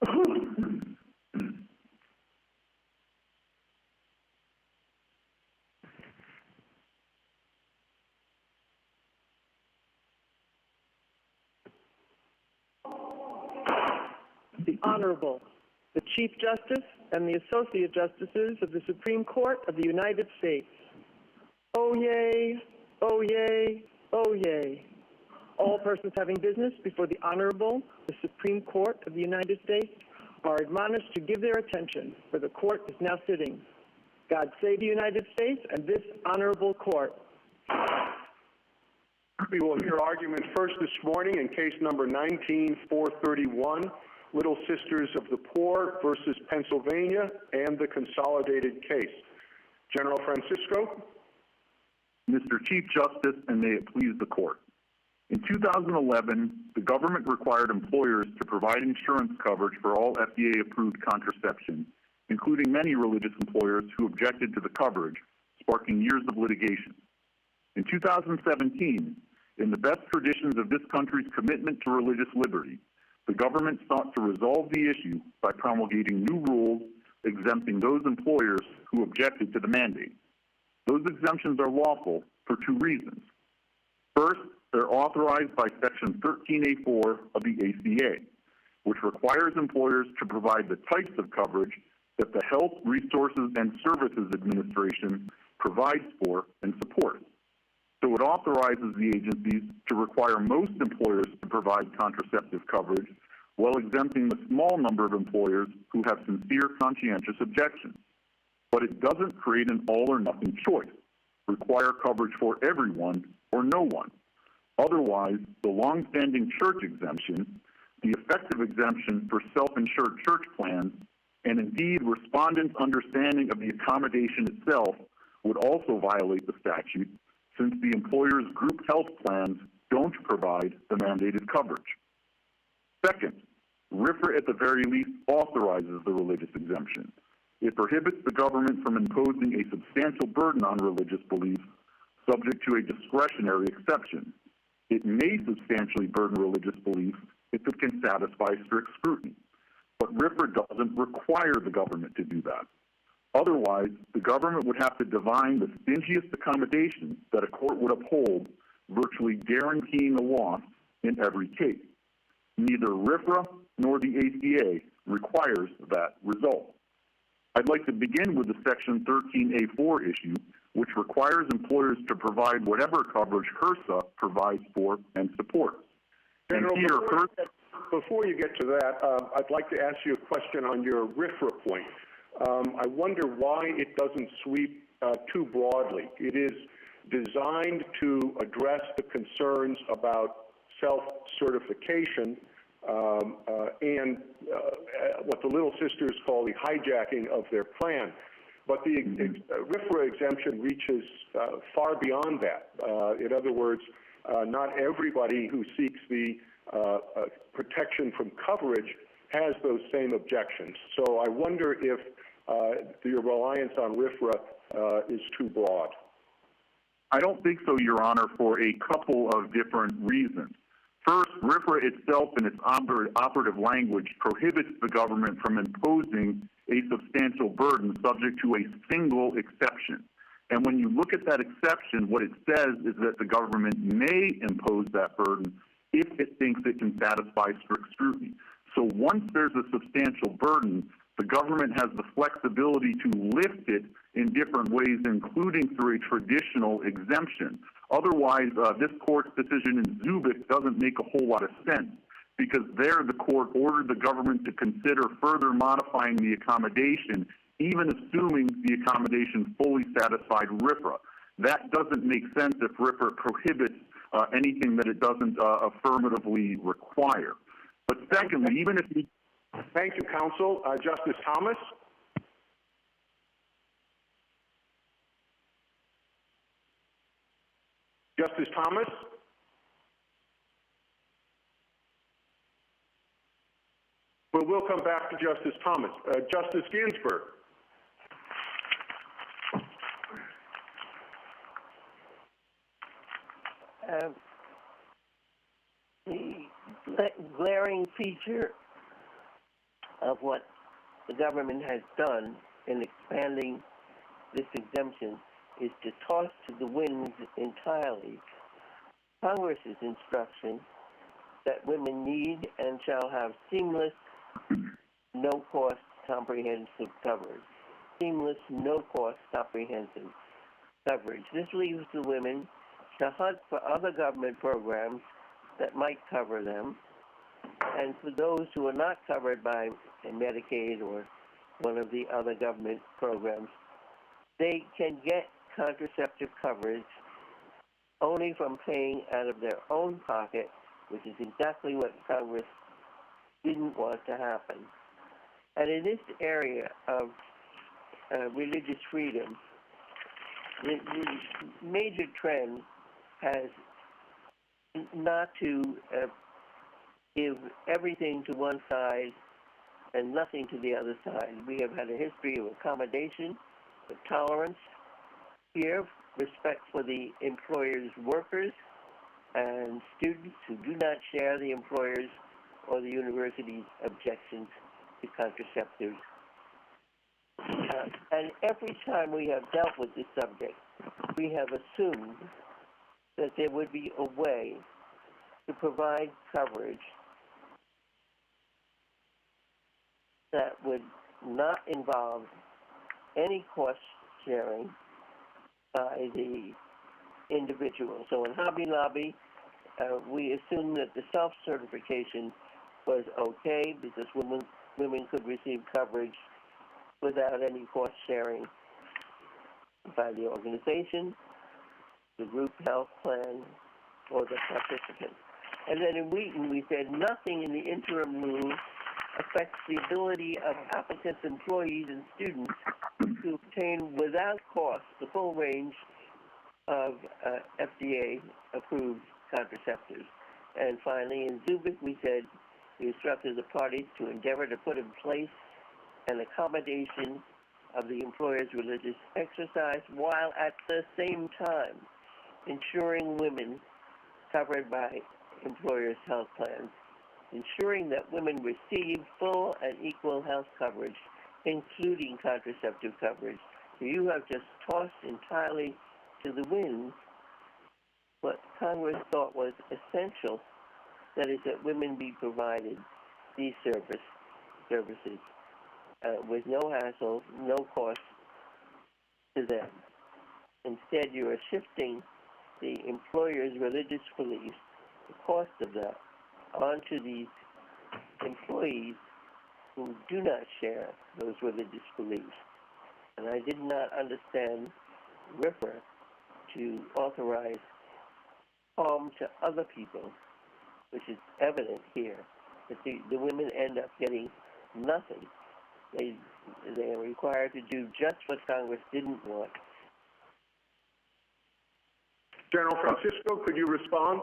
The Honorable, the Chief Justice and the Associate Justices of the Supreme Court of the United States. Oh yay, oh yay, oh yay. All persons having business before the Honorable, the Supreme Court of the United States are admonished to give their attention, for the court is now sitting. God save the United States and this honorable court. We will hear argument first this morning in case number 19-431, Little Sisters of the Poor versus Pennsylvania, and the consolidated case. General Francisco. Mr. Chief Justice, and may it please the court. In 2011, the government required employers to provide insurance coverage for all FDA-approved contraception, including many religious employers who objected to the coverage, sparking years of litigation. In 2017, in the best traditions of this country's commitment to religious liberty, the government sought to resolve the issue by promulgating new rules exempting those employers who objected to the mandate. Those exemptions are lawful for two reasons. First, they're authorized by Section 13A4 of the ACA, which requires employers to provide the types of coverage that the Health, Resources, and Services Administration provides for and supports. So it authorizes the agencies to require most employers to provide contraceptive coverage while exempting the small number of employers who have sincere conscientious objections. But it doesn't create an all-or-nothing choice, require coverage for everyone or no one. Otherwise, the long-standing church exemption, the effective exemption for self-insured church plans, and indeed respondents' understanding of the accommodation itself would also violate the statute, since the employer's group health plans don't provide the mandated coverage. Second, RFRA at the very least authorizes the religious exemption. It prohibits the government from imposing a substantial burden on religious beliefs subject to a discretionary exception. It may substantially burden religious beliefs if it can satisfy strict scrutiny, but RFRA doesn't require the government to do that. Otherwise, the government would have to divine the stingiest accommodation that a court would uphold, virtually guaranteeing a loss in every case. Neither RFRA nor the ACA requires that result. I'd like to begin with the Section 13A4 issue, which requires employers to provide whatever coverage HRSA provides for and supports. General, before you get to that, I'd like to ask you a question on your RFRA point. I wonder why it doesn't sweep too broadly. It is designed to address the concerns about self-certification and what the Little Sisters call the hijacking of their plan. But the RFRA exemption reaches far beyond that. In other words, not everybody who seeks the protection from coverage has those same objections. So I wonder if your reliance on RFRA is too broad. I don't think so, Your Honor, for a couple of different reasons. First, RFRA itself in its operative language prohibits the government from imposing a substantial burden subject to a single exception. And when you look at that exception, what it says is that the government may impose that burden if it thinks it can satisfy strict scrutiny. So once there's a substantial burden, the government has the flexibility to lift it in different ways, including through a traditional exemption. Otherwise, this court's decision in Zubik doesn't make a whole lot of sense, because there the court ordered the government to consider further modifying the accommodation, even assuming the accommodation fully satisfied RFRA. That doesn't make sense if RFRA prohibits anything that it doesn't affirmatively require. But secondly, even if you... Thank you, counsel. Justice Thomas? Justice Thomas? Well, we'll come back to Justice Thomas. Justice Ginsburg? The glaring feature of what the government has done in expanding this exemption is to toss to the winds entirely Congress's instruction that women need and shall have seamless, no-cost comprehensive coverage. Seamless, no-cost comprehensive coverage. This leaves the women to hunt for other government programs that might cover them, and for those who are not covered by Medicaid or one of the other government programs, they can get contraceptive coverage only from paying out of their own pocket, which is exactly what Congress didn't want to happen. And in this area of religious freedom, the major trend has not to give everything to one side and nothing to the other side. We have had a history of accommodation, of tolerance here, respect for the employer's workers and students who do not share the employer's or the university's objections to contraceptives. And every time we have dealt with this subject, we have assumed that there would be a way to provide coverage that would not involve any cost sharing by the individual. So in Hobby Lobby, we assumed that the self-certification was okay because women could receive coverage without any cost sharing by the organization, the group health plan, or the participant. And then in Wheaton, we said nothing in the interim rule affects the ability of applicants, employees, and students to obtain without cost the full range of FDA-approved contraceptives. And finally, in Zubik, we said we instructed the parties to endeavor to put in place an accommodation of the employer's religious exercise while at the same time ensuring women covered by employers' health plans, ensuring that women receive full and equal health coverage, including contraceptive coverage. So you have just tossed entirely to the winds what Congress thought was essential, that is that women be provided these services with no hassle, no cost to them. Instead, you are shifting the employer's religious beliefs, the cost of that, onto these employees who do not share those religious beliefs. And I did not understand RFRA to authorize harm to other people, which is evident here, that the women end up getting nothing. They are required to do just what Congress didn't want. General Francisco, could you respond?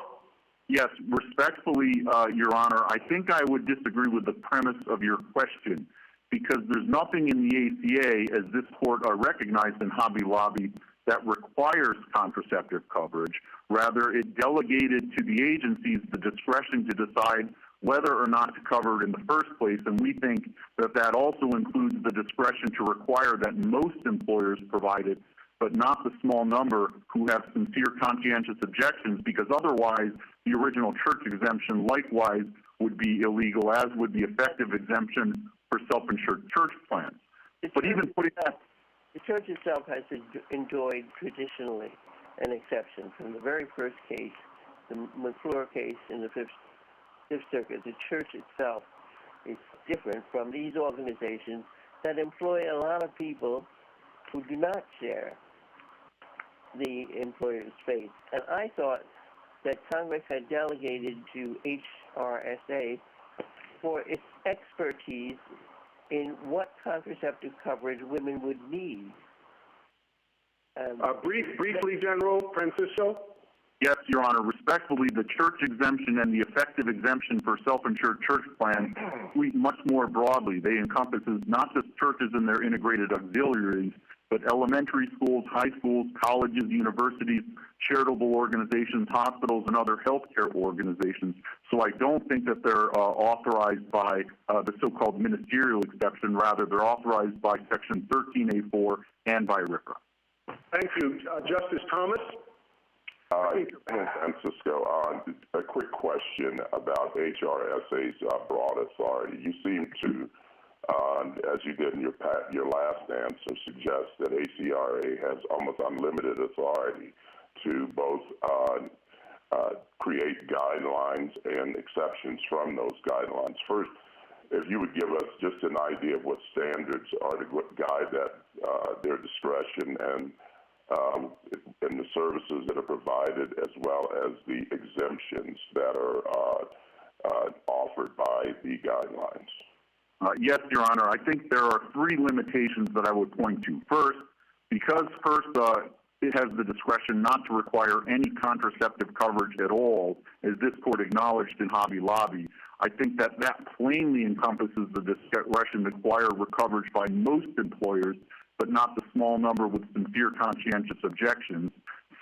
Yes, respectfully, Your Honor, I think I would disagree with the premise of your question, because there's nothing in the ACA, as this court recognized in Hobby Lobby, that requires contraceptive coverage. Rather, it delegated to the agencies the discretion to decide whether or not to cover it in the first place, and we think that that also includes the discretion to require that most employers provide it, but not the small number who have sincere conscientious objections, because otherwise the original church exemption likewise would be illegal, as would the effective exemption for self-insured church plans. But even putting the church itself has enjoyed traditionally an exception. From the very first case, the McClure case in the Fifth Circuit, the church itself is different from these organizations that employ a lot of people who do not share the employer's faith. And I thought that Congress had delegated to HRSA for its expertise in what contraceptive coverage women would need. Briefly, General Francisco? Yes, Your Honor. Respectfully, the church exemption and the effective exemption for self-insured church plans suite much more broadly. They encompasses not just churches and their integrated auxiliaries, but elementary schools, high schools, colleges, universities, charitable organizations, hospitals, and other healthcare organizations. So I don't think that they're authorized by the so-called ministerial exception. Rather, they're authorized by Section 13A4 and by RFRA. Thank you. Justice Thomas? Francisco, a quick question about HRSA's broad authority. You seem to, as you did in your last answer, suggest that ACRA has almost unlimited authority to both create guidelines and exceptions from those guidelines. First, if you would give us just an idea of what standards are to guide that their discretion and the services that are provided, as well as the exemptions that are offered by the guidelines. Yes, Your Honor. I think there are three limitations that I would point to. First, because it has the discretion not to require any contraceptive coverage at all, as this court acknowledged in Hobby Lobby, I think that plainly encompasses the discretion to require coverage by most employers, but not the small number with sincere conscientious objections.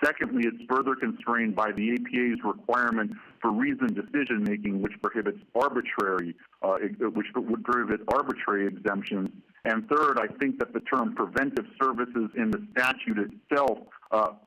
Secondly, it's further constrained by the APA's requirement for reasoned decision-making, which prohibits arbitrary exemptions. And third, I think that the term preventive services in the statute itself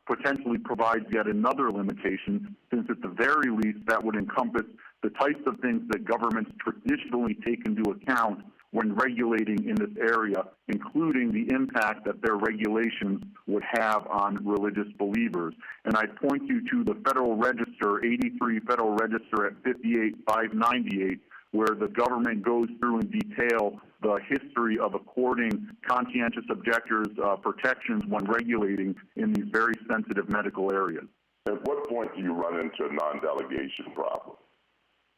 potentially provides yet another limitation, since at the very least that would encompass the types of things that governments traditionally take into account when regulating in this area, including the impact that their regulations would have on religious believers. And I'd point you to the Federal Register, 83 Federal Register at 58598, where the government goes through in detail the history of according conscientious objectors protections when regulating in these very sensitive medical areas. At what point do you run into a non-delegation problem?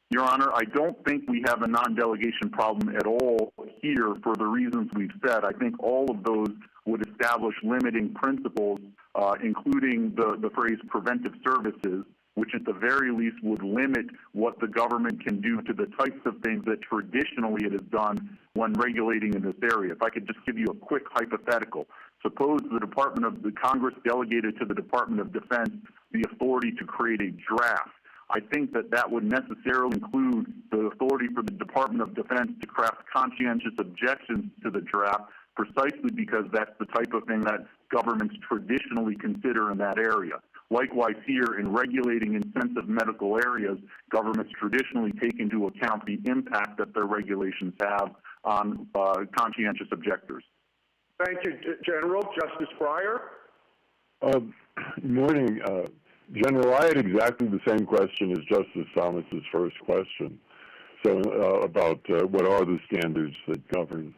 Your Honor, I don't think we have a non-delegation problem at all here for the reasons we've said. I think all of those would establish limiting principles, including the phrase preventive services, which at the very least would limit what the government can do to the types of things that traditionally it has done when regulating in this area. If I could just give you a quick hypothetical. Suppose the Congress delegated to the Department of Defense the authority to create a draft. I think that would necessarily include the authority for the Department of Defense to craft conscientious objections to the draft, precisely because that's the type of thing that governments traditionally consider in that area. Likewise here, in regulating in sensitive medical areas, governments traditionally take into account the impact that their regulations have on conscientious objectors. Thank you, General. Justice Breyer? Good morning. General, I had exactly the same question as Justice Thomas's first question. So about what are the standards that govern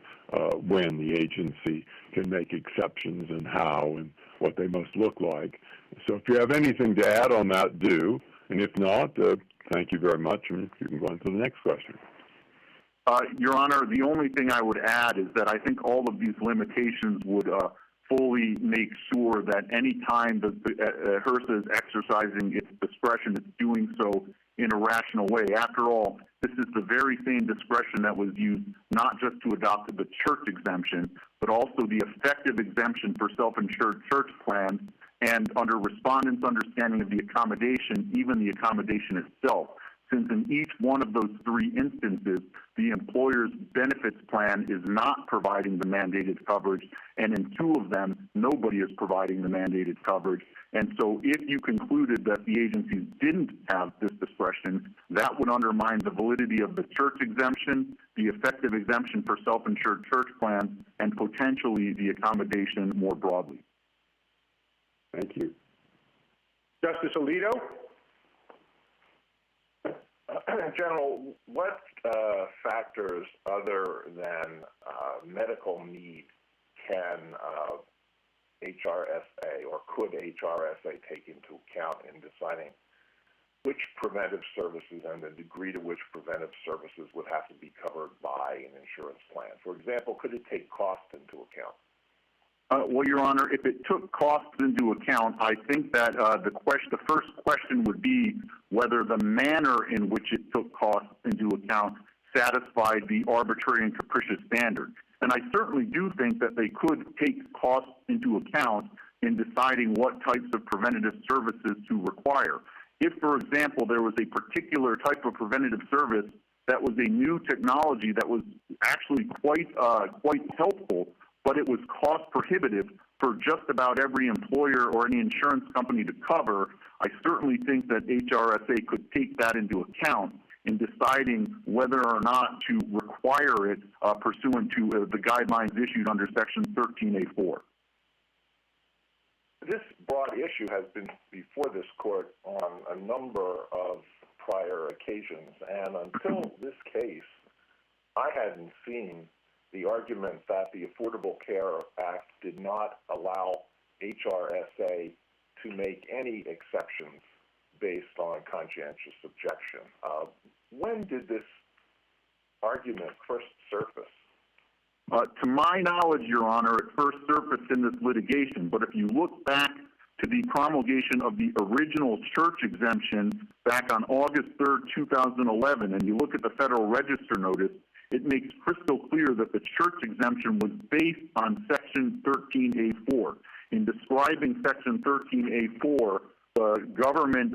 when the agency can make exceptions and how and what they must look like. So if you have anything to add on that, do. And if not, thank you very much, and you can go on to the next question. Your Honor, the only thing I would add is that I think all of these limitations would fully make sure that any time that HRSA is exercising its discretion, it's doing so in a rational way. After all, this is the very same discretion that was used not just to adopt the church exemption, but also the effective exemption for self-insured church plans, and under respondents' understanding of the accommodation, even the accommodation itself. Since in each one of those three instances, the employer's benefits plan is not providing the mandated coverage, and in two of them, nobody is providing the mandated coverage. And so if you concluded that the agencies didn't have this discretion, that would undermine the validity of the church exemption, the effective exemption for self-insured church plans, and potentially the accommodation more broadly. Thank you. Justice Alito? General, what factors other than medical need can HRSA or could HRSA take into account in deciding which preventive services and the degree to which preventive services would have to be covered by an insurance plan? For example, could it take cost into account? Well, Your Honor, if it took costs into account, I think that the first question would be whether the manner in which it took costs into account satisfied the arbitrary and capricious standard. then I certainly do think that they could take costs into account in deciding what types of preventative services to require. If, for example, there was a particular type of preventative service that was a new technology that was actually quite helpful, but it was cost prohibitive for just about every employer or any insurance company to cover, I certainly think that HRSA could take that into account in deciding whether or not to require it pursuant to the guidelines issued under Section 13A4. This broad issue has been before this court on a number of prior occasions, and until this case, I hadn't seen the argument that the Affordable Care Act did not allow HRSA to make any exceptions based on conscientious objection. When did this argument first surface? To my knowledge, Your Honor, it first surfaced in this litigation, but if you look back to the promulgation of the original church exemption back on August 3rd, 2011, and you look at the Federal Register notice, it makes crystal clear that the church exemption was based on Section 13A4. In describing Section 13A4, the government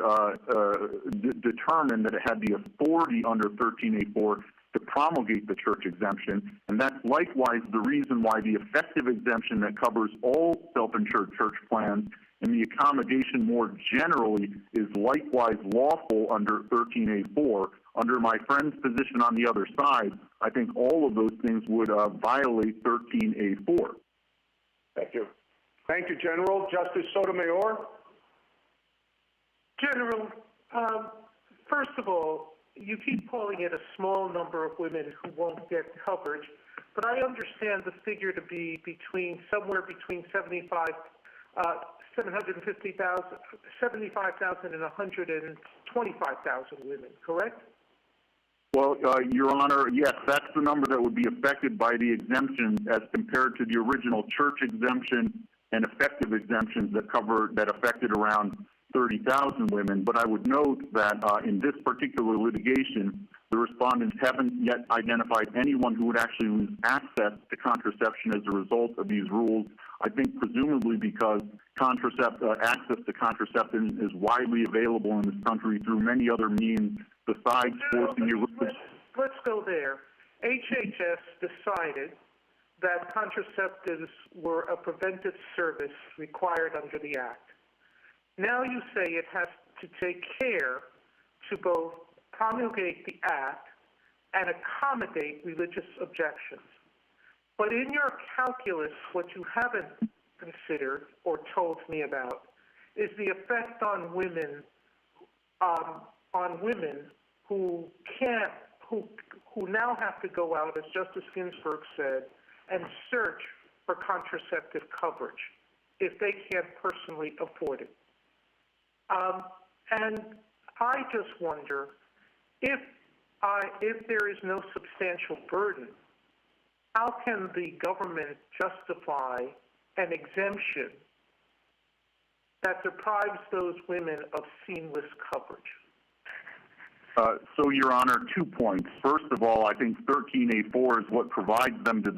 determined that it had the authority under 13A4 to promulgate the church exemption, and that's likewise the reason why the effective exemption that covers all self-insured church plans and the accommodation more generally is likewise lawful under 13A4. Under my friend's position on the other side, I think all of those things would violate 13A4. Thank you. Thank you, General. Justice Sotomayor? General, first of all, you keep calling it a small number of women who won't get coverage, but I understand the figure to be somewhere between 75,000 and 125,000 women, correct? Well, Your Honor, yes, that's the number that would be affected by the exemption as compared to the original church exemption and effective exemptions that affected around 30,000 women. But I would note that in this particular litigation, the respondents haven't yet identified anyone who would actually lose access to contraception as a result of these rules. I think presumably because access to contraception is widely available in this country through many other means besides forcing your... Let's go there. HHS decided that contraceptives were a preventive service required under the Act. Now you say it has to take care to both promulgate the Act and accommodate religious objections. But in your calculus, what you haven't considered or told me about is the effect on women who now have to go out, as Justice Ginsburg said, and search for contraceptive coverage if they can't personally afford it. And I just wonder if there is no substantial burden, how can the government justify an exemption that deprives those women of seamless coverage? So, Your Honor, 2 points. First of all, I think 13A4 is what provides them the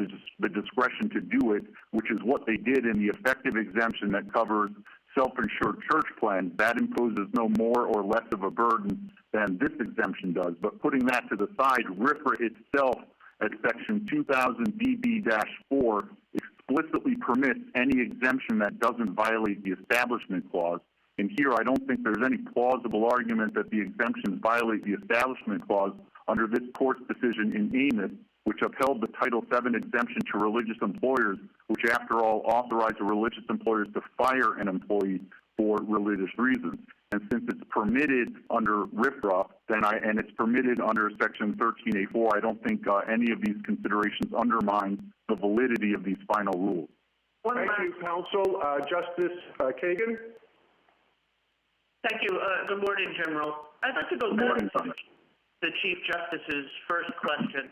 discretion to do it, which is what they did in the effective exemption that covers self-insured church plans. That imposes no more or less of a burden than this exemption does. But putting that to the side, RFRA itself at Section 2000DB-4 explicitly permits any exemption that doesn't violate the Establishment Clause. And here, I don't think there's any plausible argument that the exemptions violate the Establishment Clause under this court's decision in Amos, which upheld the Title VII exemption to religious employers, which, after all, authorized religious employers to fire an employee for religious reasons. And since it's permitted under RFRA, and it's permitted under Section 13A4, I don't think any of these considerations undermine the validity of these final rules. Thank you, counsel. Justice Kagan? Thank you. Good morning, General. I'd like to go back to the Chief Justice's first question,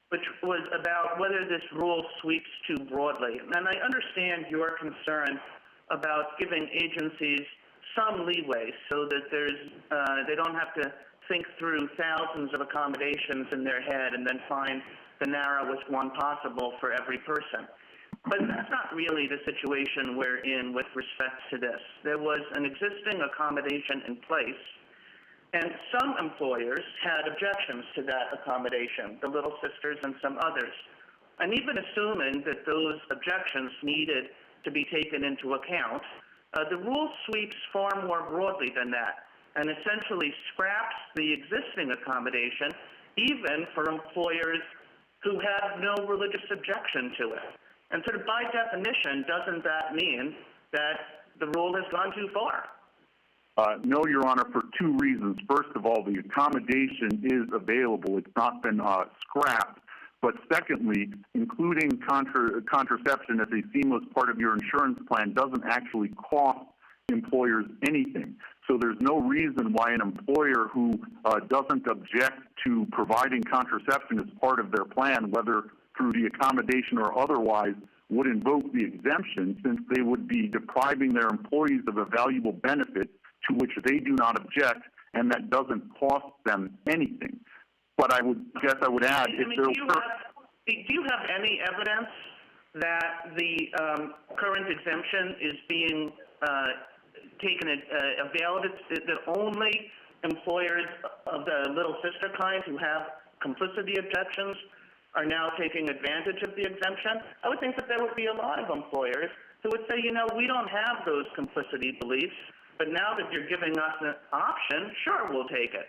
which was about whether this rule sweeps too broadly. And I understand your concern about giving agencies some leeway so that they don't have to think through thousands of accommodations in their head and then find the narrowest one possible for every person. But that's not really the situation we're in with respect to this. There was an existing accommodation in place, and some employers had objections to that accommodation, the Little Sisters and some others. And even assuming that those objections needed to be taken into account, the rule sweeps far more broadly than that and essentially scraps the existing accommodation even for employers who have no religious objection to it. And sort of by definition, doesn't that mean that the rule has gone too far? No, Your Honor, for two reasons. First of all, the accommodation is available. It's not been scrapped. But secondly, including contraception as a seamless part of your insurance plan doesn't actually cost employers anything. So there's no reason why an employer who doesn't object to providing contraception as part of their plan, whether through the accommodation or otherwise, would invoke the exemption, since they would be depriving their employees of a valuable benefit to which they do not object, and that doesn't cost them anything. But I would add, do you have any evidence that the current exemption is being available, that only employers of the Little Sister kind who have complicity objections are now taking advantage of the exemption? I would think that there would be a lot of employers who would say, you know, we don't have those complicity beliefs, but now that you're giving us an option, sure, we'll take it.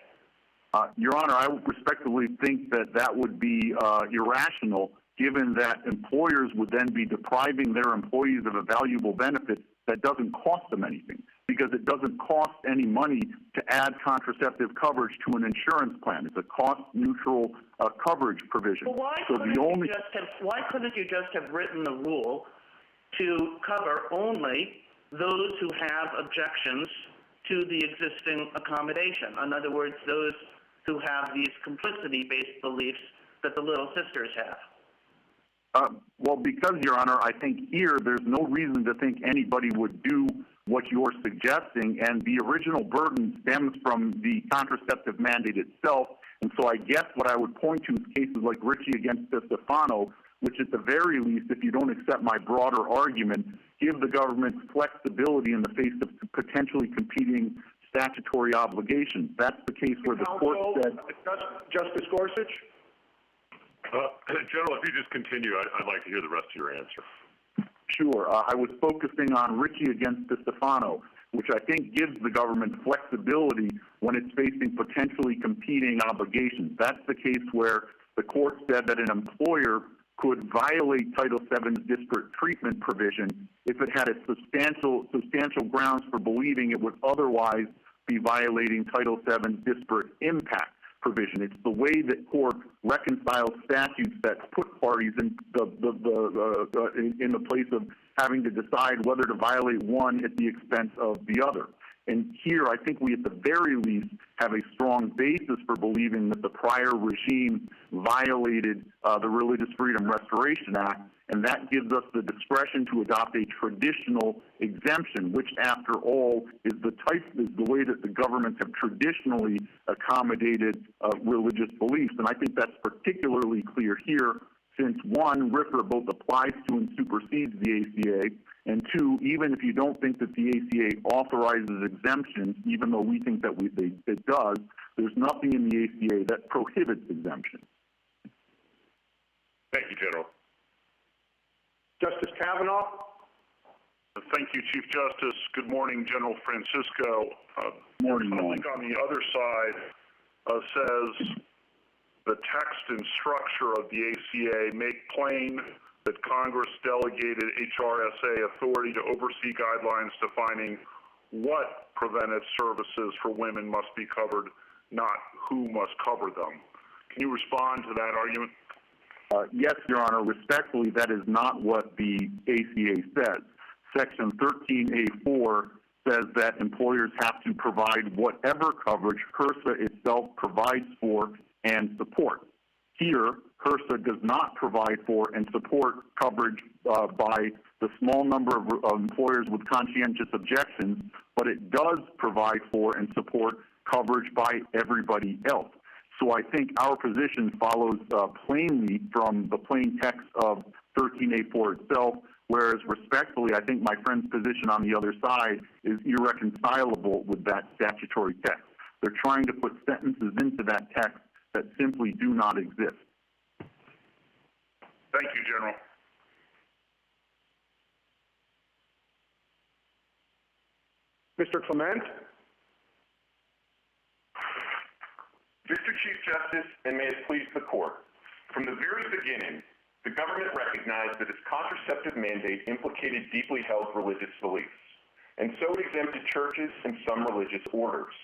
Your Honor, I would respectfully think that that would be irrational, given that employers would then be depriving their employees of a valuable benefit that doesn't cost them anything, because it doesn't cost any money to add contraceptive coverage to an insurance plan. It's a cost-neutral coverage provision. Well, why couldn't you just have written the rule to cover only those who have objections to the existing accommodation? In other words, those who have these complicity-based beliefs that the Little Sisters have. Well, because, Your Honor, I think here there's no reason to think anybody would do what you're suggesting, and the original burden stems from the contraceptive mandate itself. And so I guess what I would point to is cases like Ritchie against Stefano, which at the very least, if you don't accept my broader argument, give the government flexibility in the face of potentially competing statutory obligations. That's the case where the court said... Justice Gorsuch? General, if you just continue, I'd like to hear the rest of your answer. Sure. I was focusing on Ritchie against Stefano, which I think gives the government flexibility when it's facing potentially competing obligations. That's the case where the court said that an employer could violate Title VII's disparate treatment provision if it had a substantial grounds for believing it would otherwise be violating Title VII's disparate impact provision. It's the way that court reconciles statutes that put parties in the place of having to decide whether to violate one at the expense of the other. And here, I think we at the very least have a strong basis for believing that the prior regime violated the Religious Freedom Restoration Act, and that gives us the discretion to adopt a traditional exemption, which, after all, is the way that the governments have traditionally accommodated religious beliefs. And I think that's particularly clear here, since one, RFRA both applies to and supersedes the ACA, and two, even if you don't think that the ACA authorizes exemptions, even though we think that it does, there's nothing in the ACA that prohibits exemptions. Thank you, General. Justice Kavanaugh? Thank you, Chief Justice. Good morning, General Francisco. Morning, Republic on the other side says the text and structure of the ACA make plain that Congress delegated HRSA authority to oversee guidelines defining what preventive services for women must be covered, not who must cover them. Can you respond to that argument? Yes, Your Honor. Respectfully, that is not what the ACA says. Section 13A4 says that employers have to provide whatever coverage HRSA itself provides for and support. Here, HRSA does not provide for and support coverage by the small number of employers with conscientious objections, but it does provide for and support coverage by everybody else. So I think our position follows plainly from the plain text of 13A4 itself, whereas respectfully, I think my friend's position on the other side is irreconcilable with that statutory text. They're trying to put sentences into that text that simply do not exist. Thank you, General. Mr. Clement? Mr. Chief Justice, and may it please the Court, from the very beginning, the government recognized that its contraceptive mandate implicated deeply held religious beliefs, and so it exempted churches and some religious orders.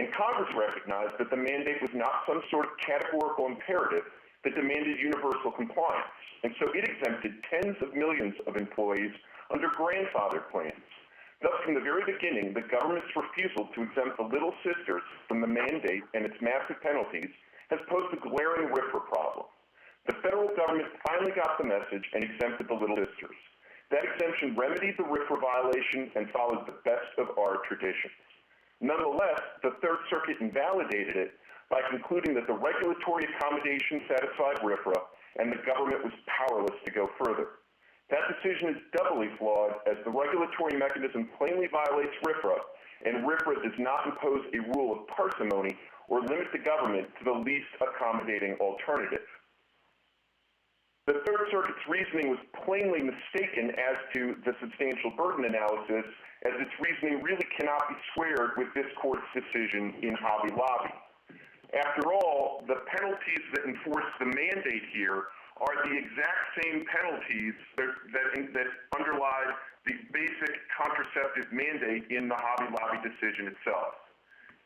And Congress recognized that the mandate was not some sort of categorical imperative that demanded universal compliance, and so it exempted tens of millions of employees under grandfather plans. Thus, from the very beginning, the government's refusal to exempt the Little Sisters from the mandate and its massive penalties has posed a glaring RFRA problem. The federal government finally got the message and exempted the Little Sisters. That exemption remedied the RFRA violation and followed the best of our traditions. Nonetheless, the Third Circuit invalidated it by concluding that the regulatory accommodation satisfied RFRA and the government was powerless to go further. That decision is doubly flawed as the regulatory mechanism plainly violates RFRA, and RFRA does not impose a rule of parsimony or limit the government to the least accommodating alternative. The Third Circuit's reasoning was plainly mistaken as to the substantial burden analysis, as its reasoning really cannot be squared with this Court's decision in Hobby Lobby. After all, the penalties that enforce the mandate here are the exact same penalties that underlie the basic contraceptive mandate in the Hobby Lobby decision itself.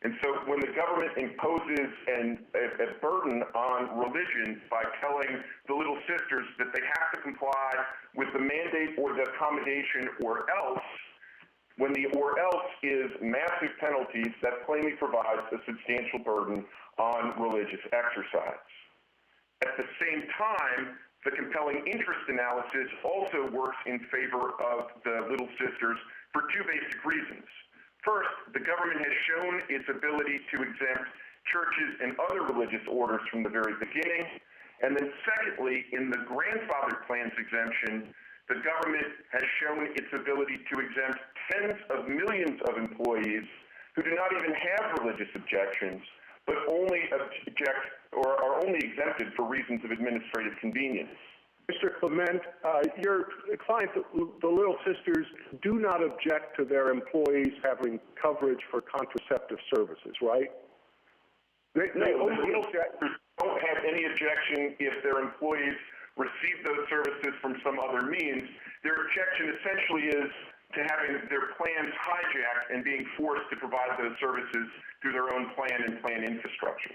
And so when the government imposes a burden on religion by telling the Little Sisters that they have to comply with the mandate or the accommodation or else, when the or else is massive penalties, that plainly provides a substantial burden on religious exercise. At the same time, the compelling interest analysis also works in favor of the Little Sisters for two basic reasons. First, the government has shown its ability to exempt churches and other religious orders from the very beginning. And then secondly, in the grandfather plans exemption, the government has shown its ability to exempt tens of millions of employees who do not even have religious objections, but only object or are only exempted for reasons of administrative convenience. Mr. Clement, your client, the Little Sisters, do not object to their employees having coverage for contraceptive services, right? No, the Little Sisters don't have any objection if their employees receive those services from some other means. Their objection essentially is to having their plans hijacked and being forced to provide those services through their own plan and plan infrastructure.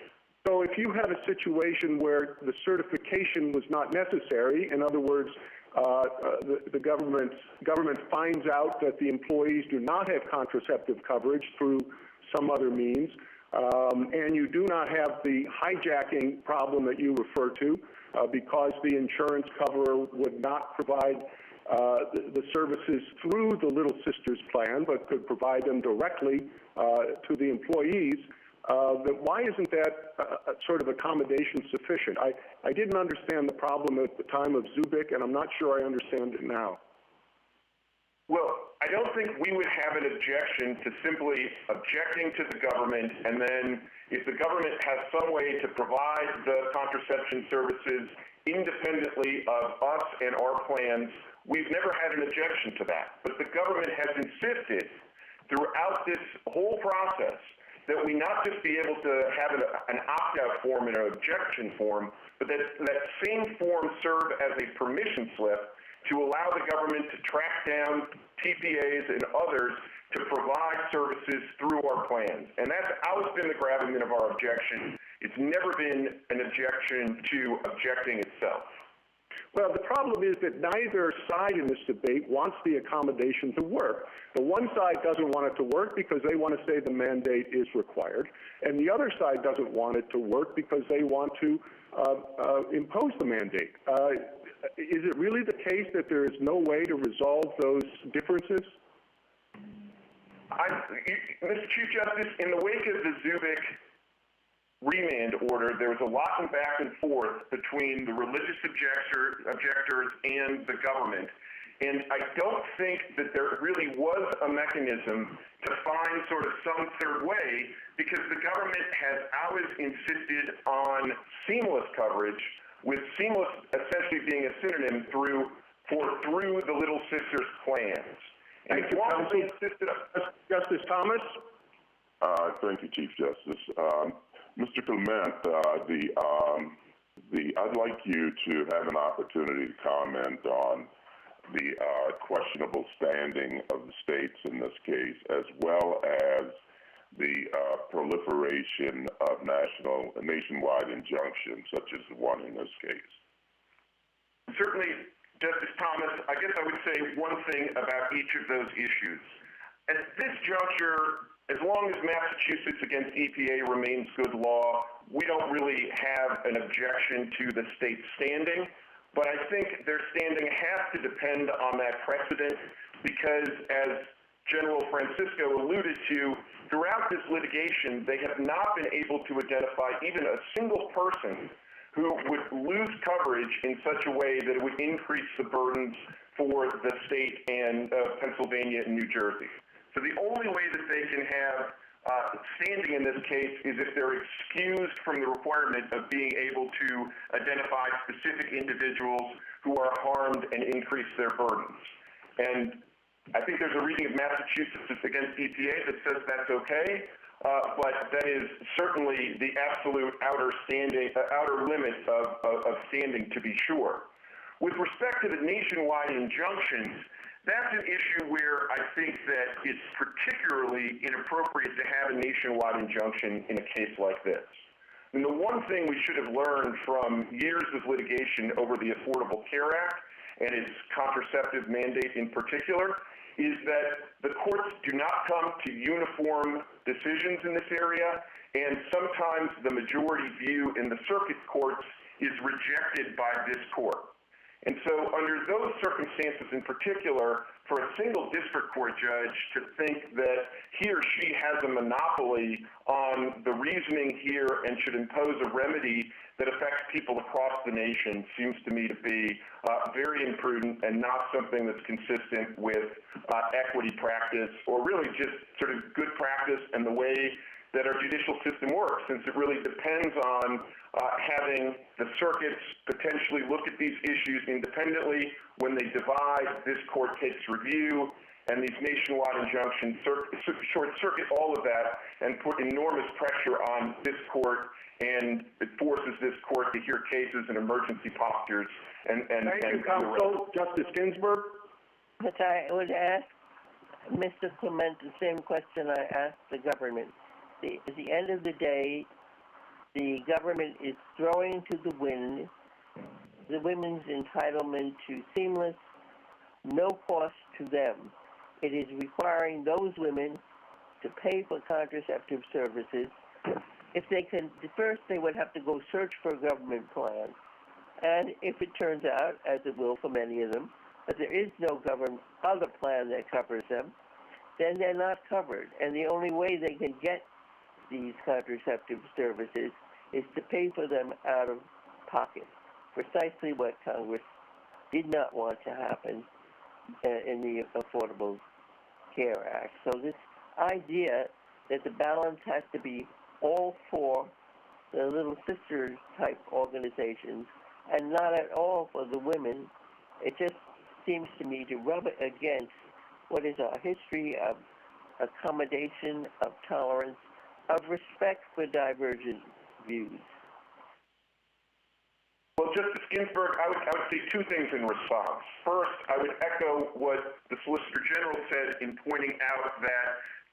So if you have a situation where the certification was not necessary, in other words, the government finds out that the employees do not have contraceptive coverage through some other means, and you do not have the hijacking problem that you refer to because the insurance cover would not provide the services through the Little Sisters plan, but could provide them directly to the employees, then why isn't that sort of accommodation sufficient? I didn't understand the problem at the time of Zubik, and I'm not sure I understand it now. Well, I don't think we would have an objection to simply objecting to the government, and then if the government has some way to provide the contraception services independently of us and our plans, we've never had an objection to that. But the government has insisted throughout this whole process that we not just be able to have an opt-out form and an objection form, but that same form serve as a permission slip to allow the government to track down TPAs and others to provide services through our plans. And that's always been the gravamen of our objection. It's never been an objection to objecting itself. Well, the problem is that neither side in this debate wants the accommodation to work. The one side doesn't want it to work because they want to say the mandate is required, and the other side doesn't want it to work because they want to impose the mandate. Is it really the case that there is no way to resolve those differences? Mr. Chief Justice, in the wake of the Zubik remand order, there was a lot of back and forth between the religious objectors and the government. And I don't think that there really was a mechanism to find sort of some third way, because the government has always insisted on seamless coverage, with seamless essentially being a synonym through the Little Sisters plans. And Thank you, Counsel. Justice Thomas? Thank you, Chief Justice. Mr. Clement, I'd like you to have an opportunity to comment on the questionable standing of the states in this case, as well as the proliferation of nationwide injunctions, such as the one in this case. Certainly, Justice Thomas, I guess I would say one thing about each of those issues. At this juncture, as long as Massachusetts against EPA remains good law, we don't really have an objection to the state's standing. But I think their standing has to depend on that precedent, because as General Francisco alluded to, throughout this litigation, they have not been able to identify even a single person who would lose coverage in such a way that it would increase the burdens for the state and Pennsylvania and New Jersey. So the only way that they can have standing in this case is if they're excused from the requirement of being able to identify specific individuals who are harmed and increase their burdens. And I think there's a reading of Massachusetts against EPA that says that's okay, but that is certainly the absolute outer limit of standing, to be sure. With respect to the nationwide injunctions, that's an issue where I think that it's particularly inappropriate to have a nationwide injunction in a case like this. And the one thing we should have learned from years of litigation over the Affordable Care Act and its contraceptive mandate in particular is that the courts do not come to uniform decisions in this area, and sometimes the majority view in the circuit courts is rejected by this court. And so under those circumstances in particular, for a single district court judge to think that he or she has a monopoly on the reasoning here and should impose a remedy that affects people across the nation seems to me to be very imprudent and not something that's consistent with equity practice, or really just sort of good practice and the way that our judicial system works, since it really depends on having the circuits potentially look at these issues independently. When they divide, this court takes review, and these nationwide injunctions short-circuit all of that and put enormous pressure on this court, and it forces this court to hear cases in emergency postures. Thank you, Counsel. Justice Ginsburg? But I would ask Mr. Clement the same question I asked the government. At the end of the day, the government is throwing to the wind the women's entitlement to seamless, no cost to them. It is requiring those women to pay for contraceptive services. If they can, first they would have to go search for a government plan. And if it turns out, as it will for many of them, that there is no government other plan that covers them, then they're not covered. And the only way they can get these contraceptive services is to pay for them out of pocket, precisely what Congress did not want to happen in the Affordable Care Act. So this idea that the balance has to be all for the Little Sisters type organizations and not at all for the women, it just seems to me to rub it against what is our history of accommodation, of tolerance, of respect for divergent views. Well, Justice Ginsburg, I would say two things in response. First, I would echo what the Solicitor General said in pointing out that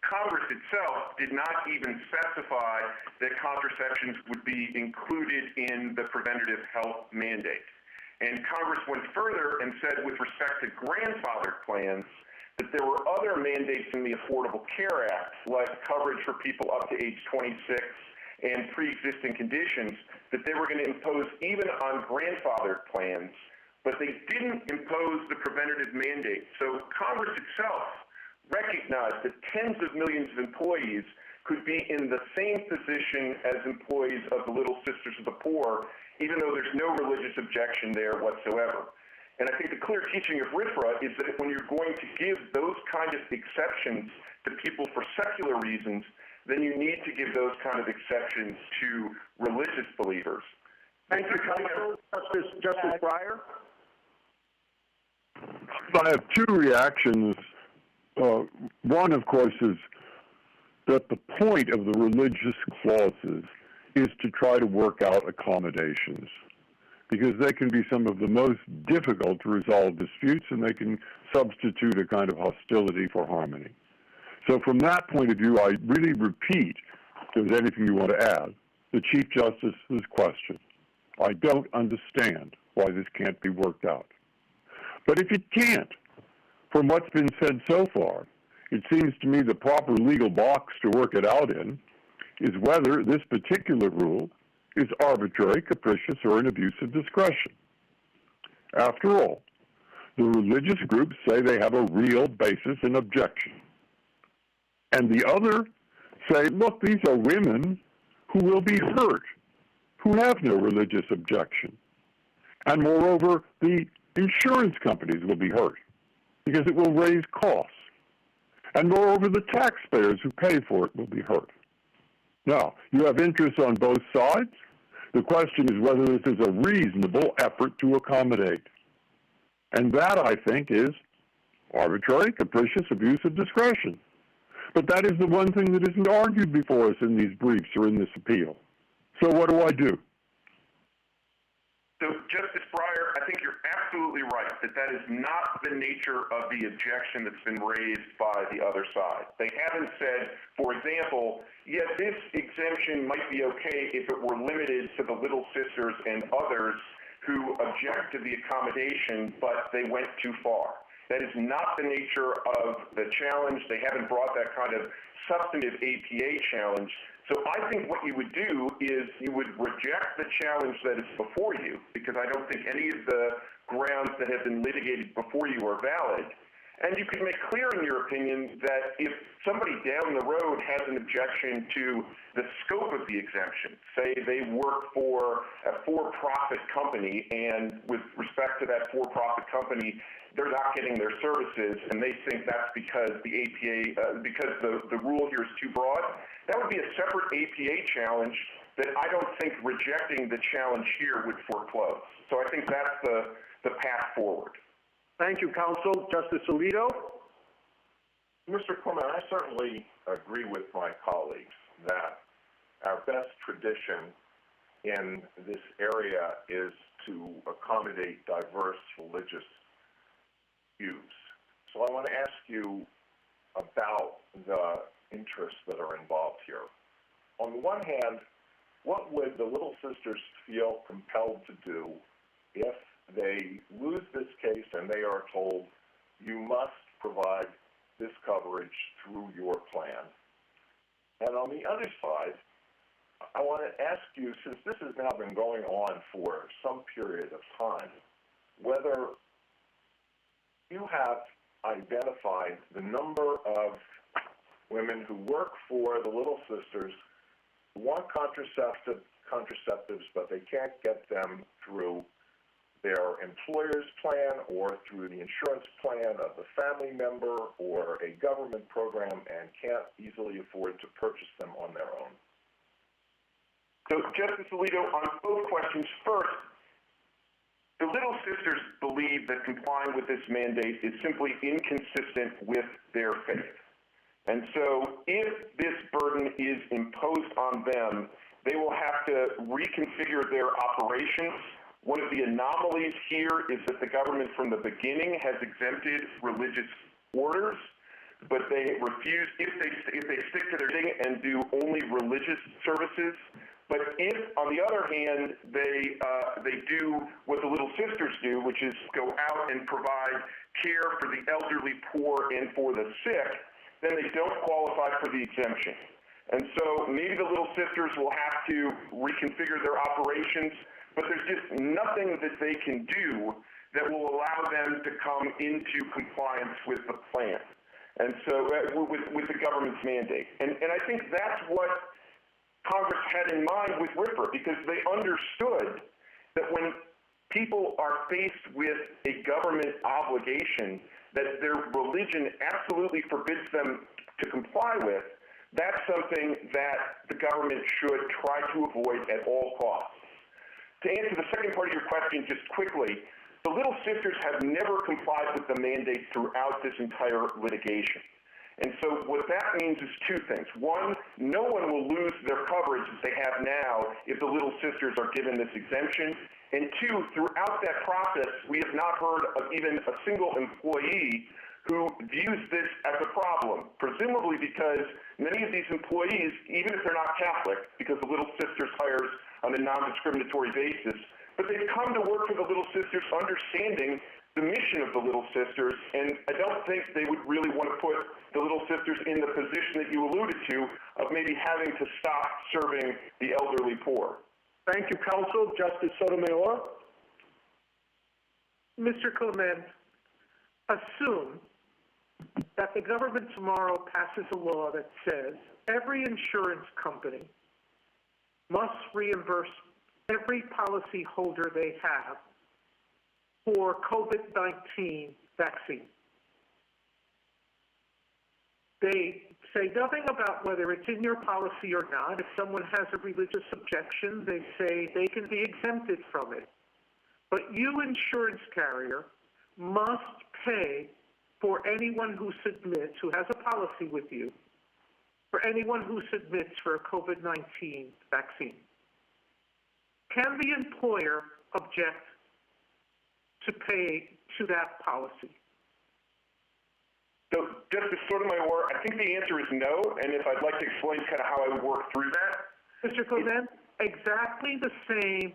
Congress itself did not even specify that contraceptions would be included in the preventative health mandate. And Congress went further and said, with respect to grandfathered plans, that there were other mandates in the Affordable Care Act, like coverage for people up to age 26 and pre-existing conditions, that they were going to impose even on grandfathered plans, but they didn't impose the preventative mandate. So Congress itself recognized that tens of millions of employees could be in the same position as employees of the Little Sisters of the Poor, even though there's no religious objection there whatsoever. And I think the clear teaching of RFRA is that when you're going to give those kind of exceptions to people for secular reasons, then you need to give those kind of exceptions to religious believers. Thank you, Counsel. Justice Breyer? I have two reactions. One, of course, is that the point of the religious clauses is to try to work out accommodations, because they can be some of the most difficult to resolve disputes, and they can substitute a kind of hostility for harmony. So from that point of view, I really repeat, if there's anything you want to add, the Chief Justice's question. I don't understand why this can't be worked out. But if it can't, from what's been said so far, it seems to me the proper legal box to work it out in is whether this particular rule is arbitrary, capricious, or an abuse of discretion. After all, the religious groups say they have a real basis in objection. And the other say, look, these are women who will be hurt, who have no religious objection. And moreover, the insurance companies will be hurt because it will raise costs. And moreover, the taxpayers who pay for it will be hurt. Now, you have interests on both sides. The question is whether this is a reasonable effort to accommodate. And that, I think, is arbitrary, capricious, abuse of discretion. But that is the one thing that isn't argued before us in these briefs or in this appeal. So what do I do? So, Justice Breyer, I think you're absolutely right that is not the nature of the objection that's been raised by the other side. They haven't said, for example, yes, this exemption might be okay if it were limited to the Little Sisters and others who object to the accommodation, but they went too far. That is not the nature of the challenge. They haven't brought that kind of substantive APA challenge. So I think what you would do is you would reject the challenge that is before you, because I don't think any of the grounds that have been litigated before you are valid. And you could make clear in your opinion that if somebody down the road has an objection to the scope of the exemption, say they work for a for-profit company, and with respect to that for-profit company, they're not getting their services, and they think that's because the APA, because the rule here is too broad, that would be a separate APA challenge that I don't think rejecting the challenge here would foreclose. So I think that's the path forward. Thank you, Counsel. Justice Alito? Mr. Clement, I certainly agree with my colleagues that our best tradition in this area is to accommodate diverse religious views. So I want to ask you about the interests that are involved here. On the one hand, what would the Little Sisters feel compelled to do if they lose this case and they are told, you must provide this coverage through your plan? And on the other side, I want to ask you, since this has now been going on for some period of time, whether you have identified the number of women who work for the Little Sisters who want contraceptives, but they can't get them through their employer's plan or through the insurance plan of a family member or a government program and can't easily afford to purchase them on their own. So, Justice Alito, on both questions, first, the Little Sisters believe that complying with this mandate is simply inconsistent with their faith. And so if this burden is imposed on them, they will have to reconfigure their operations. One of the anomalies here is that the government from the beginning has exempted religious orders, but they refuse, if they stick to their thing and do only religious services. But if, on the other hand, they do what the Little Sisters do, which is go out and provide care for the elderly, poor, and for the sick, then they don't qualify for the exemption. And so maybe the Little Sisters will have to reconfigure their operations, but there's just nothing that they can do that will allow them to come into compliance with the plan. And so with the government's mandate. And I think that's what Congress had in mind with RFRA, because they understood that when people are faced with a government obligation that their religion absolutely forbids them to comply with, that's something that the government should try to avoid at all costs. To answer the second part of your question just quickly, the Little Sisters have never complied with the mandate throughout this entire litigation. And so what that means is two things. One, no one will lose their coverage that they have now if the Little Sisters are given this exemption. And two, throughout that process, we have not heard of even a single employee who views this as a problem, presumably because many of these employees, even if they're not Catholic, because the Little Sisters hires on a non-discriminatory basis, but they've come to work for the Little Sisters understanding the mission of the Little Sisters, and I don't think they would really want to put the Little Sisters in the position that you alluded to of maybe having to stop serving the elderly poor. Thank you, counsel. Justice Sotomayor. Mr. Clement, assume that the government tomorrow passes a law that says every insurance company must reimburse every policy holder they have for COVID-19 vaccine. They say nothing about whether it's in your policy or not. If someone has a religious objection, they say they can be exempted from it. But you, insurance carrier, must pay for anyone who submits, who has a policy with you, for anyone who submits for a COVID-19 vaccine. Can the employer object to pay to that policy? So, Justice Sotomayor, I think the answer is no, and if I'd like to explain kind of how I would work through that. Mr. Clement, exactly the same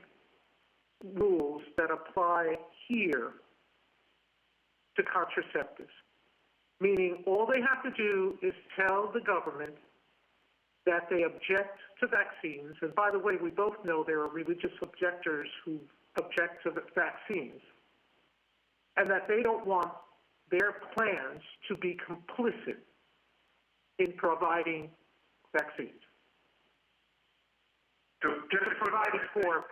rules that apply here to contraceptives, meaning all they have to do is tell the government that they object to vaccines, and by the way, we both know there are religious objectors who object to the vaccines, and that they don't want their plans to be complicit in providing vaccines. So just to provide for,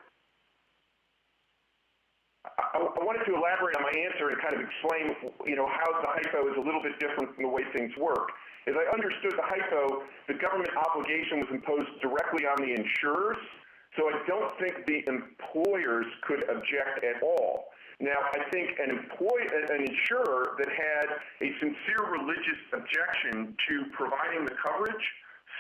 I wanted to elaborate on my answer and kind of explain, how the hypo is a little bit different from the way things work. As I understood the hypo, the government obligation was imposed directly on the insurers, so I don't think the employers could object at all. Now, I think an insurer that had a sincere religious objection to providing the coverage,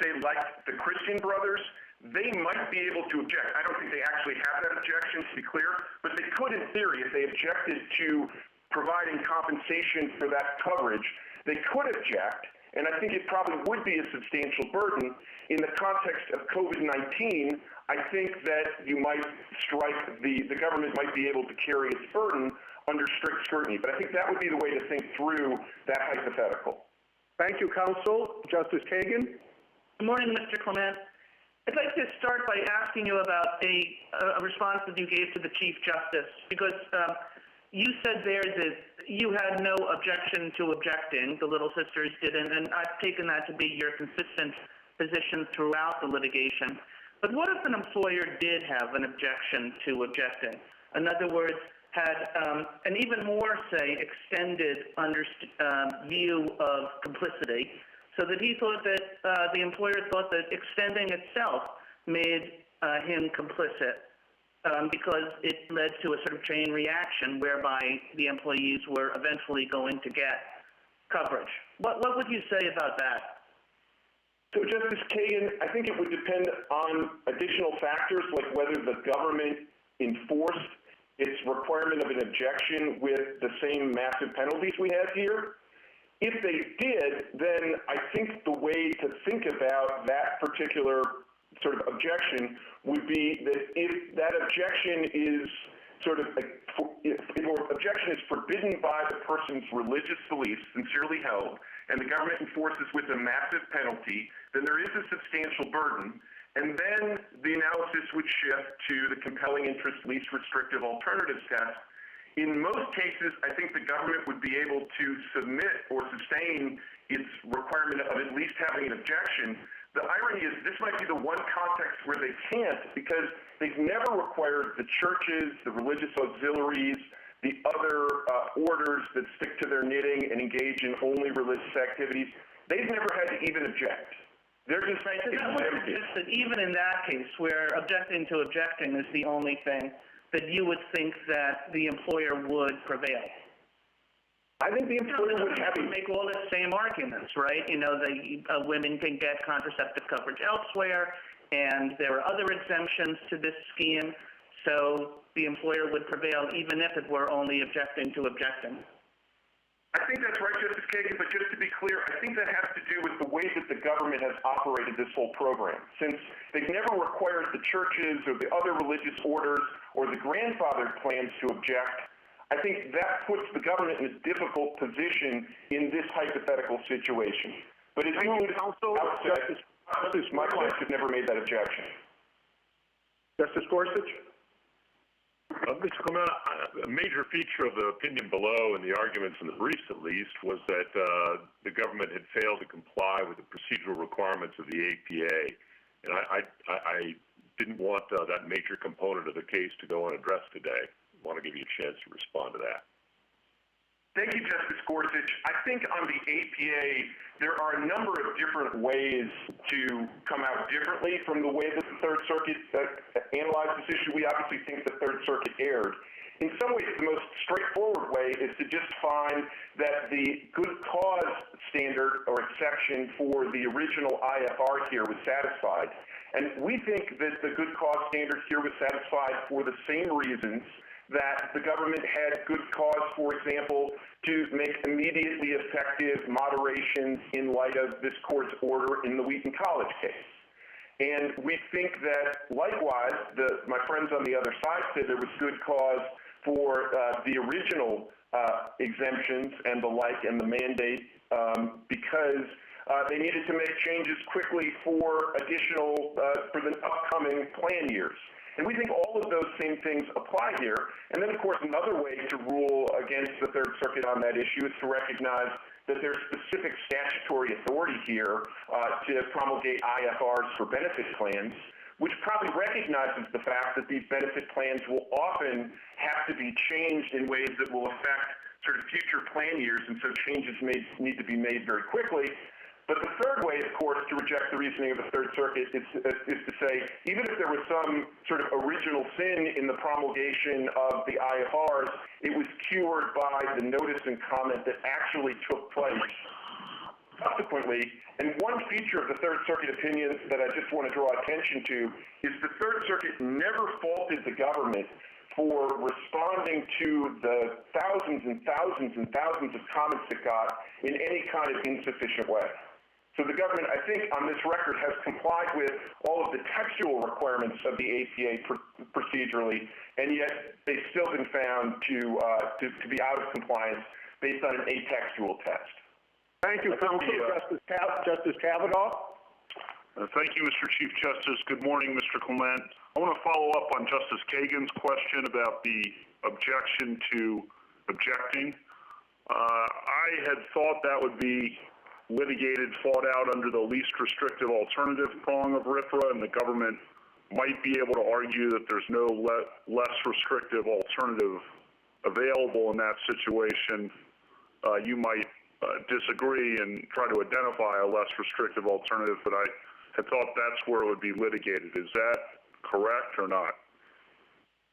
say like the Christian Brothers, they might be able to object. I don't think they actually have that objection, to be clear, but they could in theory if they objected to providing compensation for that coverage. They could object, and I think it probably would be a substantial burden. In the context of COVID-19, I think that you might strike, the government might be able to carry its burden under strict scrutiny, but I think that would be the way to think through that hypothetical. Thank you, counsel. Justice Kagan. Good morning, Mr. Clement. I'd like to start by asking you about a response that you gave to the Chief Justice, because you said there that you had no objection to objecting, the Little Sisters didn't, and I've taken that to be your consistent position throughout the litigation. But what if an employer did have an objection to objecting? In other words, had an even more, say, extended view of complicity, so that he thought that the employer thought that extending itself made him complicit because it led to a sort of chain reaction whereby the employees were eventually going to get coverage. What would you say about that? So, Justice Kagan, I think it would depend on additional factors like whether the government enforced its requirement of an objection with the same massive penalties we have here. If they did, then I think the way to think about that particular sort of objection would be that if that objection is if objection is forbidden by the person's religious beliefs, sincerely held, and the government enforces with a massive penalty, then there is a substantial burden, and then the analysis would shift to the compelling interest least restrictive alternatives test. In most cases, I think the government would be able to submit or sustain its requirement of at least having an objection, the irony is this might be the one context where they can't, because they've never required the churches, the religious auxiliaries, the other orders that stick to their knitting and engage in only religious activities. They've never had to even object. They're just that even in that case, where objecting to objecting is the only thing, that you would think that the employer would prevail. I think the employer would have to make all the same arguments, right? You know, the women can get contraceptive coverage elsewhere, and there are other exemptions to this scheme, so the employer would prevail even if it were only objecting to objecting. I think that's right, Justice Kagan, but just to be clear, I think that has to do with the way that the government has operated this whole program. Since they've never required the churches or the other religious orders or the grandfathered plans to object, I think that puts the government in a difficult position in this hypothetical situation. But as you alluded to, Justice, my clients have never made that objection. Justice Gorsuch? Mr. Clement, a major feature of the opinion below and the arguments in the briefs, at least, was that the government had failed to comply with the procedural requirements of the APA. And I didn't want that major component of the case to go unaddressed today. I want to give you a chance to respond to that. Thank you, Justice Gorsuch. I think on the APA, there are a number of different ways to come out differently from the way that the Third Circuit analyzed this issue. We obviously think the Third Circuit erred. In some ways, the most straightforward way is to just find that the good cause standard or exception for the original IFR here was satisfied. And we think that the good cause standard here was satisfied for the same reasons that the government had good cause, for example, to make immediately effective moderations in light of this court's order in the Wheaton College case. And we think that, likewise, my friends on the other side said there was good cause for the original exemptions and the like and the mandate because they needed to make changes quickly for for the upcoming plan years. And we think all of those same things apply here. And then, of course, another way to rule against the Third Circuit on that issue is to recognize that there's specific statutory authority here to promulgate IFRs for benefit plans, which probably recognizes the fact that these benefit plans will often have to be changed in ways that will affect sort of future plan years, and so changes need to be made very quickly. But the third way, of course, to reject the reasoning of the Third Circuit is to say, even if there was some sort of original sin in the promulgation of the IFRs, it was cured by the notice and comment that actually took place subsequently. And one feature of the Third Circuit opinion that I just want to draw attention to is the Third Circuit never faulted the government for responding to the thousands and thousands and thousands of comments it got in any kind of insufficient way. So the government, I think, on this record has complied with all of the textual requirements of the APA procedurally, and yet they've still been found to be out of compliance based on an atextual test. Thank you, Counsel. Justice Kavanaugh. Thank you, Mr. Chief Justice. Good morning, Mr. Clement. I want to follow up on Justice Kagan's question about the objection to objecting. I had thought that would be litigated, fought out under the least restrictive alternative prong of RFRA, and the government might be able to argue that there's no less restrictive alternative available in that situation. You might disagree and try to identify a less restrictive alternative, but I had thought that's where it would be litigated. Is that correct or not?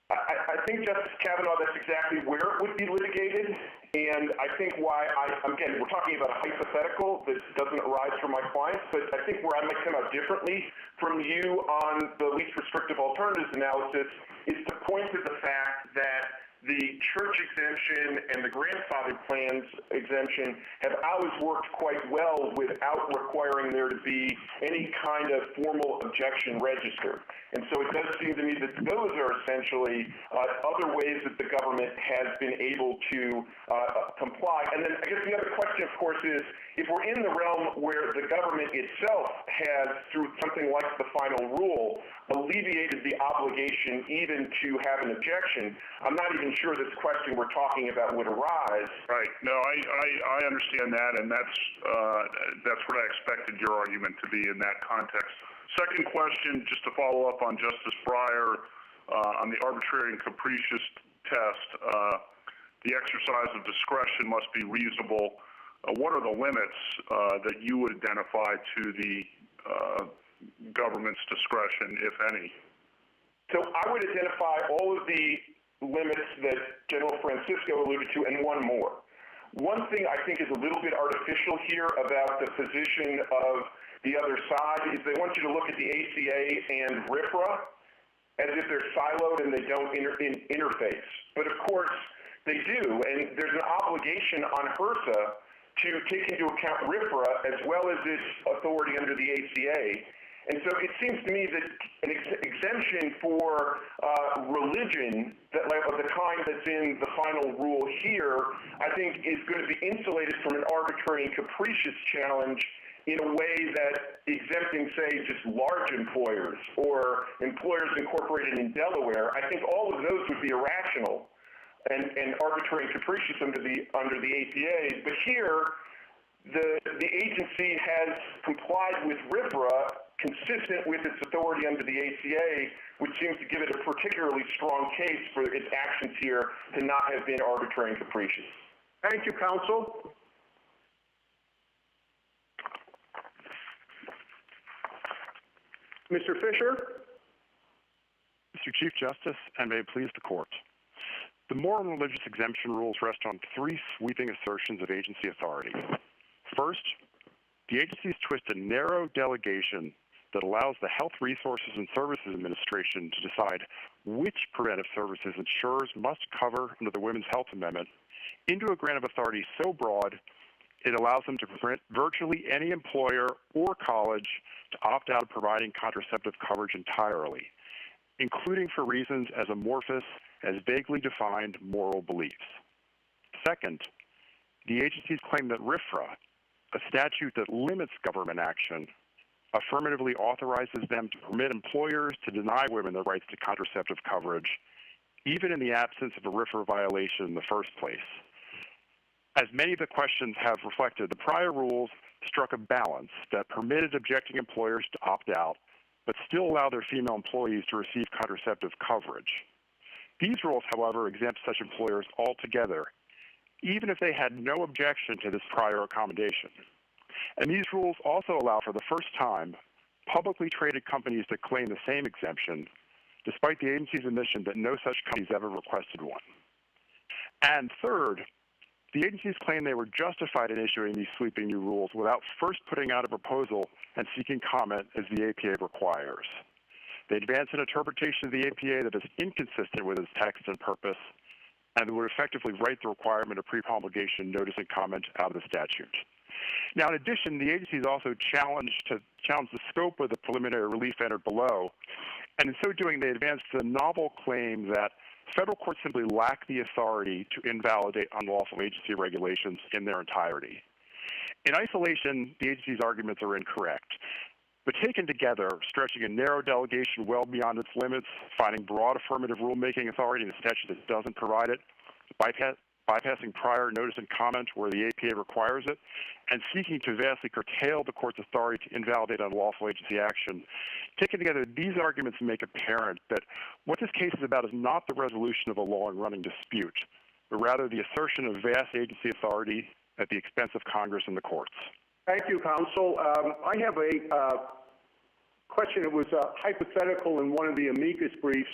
I think, Justice Kavanaugh, that's exactly where it would be litigated. And I think why again, we're talking about a hypothetical that doesn't arise from my clients, but I think where I might come out differently from you on the least restrictive alternatives analysis is to point to the fact that the church exemption and the grandfathered plans exemption have always worked quite well without requiring there to be any kind of formal objection registered. And so it does seem to me that those are essentially other ways that the government has been able to comply. And then I guess the other question, of course, is if we're in the realm where the government itself has, through something like the final rule, alleviated the obligation even to have an objection, I'm not even ensure this question we're talking about would arise. Right. No, I understand that, and that's what I expected your argument to be in that context. Second question, just to follow up on Justice Breyer on the arbitrary and capricious test, the exercise of discretion must be reasonable. What are the limits that you would identify to the government's discretion, if any? So I would identify all of the limits that General Francisco alluded to and one more. One thing I think is a little bit artificial here about the position of the other side is they want you to look at the ACA and RFRA as if they're siloed and they don't interface. But of course, they do, and there's an obligation on HRSA to take into account RFRA as well as its authority under the ACA. And so it seems to me that an exemption for religion of the kind that's in the final rule here, I think is going to be insulated from an arbitrary and capricious challenge in a way that exempting, say, just large employers or employers incorporated in Delaware, I think all of those would be irrational and arbitrary and capricious under the APA. But here, the agency has complied with RFRA consistent with its authority under the ACA, which seems to give it a particularly strong case for its actions here to not have been arbitrary and capricious. Thank you, counsel. Mr. Fischer? Mr. Chief Justice, and may it please the court. The moral and religious exemption rules rest on three sweeping assertions of agency authority. First, the agencies twist a narrow delegation that allows the Health Resources and Services Administration to decide which preventive services insurers must cover under the Women's Health Amendment into a grant of authority so broad it allows them to prevent virtually any employer or college to opt out of providing contraceptive coverage entirely, including for reasons as amorphous as vaguely defined moral beliefs. Second, the agencies claim that RFRA, a statute that limits government action, affirmatively authorizes them to permit employers to deny women the rights to contraceptive coverage, even in the absence of a RFRA violation in the first place. As many of the questions have reflected, the prior rules struck a balance that permitted objecting employers to opt out, but still allow their female employees to receive contraceptive coverage. These rules, however, exempt such employers altogether, even if they had no objection to this prior accommodation. And these rules also allow for the first time publicly traded companies to claim the same exemption, despite the agency's admission that no such companies ever requested one. And third, the agencies claim they were justified in issuing these sweeping new rules without first putting out a proposal and seeking comment as the APA requires. They advance an interpretation of the APA that is inconsistent with its text and purpose, and would effectively write the requirement of pre-promulgation notice and comment out of the statute. Now, in addition, the agencies also challenge the scope of the preliminary relief entered below, and in so doing, they advance the novel claim that federal courts simply lack the authority to invalidate unlawful agency regulations in their entirety. In isolation, the agency's arguments are incorrect. But taken together, stretching a narrow delegation well beyond its limits, finding broad affirmative rulemaking authority in a statute that doesn't provide it, bypassing prior notice and comment where the APA requires it, and seeking to vastly curtail the court's authority to invalidate unlawful agency action. Taken together, these arguments make apparent that what this case is about is not the resolution of a long-running dispute, but rather the assertion of vast agency authority at the expense of Congress and the courts. Thank you, counsel. I have a question. It was hypothetical in one of the amicus briefs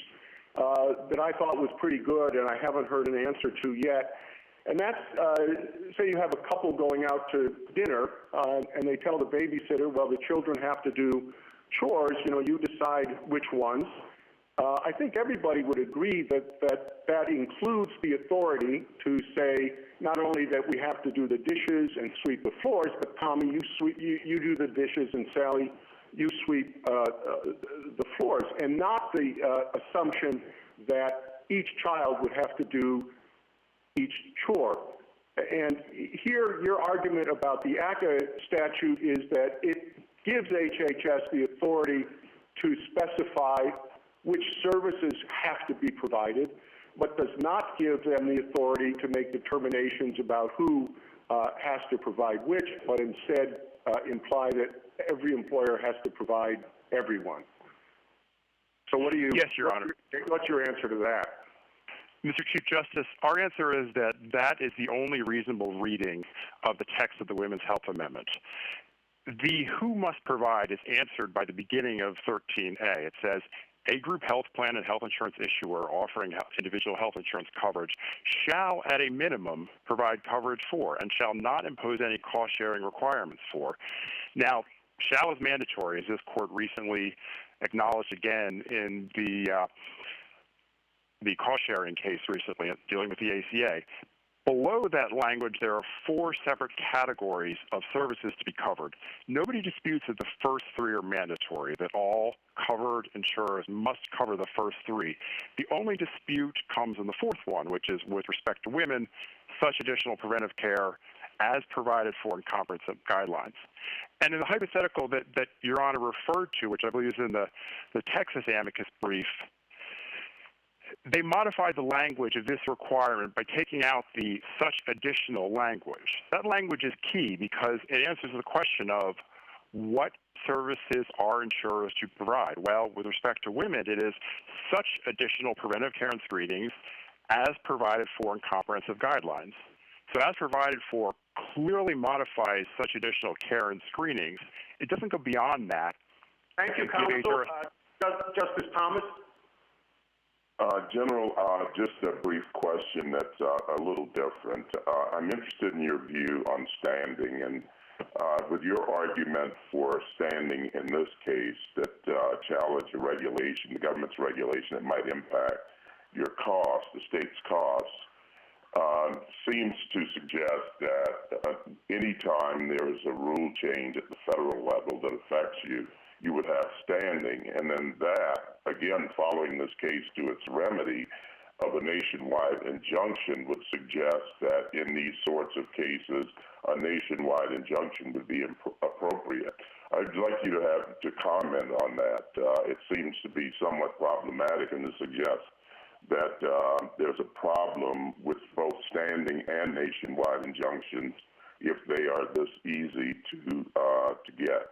that I thought was pretty good, and I haven't heard an answer to yet. And that's, say you have a couple going out to dinner, and they tell the babysitter, well, the children have to do chores, you decide which ones. I think everybody would agree that includes the authority to say not only that we have to do the dishes and sweep the floors, but Tommy, you do the dishes, and Sally, you sweep the floors, and not the assumption that each child would have to do each chore. And here, your argument about the ACA statute is that it gives HHS the authority to specify which services have to be provided, but does not give them the authority to make determinations about who has to provide which, but instead imply that every employer has to provide everyone. So what do you? Yes, Your Honor. What's your answer to that? Mr. Chief Justice, our answer is that that is the only reasonable reading of the text of the Women's Health Amendment. The who must provide is answered by the beginning of 13A. It says, a group health plan and health insurance issuer offering individual health insurance coverage shall, at a minimum, provide coverage for and shall not impose any cost-sharing requirements for. Now, shall is mandatory, as this court recently acknowledged again in the cost-sharing case recently dealing with the ACA. Below that language, there are 4 separate categories of services to be covered. Nobody disputes that the first 3 are mandatory, that all covered insurers must cover the first 3. The only dispute comes in the 4th one, which is with respect to women, such additional preventive care as provided for in comprehensive guidelines. And in the hypothetical that Your Honor referred to, which I believe is in the Texas amicus brief, they modified the language of this requirement by taking out the such additional language. That language is key because it answers the question of what services are insurers to provide. Well, with respect to women, it is such additional preventive care and screenings as provided for in comprehensive guidelines. So as provided for clearly modifies such additional care and screenings. It doesn't go beyond that. Thank you, Counsel. Justice Thomas? General, just a brief question that's a little different. I'm interested in your view on standing, and with your argument for standing in this case that challenge a regulation, the government's regulation that might impact your costs, the state's costs, seems to suggest that any time there is a rule change at the federal level that affects you, you would have standing, and then that, again, following this case to its remedy of a nationwide injunction would suggest that in these sorts of cases, a nationwide injunction would be appropriate. I'd like you to comment on that. It seems to be somewhat problematic and to suggest that there's a problem with both standing and nationwide injunctions if they are this easy to get.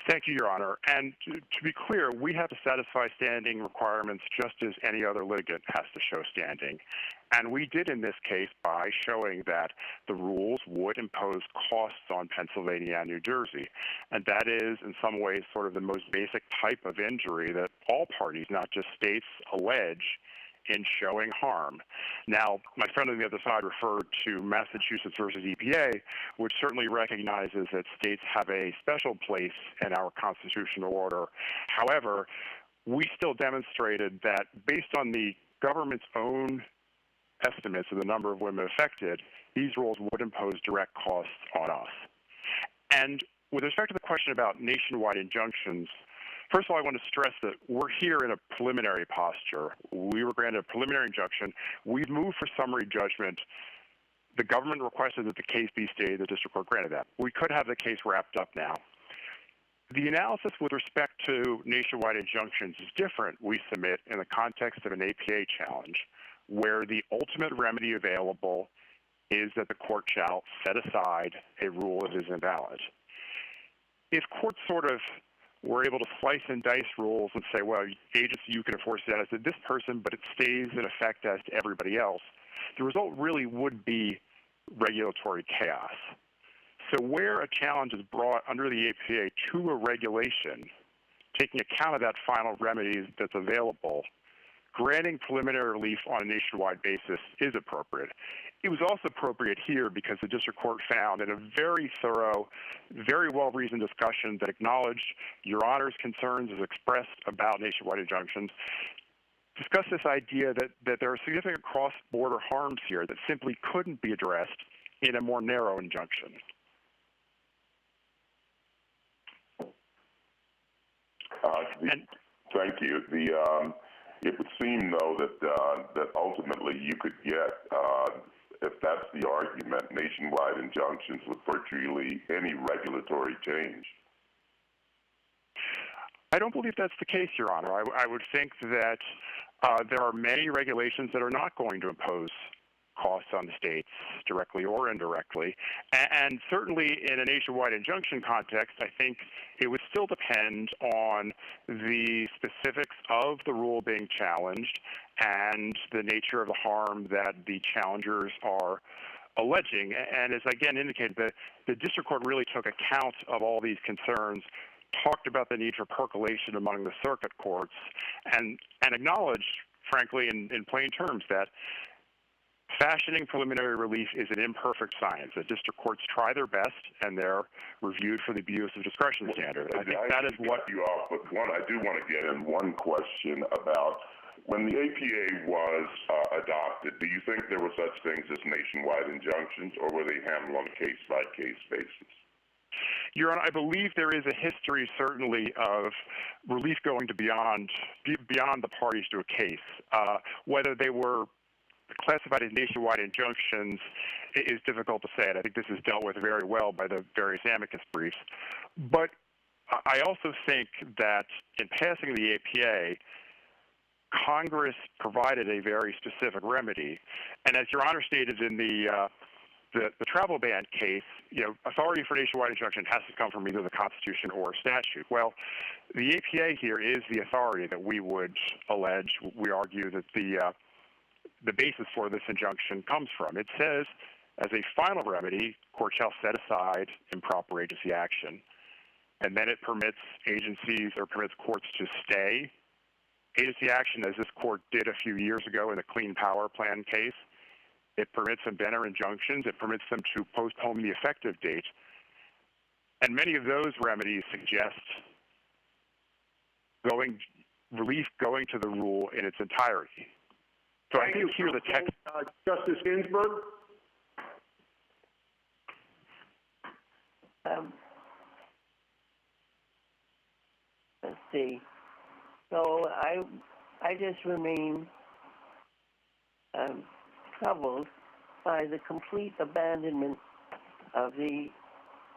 Thank you, Your Honor. And to be clear, we have to satisfy standing requirements just as any other litigant has to show standing. And we did in this case by showing that the rules would impose costs on Pennsylvania and New Jersey. And that is, in some ways, sort of the most basic type of injury that all parties, not just states, allege in showing harm. Now, my friend on the other side referred to Massachusetts versus EPA, which certainly recognizes that states have a special place in our constitutional order. However, we still demonstrated that based on the government's own estimates of the number of women affected, these rules would impose direct costs on us. And with respect to the question about nationwide injunctions, first of all, I want to stress that we're here in a preliminary posture. We were granted a preliminary injunction. We've moved for summary judgment. The government requested that the case be stayed. The district court granted that. We could have the case wrapped up now. The analysis with respect to nationwide injunctions is different, we submit, in the context of an APA challenge, where the ultimate remedy available is that the court shall set aside a rule that is invalid. If courts sort of we're able to slice and dice rules and say, well, agency, you can enforce that as to this person, but it stays in effect as to everybody else, the result really would be regulatory chaos. So where a challenge is brought under the APA to a regulation, taking account of that final remedy that's available, granting preliminary relief on a nationwide basis is appropriate. It was also appropriate here because the district court found in a very thorough, very well-reasoned discussion that acknowledged Your Honor's concerns as expressed about nationwide injunctions, discussed this idea that there are significant cross-border harms here that simply couldn't be addressed in a more narrow injunction. Thank you. It would seem, though, that ultimately you could get, if that's the argument, nationwide injunctions with virtually any regulatory change. I don't believe that's the case, Your Honor. I would think that There are many regulations that are not going to impose costs on the states, directly or indirectly. And certainly in a nationwide injunction context, I think it would still depend on the specifics of the rule being challenged and the nature of the harm that the challengers are alleging. And as I again indicated, the district court really took account of all these concerns, talked about the need for percolation among the circuit courts, and acknowledged, frankly, in plain terms, that fashioning preliminary relief is an imperfect science. The district courts try their best, and they're reviewed for the abuse of discretion standard. I think that is what you off, but I do want to get in one question about when the APA was adopted. Do you think there were such things as nationwide injunctions, or were they handled on a case-by-case basis? Your Honor, I believe there is a history, certainly, of relief going to beyond the parties to a case. Whether they were classified as nationwide injunctions is difficult to say. And I think this is dealt with very well by the various amicus briefs. But I also think that in passing the APA, Congress provided a very specific remedy. And as Your Honor stated in the travel ban case, authority for nationwide injunction has to come from either the Constitution or a statute. Well, the APA here is the authority that we would allege. We argue that the basis for this injunction comes from. It says, as a final remedy, court shall set aside improper agency action. And then it permits agencies or permits courts to stay agency action, as this court did a few years ago in the Clean Power Plan case. It permits them to enter injunctions. It permits them to postpone the effective date. And many of those remedies suggest relief going to the rule in its entirety. So I think here the text. Justice Ginsburg? Let's see. So I just remain troubled by the complete abandonment of the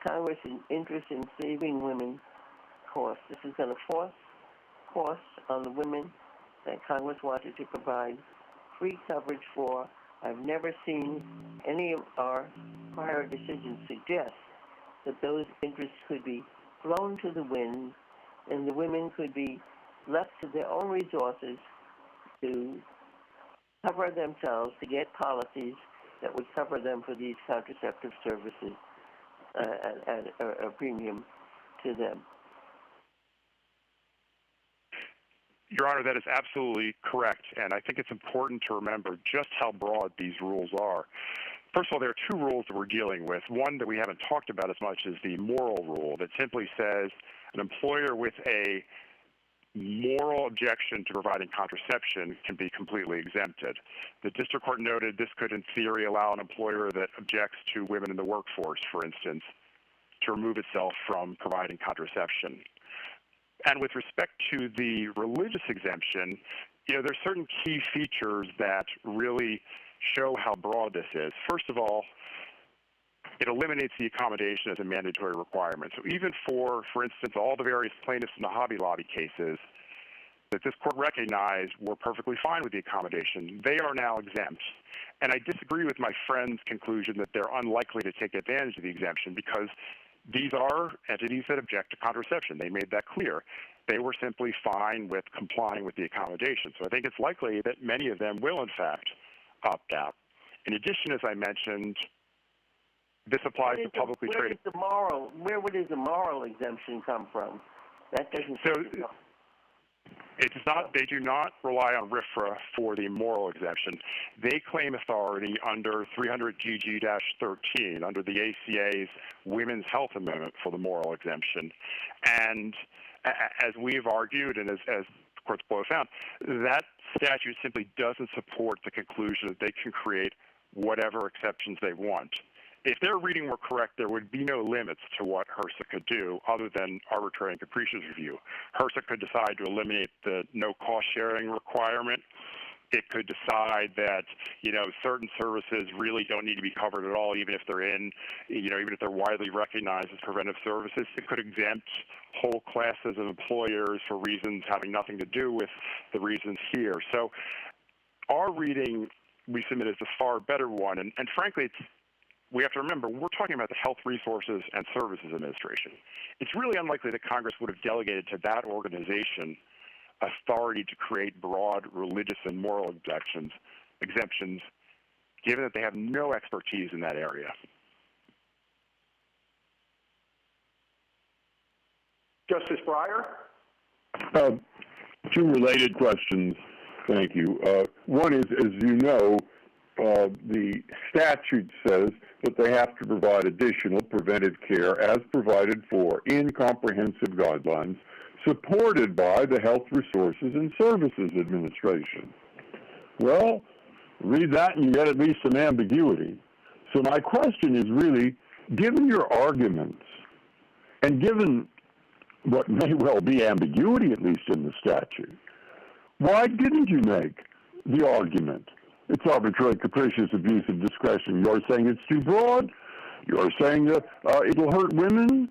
Congress' interest in saving women costs. This is going to force costs on the women that Congress wanted to provide free coverage for. I've never seen any of our prior decisions suggest that those interests could be blown to the wind and the women could be left to their own resources to cover themselves, to get policies that would cover them for these contraceptive services at a premium to them. Your Honor, that is absolutely correct, and I think it's important to remember just how broad these rules are. First of all, there are two rules that we're dealing with. One that we haven't talked about as much is the moral rule that simply says an employer with a moral objection to providing contraception can be completely exempted. The district court noted this could, in theory, allow an employer that objects to women in the workforce, for instance, to remove itself from providing contraception. And with respect to the religious exemption, there's certain key features that really show how broad this is. First of all, it eliminates the accommodation as a mandatory requirement. So even for instance, all the various plaintiffs in the Hobby Lobby cases that this court recognized were perfectly fine with the accommodation, they are now exempt. And I disagree with my friend's conclusion that they're unlikely to take advantage of the exemption because these are entities that object to contraception. They made that clear. They were simply fine with complying with the accommodation. So I think it's likely that many of them will, in fact, opt out. In addition, as I mentioned, this applies to publicly traded. Where would the moral exemption come from? That doesn't. So it does not. They do not rely on RFRA for the moral exemption. They claim authority under 300 GG-13 under the ACA's Women's Health Amendment for the moral exemption. And as we've argued, and as the courts below found, that statute simply doesn't support the conclusion that they can create whatever exceptions they want. If their reading were correct, there would be no limits to what HRSA could do other than arbitrary and capricious review. HRSA could decide to eliminate the no cost sharing requirement. It could decide that, certain services really don't need to be covered at all, even if they're even if they're widely recognized as preventive services. It could exempt whole classes of employers for reasons having nothing to do with the reasons here. So our reading we submit is a far better one. And frankly, we have to remember, we're talking about the Health Resources and Services Administration. It's really unlikely that Congress would have delegated to that organization authority to create broad religious and moral exemptions, given that they have no expertise in that area. Justice Breyer? Two related questions. Thank you. One is, as you know, the statute says that they have to provide additional preventive care as provided for in comprehensive guidelines supported by the Health Resources and Services Administration. Well, read that and you get at least some ambiguity. So my question is really, given your arguments and given what may well be ambiguity, at least in the statute, why didn't you make the argument it's arbitrary, capricious, abuse of discretion? You're saying it's too broad. You're saying that it'll hurt women.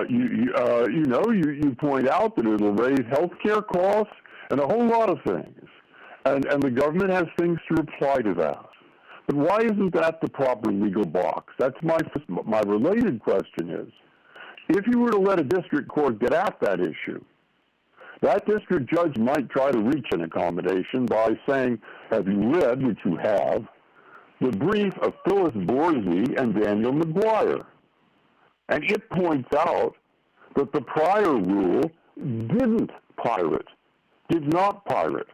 You point out that it'll raise health care costs and a whole lot of things. And the government has things to reply to that. But why isn't that the proper legal box? That's my related question is, if you were to let a district court get at that issue, that district judge might try to reach an accommodation by saying, have you read, which you have, the brief of Phyllis Borsey and Daniel McGuire? And it points out that the prior rule did not pirate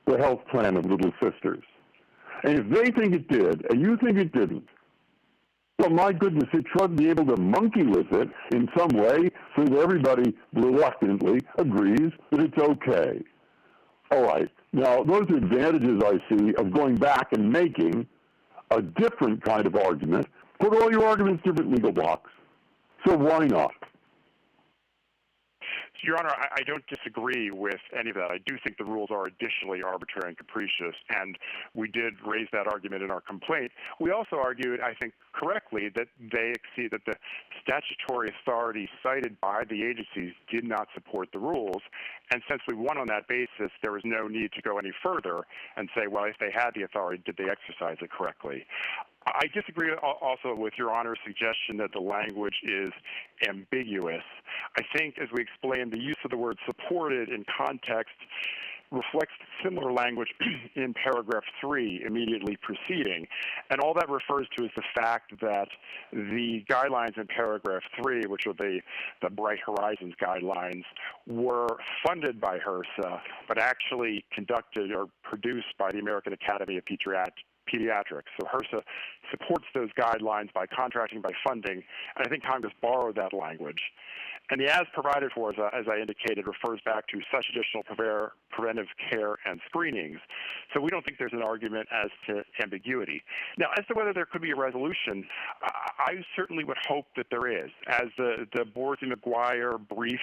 the health plan of Little Sisters. And if they think it did, and you think it didn't, well, my goodness, it should be able to monkey with it in some way so that everybody reluctantly agrees that it's okay. All right. Now, those are advantages I see of going back and making a different kind of argument. Put all your arguments in different legal blocks. So why not? Your Honor, I don't disagree with any of that. I do think the rules are additionally arbitrary and capricious, and we did raise that argument in our complaint. We also argued, I think correctly, that they exceed, that the statutory authority cited by the agencies did not support the rules, and since we won on that basis, there was no need to go any further and say, well, if they had the authority, did they exercise it correctly? I disagree also with Your Honor's suggestion that the language is ambiguous. I think, as we explained, the use of the word supported in context reflects similar language in paragraph 3 immediately preceding. And all that refers to is the fact that the guidelines in paragraph 3, which are the Bright Horizons guidelines, were funded by HRSA, but actually conducted or produced by the American Academy of Pediatrics. So HRSA supports those guidelines by contracting, by funding, and I think Congress borrowed that language. And the as provided for, as I indicated, refers back to such additional preventive care and screenings. So we don't think there's an argument as to ambiguity. Now, as to whether there could be a resolution, I certainly would hope that there is. As the Borsey-McGuire brief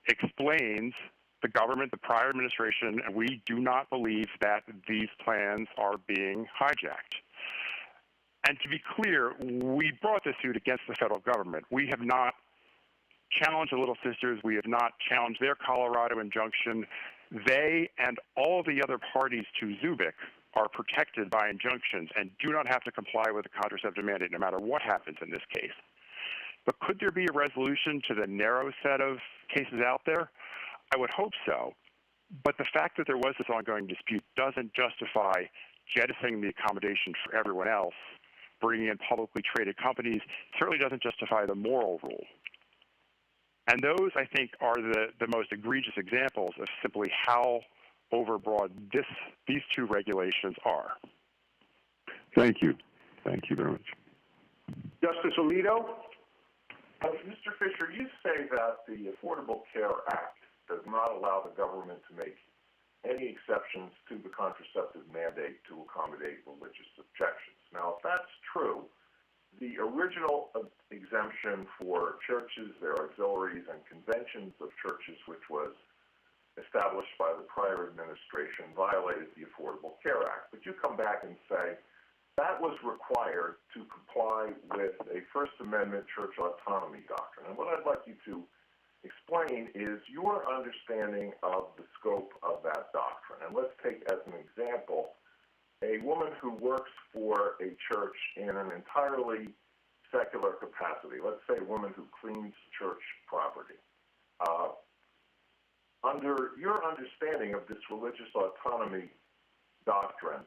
explains, the government, the prior administration, and we do not believe that these plans are being hijacked. And to be clear, we brought this suit against the federal government. We have not challenged the Little Sisters. We have not challenged their Colorado injunction. They and all the other parties to ZUBIC are protected by injunctions and do not have to comply with the contraceptive mandate no matter what happens in this case. But could there be a resolution to the narrow set of cases out there? I would hope so. But the fact that there was this ongoing dispute doesn't justify jettisoning the accommodation for everyone else, bringing in publicly traded companies, certainly doesn't justify the moral rule. And those, I think, are the most egregious examples of simply how overbroad these two regulations are. Thank you. Thank you very much. Justice Alito? Mr. Fischer, you say that the Affordable Care Act does not allow the government to make any exceptions to the contraceptive mandate to accommodate religious objections. Now, if that's true, the original exemption for churches, their auxiliaries, and conventions of churches, which was established by the prior administration violated the Affordable Care Act. But you come back and say that was required to comply with a First Amendment church autonomy doctrine. And what I'd like you to explain is your understanding of the scope of that doctrine. And let's take as an example a woman who works for a church in an entirely secular capacity. Let's say a woman who cleans church property. Under your understanding of this religious autonomy doctrine,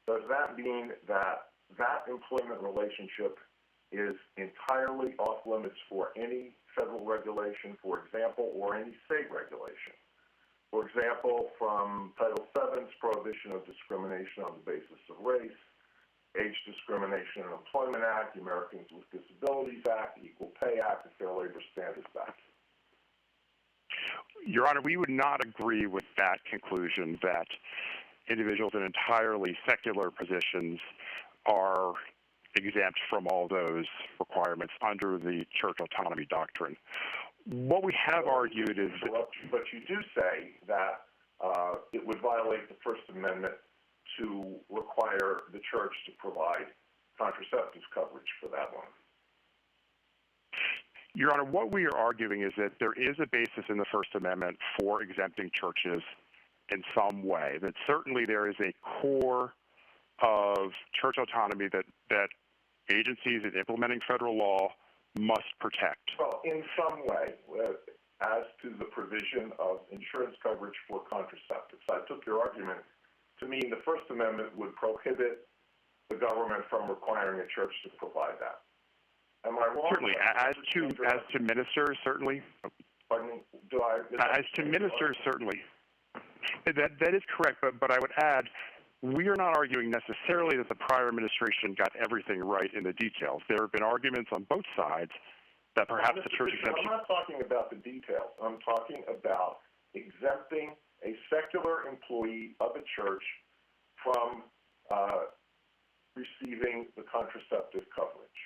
does that mean that that employment relationship is entirely off limits for any federal regulation, for example, or any state regulation? For example, from Title VII's prohibition of discrimination on the basis of race, Age Discrimination and Employment Act, the Americans with Disabilities Act, the Equal Pay Act, the Fair Labor Standards Act. Your Honor, we would not agree with that conclusion that individuals in entirely secular positions are exempt from all those requirements under the church autonomy doctrine. What we have argued is... But you do say that it would violate the First Amendment to require the church to provide contraceptives coverage for that one. Your Honor, what we are arguing is that there is a basis in the First Amendment for exempting churches in some way, that certainly there is a core of church autonomy that agencies in implementing federal law must protect. Well, in some way, as to the provision of insurance coverage for contraceptives. I took your argument to mean the First Amendment would prohibit the government from requiring a church to provide that. Am I wrong? Certainly. As to ministers, certainly. Pardon me? As to ministers, certainly. That is correct, but I would add, we are not arguing necessarily that the prior administration got everything right in the details. There have been arguments on both sides that perhaps the church exemption... I'm not talking about the details. I'm talking about exempting a secular employee of a church from receiving the contraceptive coverage.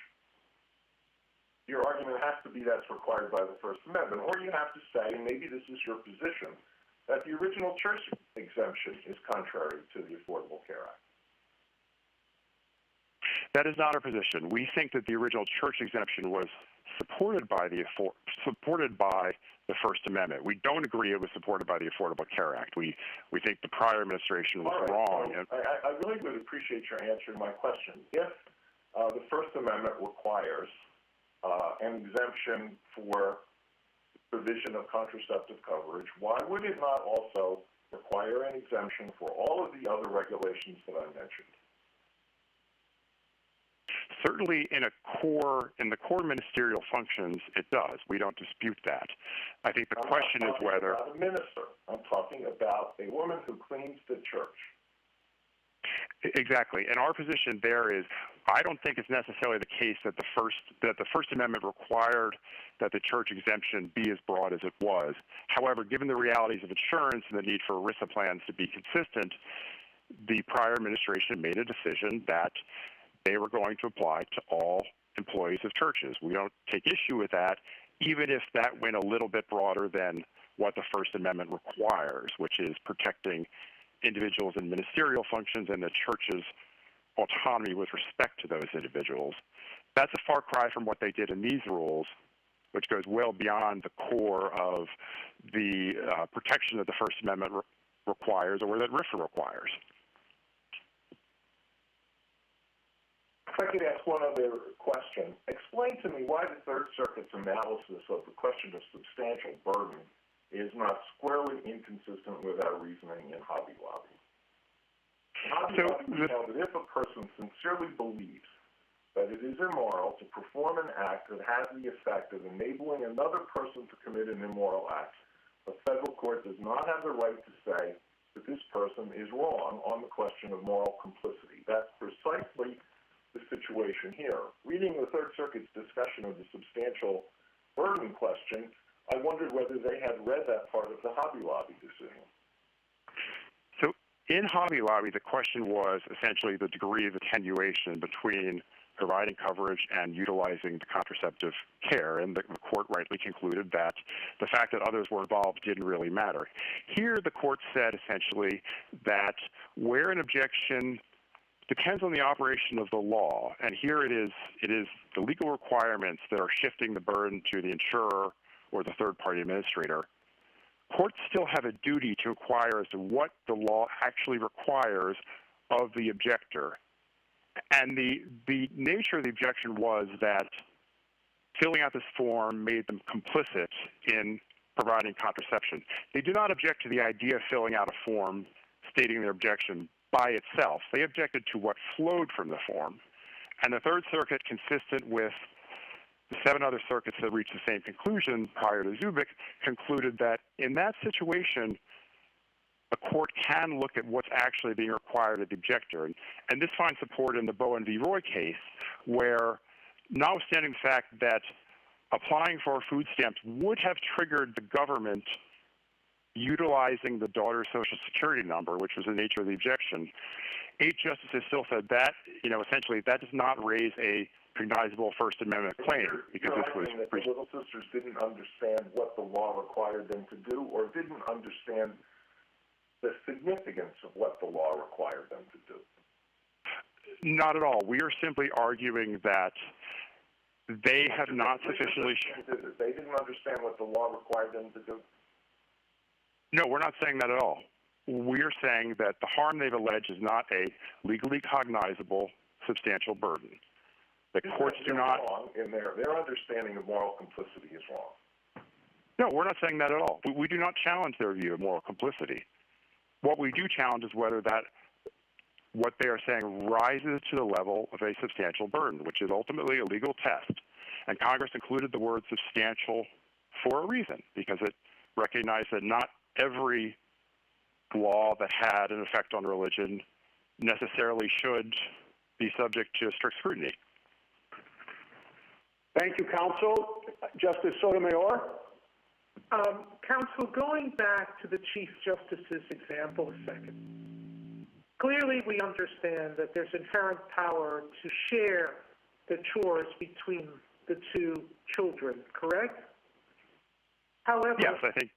Your argument has to be that's required by the First Amendment, or you have to say, and maybe this is your position, that the original church exemption is contrary to the Affordable Care Act. That is not our position. We think that the original church exemption was supported by the First Amendment. We don't agree it was supported by the Affordable Care Act. We think the prior administration was wrong. I really would appreciate your answering my question. If the First Amendment requires an exemption for provision of contraceptive coverage, why would it not also require an exemption for all of the other regulations that I mentioned? Certainly in the core ministerial functions, it does. We don't dispute that. I think the question is whether... I'm not talking about a minister. I'm talking about a woman who cleans the church. Exactly. And our position there is, I don't think it's necessarily the case that the First Amendment required that the church exemption be as broad as it was. However, given the realities of insurance and the need for ERISA plans to be consistent, the prior administration made a decision that they were going to apply to all employees of churches. We don't take issue with that, even if that went a little bit broader than what the First Amendment requires, which is protecting individuals in ministerial functions and the church's autonomy with respect to those individuals. That's a far cry from what they did in these rules, which goes well beyond the core of the protection that the First Amendment requires or that RFRA requires. If I could ask one other question. Explain to me why the Third Circuit's analysis of the question of substantial burden is not squarely inconsistent with our reasoning in Hobby Lobby. Hobby Lobby held that if a person sincerely believes that it is immoral to perform an act that has the effect of enabling another person to commit an immoral act, a federal court does not have the right to say that this person is wrong on the question of moral complicity. That's precisely the situation here. Reading the Third Circuit's discussion of the substantial burden question, I wondered whether they had read that part of the Hobby Lobby decision. So in Hobby Lobby, the question was essentially the degree of attenuation between providing coverage and utilizing the contraceptive care, and the court rightly concluded that the fact that others were involved didn't really matter. Here, the court said essentially that where an objection depends on the operation of the law, and here it is the legal requirements that are shifting the burden to the insurer or the third-party administrator, courts still have a duty to inquire as to what the law actually requires of the objector. And the nature of the objection was that filling out this form made them complicit in providing contraception. They did not object to the idea of filling out a form stating their objection by itself. They objected to what flowed from the form. And the Third Circuit, consistent with the 7 other circuits that reached the same conclusion prior to Zubik, concluded that in that situation, a court can look at what's actually being required of the objector. And this finds support in the Bowen v. Roy case, where notwithstanding the fact that applying for food stamps would have triggered the government utilizing the daughter's Social Security number, which was the nature of the objection, 8 justices still said that, essentially that does not raise a cognizable First Amendment claim, because this was... that the Little Sisters didn't understand what the law required them to do, or didn't understand the significance of what the law required them to do? Not at all. We are simply arguing that they have not sufficiently... They didn't understand what the law required them to do? No, we're not saying that at all. We're saying that the harm they've alleged is not a legally cognizable substantial burden. The courts do not... Wrong in their understanding of moral complicity is wrong. No, we're not saying that at all. We do not challenge their view of moral complicity. What we do challenge is whether that what they are saying rises to the level of a substantial burden, which is ultimately a legal test. And Congress included the word substantial for a reason, because it recognized that not every law that had an effect on religion necessarily should be subject to strict scrutiny. Thank you, counsel. Justice Sotomayor? Counsel, going back to the Chief Justice's example a second, clearly we understand that there's inherent power to share the chores between the 2 children, correct? However, yes, I think.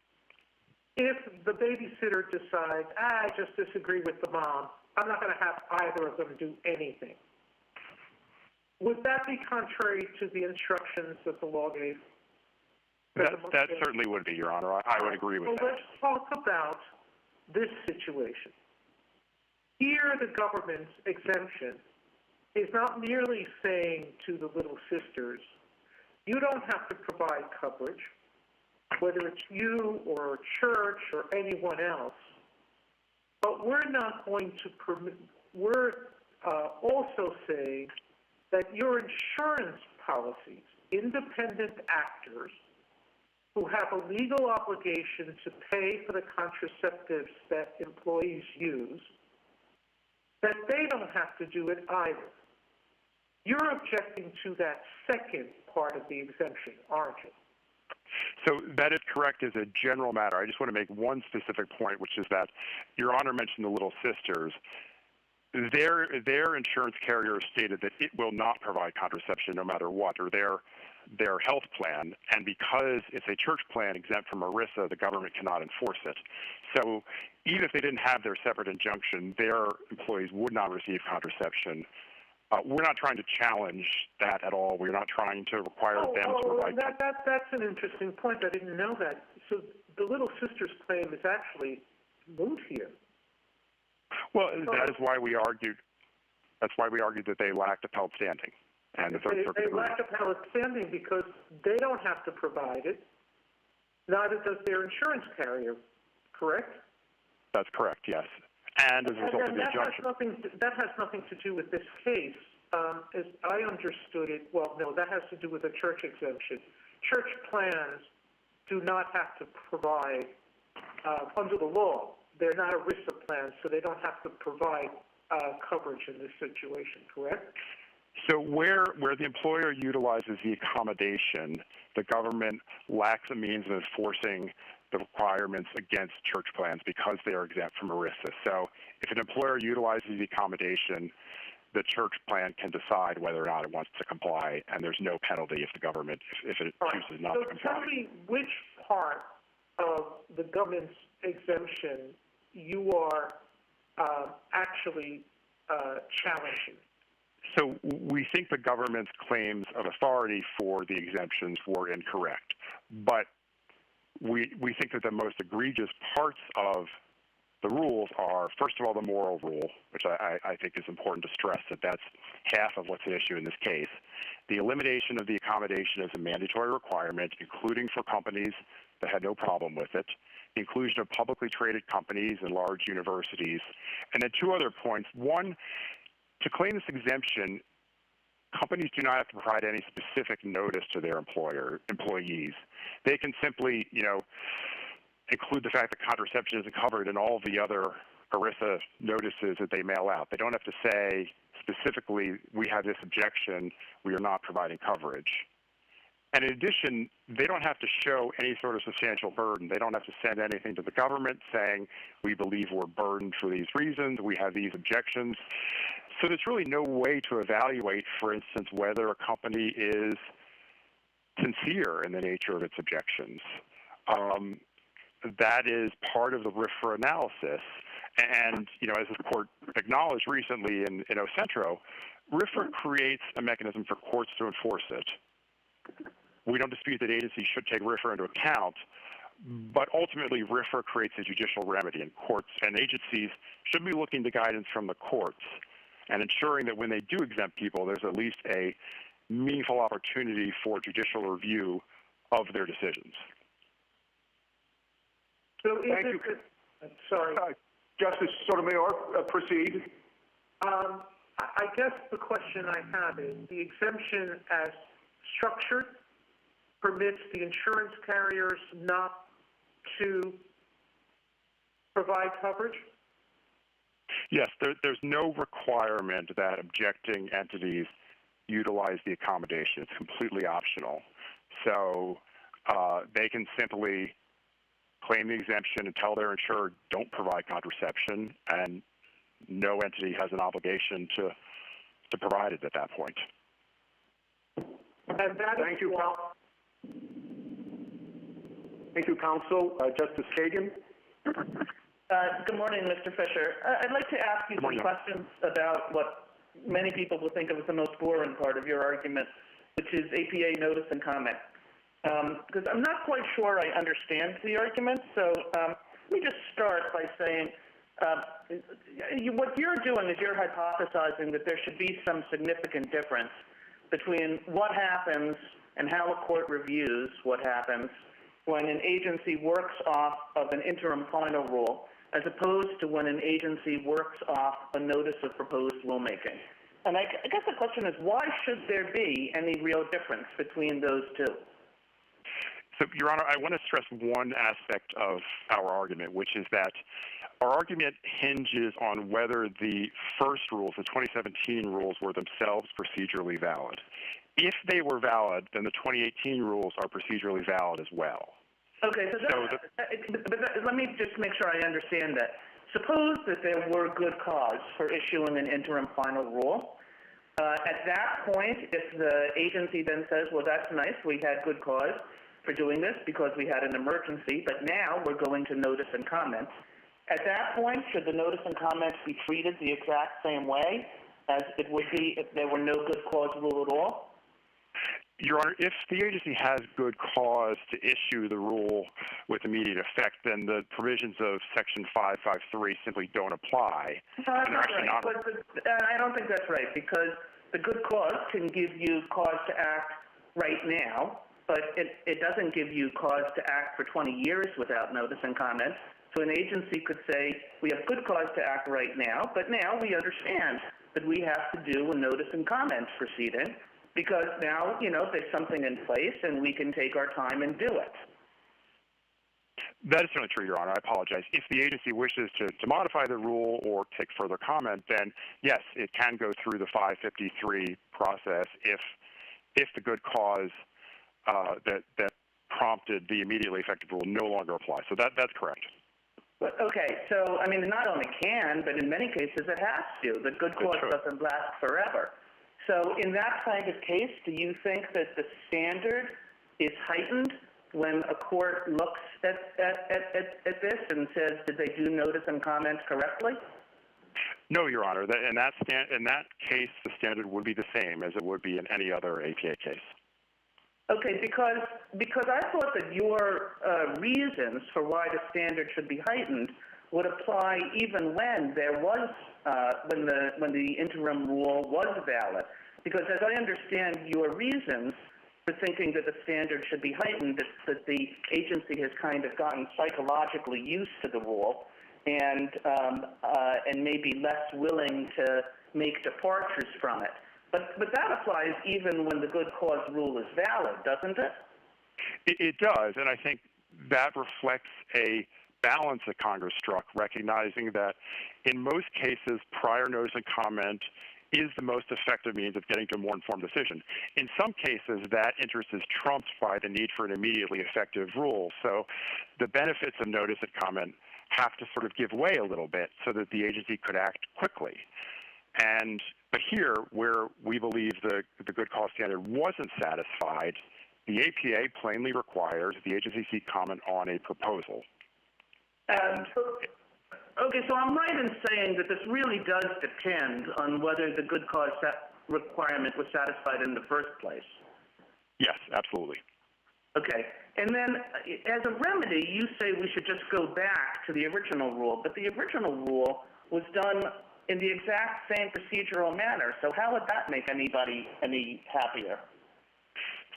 If the babysitter decides, I just disagree with the mom, I'm not going to have either of them do anything, would that be contrary to the instructions that the law gave? That certainly would be, Your Honor. I would agree with that. Let's talk about this situation. Here, the government's exemption is not merely saying to the Little Sisters, you don't have to provide coverage, whether it's you or a church or anyone else, but we're not going to permit, we're also saying that your insurance policies, independent actors who have a legal obligation to pay for the contraceptives that employees use, that they don't have to do it either. You're objecting to that second part of the exemption, aren't you? So that is correct as a general matter. I just want to make one specific point, which is that Your Honor mentioned the Little Sisters. Their insurance carrier stated that it will not provide contraception no matter what, or their health plan, and because it's a church plan exempt from ERISA, the government cannot enforce it. So even if they didn't have their separate injunction, their employees would not receive contraception. We're not trying to challenge that at all. We're not trying to require them to provide... That's an interesting point. I didn't know that. So the Little Sisters claim is actually moot here. Well, that is why we argued. That's why we argued that they lacked appellate standing. And the Third Circuit they lack appellate standing because they don't have to provide it. Neither does their insurance carrier, correct? That's correct, yes. And as a result of the injunction. That has nothing to do with this case. As I understood it, well, no, that has to do with the church exemption. Church plans do not have to provide, under the law, they're not ERISA plans, so they don't have to provide coverage in this situation, correct? So where the employer utilizes the accommodation, the government lacks a means of enforcing the requirements against church plans because they are exempt from ERISA. So if an employer utilizes the accommodation, the church plan can decide whether or not it wants to comply, and there's no penalty if the government, if it chooses not to comply. So tell me which part of the government's exemption you are actually challenging. So we think the government's claims of authority for the exemptions were incorrect, but we think that the most egregious parts of the rules are, first of all, the moral rule, which I think is important to stress that that's half of what's at issue in this case. The elimination of the accommodation as a mandatory requirement, including for companies that had no problem with it, the inclusion of publicly traded companies and large universities, and then two other points. One, to claim this exemption, companies do not have to provide any specific notice to their employees. They can simply, include the fact that contraception isn't covered in all of the other ERISA notices that they mail out. They don't have to say specifically, we have this objection, we are not providing coverage. And in addition, they don't have to show any sort of substantial burden. They don't have to send anything to the government saying, we believe we're burdened for these reasons, we have these objections. So there's really no way to evaluate, for instance, whether a company is sincere in the nature of its objections. That is part of the RFRA analysis. And, as the court acknowledged recently in Ocentro, RFRA creates a mechanism for courts to enforce it. We don't dispute that agencies should take RFRA into account, but ultimately RFRA creates a judicial remedy, and courts and agencies should be looking to guidance from the courts and ensuring that when they do exempt people, there's at least a meaningful opportunity for judicial review of their decisions. So Thank you. Sorry. Justice Sotomayor, proceed. I guess the question I have is, the exemption as structured permits the insurance carriers not to provide coverage? Yes, there's no requirement that objecting entities utilize the accommodation. It's completely optional. So they can simply claim the exemption and tell their insurer don't provide contraception, and no entity has an obligation to provide it at that point. And that Thank you, Thank you, counsel. Justice Kagan. Good morning, Mr. Fischer. I'd like to ask you some questions about what many people will think of as the most boring part of your argument, which is APA notice and comment. Because I'm not quite sure I understand the argument, so let me just start by saying what you're doing is you're hypothesizing that there should be some significant difference between what happens and how a court reviews what happens when an agency works off of an interim final rule, as opposed to when an agency works off a notice of proposed rulemaking. And I guess the question is, why should there be any real difference between those two? So, Your Honor, I want to stress one aspect of our argument, which is that our argument hinges on whether the first rules, the 2017 rules, were themselves procedurally valid. If they were valid, then the 2018 rules are procedurally valid as well. Okay, let me just make sure I understand that. Suppose that there were good cause for issuing an interim final rule. At that point, if the agency then says, well, that's nice, we had good cause for doing this because we had an emergency, but now we're going to notice and comment. At that point, should the notice and comments be treated the exact same way as it would be if there were no good cause rule at all? Your Honor, if the agency has good cause to issue the rule with immediate effect, then the provisions of Section 553 simply don't apply. No, that's not right. I don't think that's right, because the good cause can give you cause to act right now, but it doesn't give you cause to act for 20 years without notice and comment. So an agency could say, we have good cause to act right now, but now we understand that we have to do a notice and comment proceeding, because now, there's something in place and we can take our time and do it. That is certainly true, Your Honor. I apologize. If the agency wishes to modify the rule or take further comment, then yes, it can go through the 553 process if the good cause that prompted the immediately effective rule no longer applies. So that's correct. Okay, so, I mean, it not only can, but in many cases it has to. The good cause doesn't last forever. So in that kind of case, do you think that the standard is heightened when a court looks at this and says, did they do notice and comment correctly? No, Your Honor. In that case, the standard would be the same as it would be in any other APA case. Okay, because I thought that your reasons for why the standard should be heightened would apply even when there was when the interim rule was valid. Because as I understand your reasons for thinking that the standard should be heightened, that the agency has kind of gotten psychologically used to the rule and may be less willing to make departures from it. But that applies even when the good cause rule is valid, doesn't it? It does, and I think that reflects a balance that Congress struck, recognizing that in most cases, prior notice and comment is the most effective means of getting to a more informed decision. In some cases, that interest is trumped by the need for an immediately effective rule. So the benefits of notice and comment have to sort of give way a little bit so that the agency could act quickly. But here, where we believe the good cause standard wasn't satisfied, the APA plainly requires the agency seek comment on a proposal. Okay, so I'm right in saying that this really does depend on whether the good cause requirement was satisfied in the first place. Yes, absolutely. Okay, and then as a remedy, you say we should just go back to the original rule, but the original rule was done in the exact same procedural manner. So how would that make anybody any happier?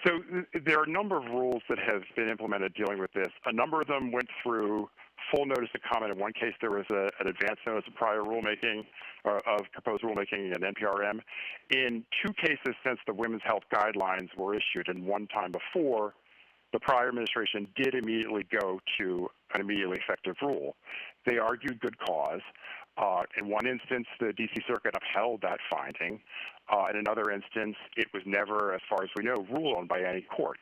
So there are a number of rules that have been implemented dealing with this. A number of them went through full notice and comment. In one case, there was an advance notice of prior rulemaking, of proposed rulemaking in NPRM. In two cases since the Women's Health Guidelines were issued, and one time before, the prior administration did immediately go to an immediately effective rule. They argued good cause. In one instance, the D.C. Circuit upheld that finding. In another instance, it was never, as far as we know, ruled on by any court.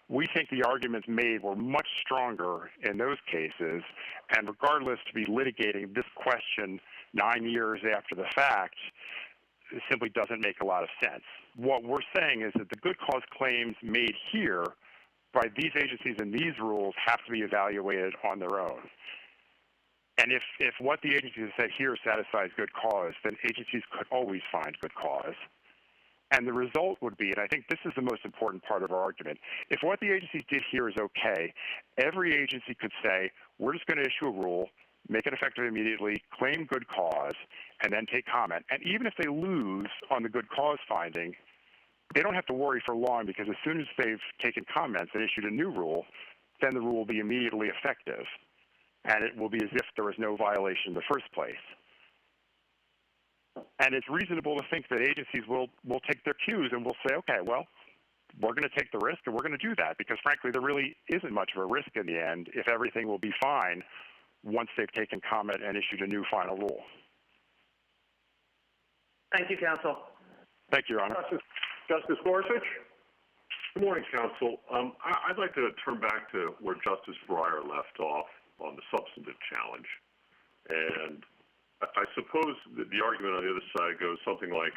We think the arguments made were much stronger in those cases, and regardless, to be litigating this question 9 years after the fact simply doesn't make a lot of sense. What we're saying is that the good cause claims made here by these agencies and these rules have to be evaluated on their own. And if what the agency has said here satisfies good cause, then agencies could always find good cause. And the result would be, and I think this is the most important part of our argument, if what the agencies did here is okay, every agency could say, we're just going to issue a rule, make it effective immediately, claim good cause, and then take comment. And even if they lose on the good cause finding, they don't have to worry for long, because as soon as they've taken comments and issued a new rule, then the rule will be immediately effective. And it will be as if there was no violation in the first place. And it's reasonable to think that agencies will take their cues and will say, okay, well, we're going to take the risk and we're going to do that, because frankly, there really isn't much of a risk in the end if everything will be fine once they've taken comment and issued a new final rule. Thank you, counsel. Thank you, Your Honor. Justice Gorsuch? Good morning, counsel. I'd like to turn back to where Justice Breyer left off on the substantive challenge. And I suppose that the argument on the other side goes something like,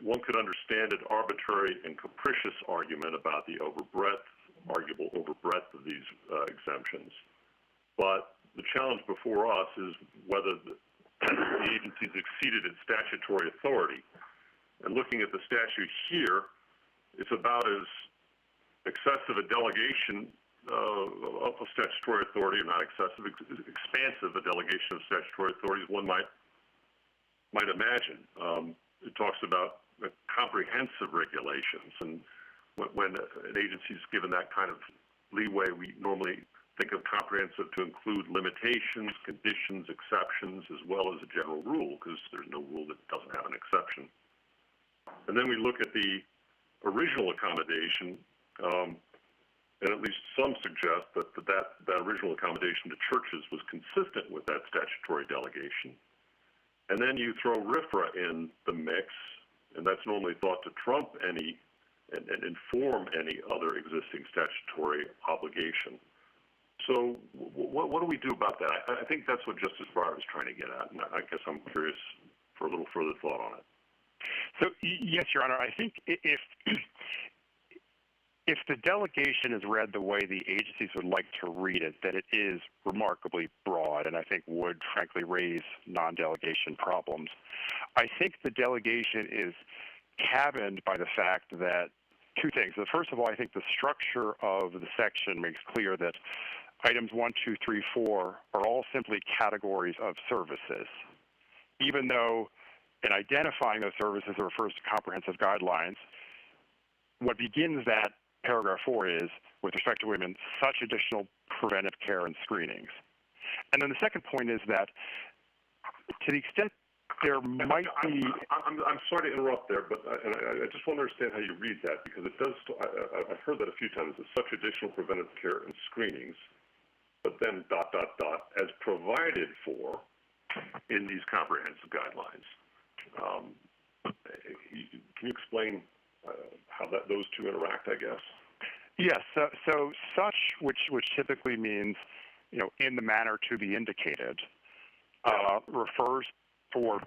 one could understand an arbitrary and capricious argument about the arguable overbreadth of these exemptions. But the challenge before us is whether the agency's exceeded its statutory authority. And looking at the statute here, it's about as excessive a delegation of statutory authority, or not excessive, expansive a delegation of statutory authority as one might imagine. It talks about comprehensive regulations, and when an agency is given that kind of leeway, we normally think of comprehensive to include limitations, conditions, exceptions, as well as a general rule, because there's no rule that doesn't have an exception. And then we look at the original accommodation, and at least some suggest that original accommodation to churches was consistent with that statutory delegation. And then you throw RFRA in the mix, and that's normally thought to trump any and inform any other existing statutory obligation. So what do we do about that? I think that's what Justice Breyer was trying to get at, and I guess I'm curious for a little further thought on it. So, yes, Your Honor, I think if the delegation is read the way the agencies would like to read it, that it is remarkably broad and I think would, frankly, raise non-delegation problems. I think the delegation is cabined by the fact that two things. First of all, I think the structure of the section makes clear that items 1, 2, 3, 4 are all simply categories of services, even though in identifying those services it refers to comprehensive guidelines. What begins that paragraph 4 is, with respect to women, such additional preventive care and screenings. And then the second point is that to the extent there might be... I'm sorry to interrupt there, but I just want to understand how you read that, because it does... I've heard that a few times, that such additional preventive care and screenings, but then ... as provided for in these comprehensive guidelines. Can you explain how those two interact, I guess? Yes. So such, which typically means, in the manner to be indicated, refers for,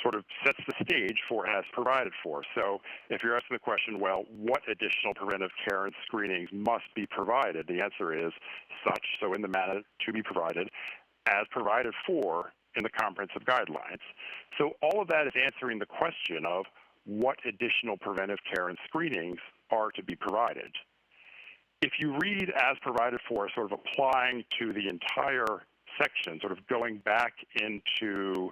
sort of sets the stage for as provided for. So if you're asking the question, well, what additional preventive care and screenings must be provided? The answer is such, so in the manner to be provided, as provided for in the comprehensive guidelines. So all of that is answering the question of what additional preventive care and screenings are to be provided. If you read as provided for, sort of applying to the entire section, sort of going back into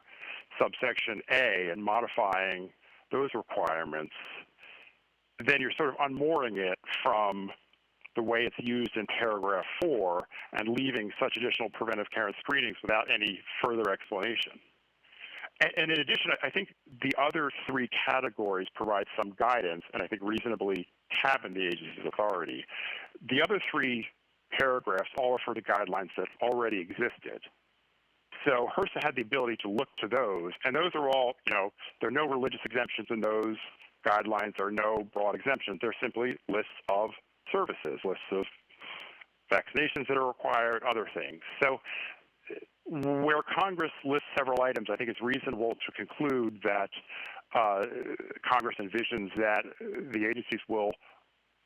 subsection A and modifying those requirements, then you're sort of unmooring it from the way it's used in paragraph 4 and leaving such additional preventive care and screenings without any further explanation. And in addition, I think the other three categories provide some guidance and I think reasonably cabin the agency's authority. The other three paragraphs all refer to guidelines that already existed. So HRSA had the ability to look to those, and those are all, there are no religious exemptions in those guidelines. There are no broad exemptions. They're simply lists of services, lists of vaccinations that are required, other things. So where Congress lists several items, I think it's reasonable to conclude that Congress envisions that the agencies will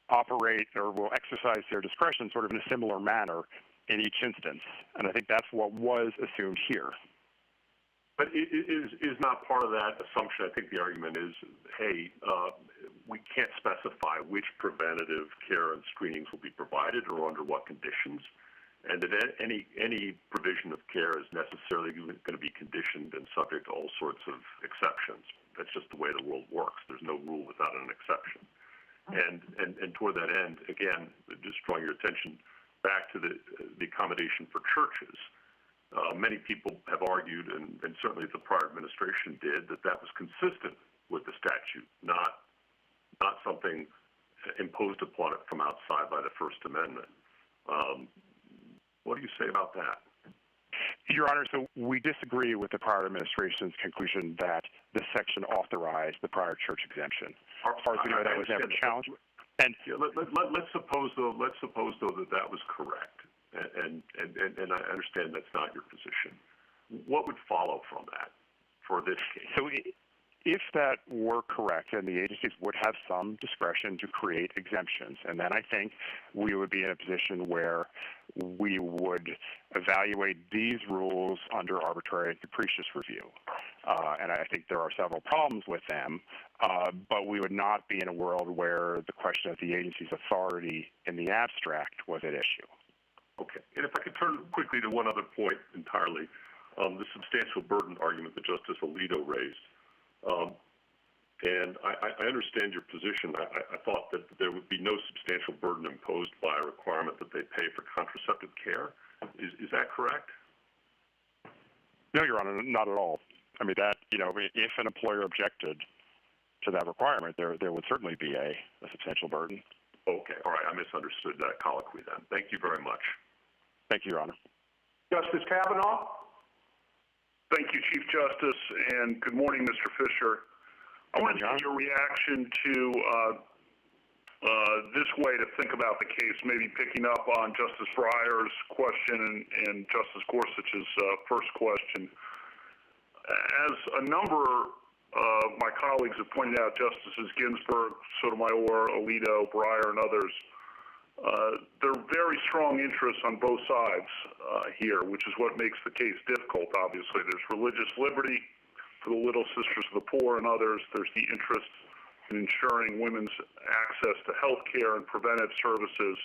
operate or will exercise their discretion sort of in a similar manner in each instance. And I think that's what was assumed here. But is not part of that assumption, I think the argument is, hey, we can't specify which preventative care and screenings will be provided or under what conditions, and that any provision of care is necessarily going to be conditioned and subject to all sorts of exceptions. That's just the way the world works. There's no rule without an exception. And toward that end, again, just drawing your attention back to the accommodation for churches, many people have argued, and certainly the prior administration did, that was consistent with the statute, not something imposed upon it from outside by the First Amendment. What do you say about that? Your Honor, so we disagree with the prior administration's conclusion that this section authorized the prior church exemption. As far as we know, that was never challenged. And let's suppose though that was correct, and I understand that's not your position. What would follow from that for this case? So if that were correct, then the agencies would have some discretion to create exemptions, and then I think we would be in a position where we would evaluate these rules under arbitrary and capricious review. And I think there are several problems with them, but we would not be in a world where the question of the agency's authority in the abstract was at issue. Okay. And if I could turn quickly to one other point entirely, the substantial burden argument that Justice Alito raised. And I understand your position. I thought that there would be no substantial burden imposed by a requirement that they pay for contraceptive care. Is that correct? No, Your Honor, not at all. I mean, that, if an employer objected to that requirement, there would certainly be a substantial burden. Okay. All right. I misunderstood that colloquy then. Thank you very much. Thank you, Your Honor. Justice Kavanaugh? Thank you, Chief Justice, and good morning, Mr. Fischer. I want to get your reaction to this way to think about the case, maybe picking up on Justice Breyer's question and Justice Gorsuch's first question. As a number of my colleagues have pointed out, Justices Ginsburg, Sotomayor, ALITO, Breyer, and others, there are very strong interests on both sides here, which is what makes the case difficult, obviously. There's religious liberty for the Little Sisters of the Poor and others. There's the interest in ensuring women's access to health care and preventive services,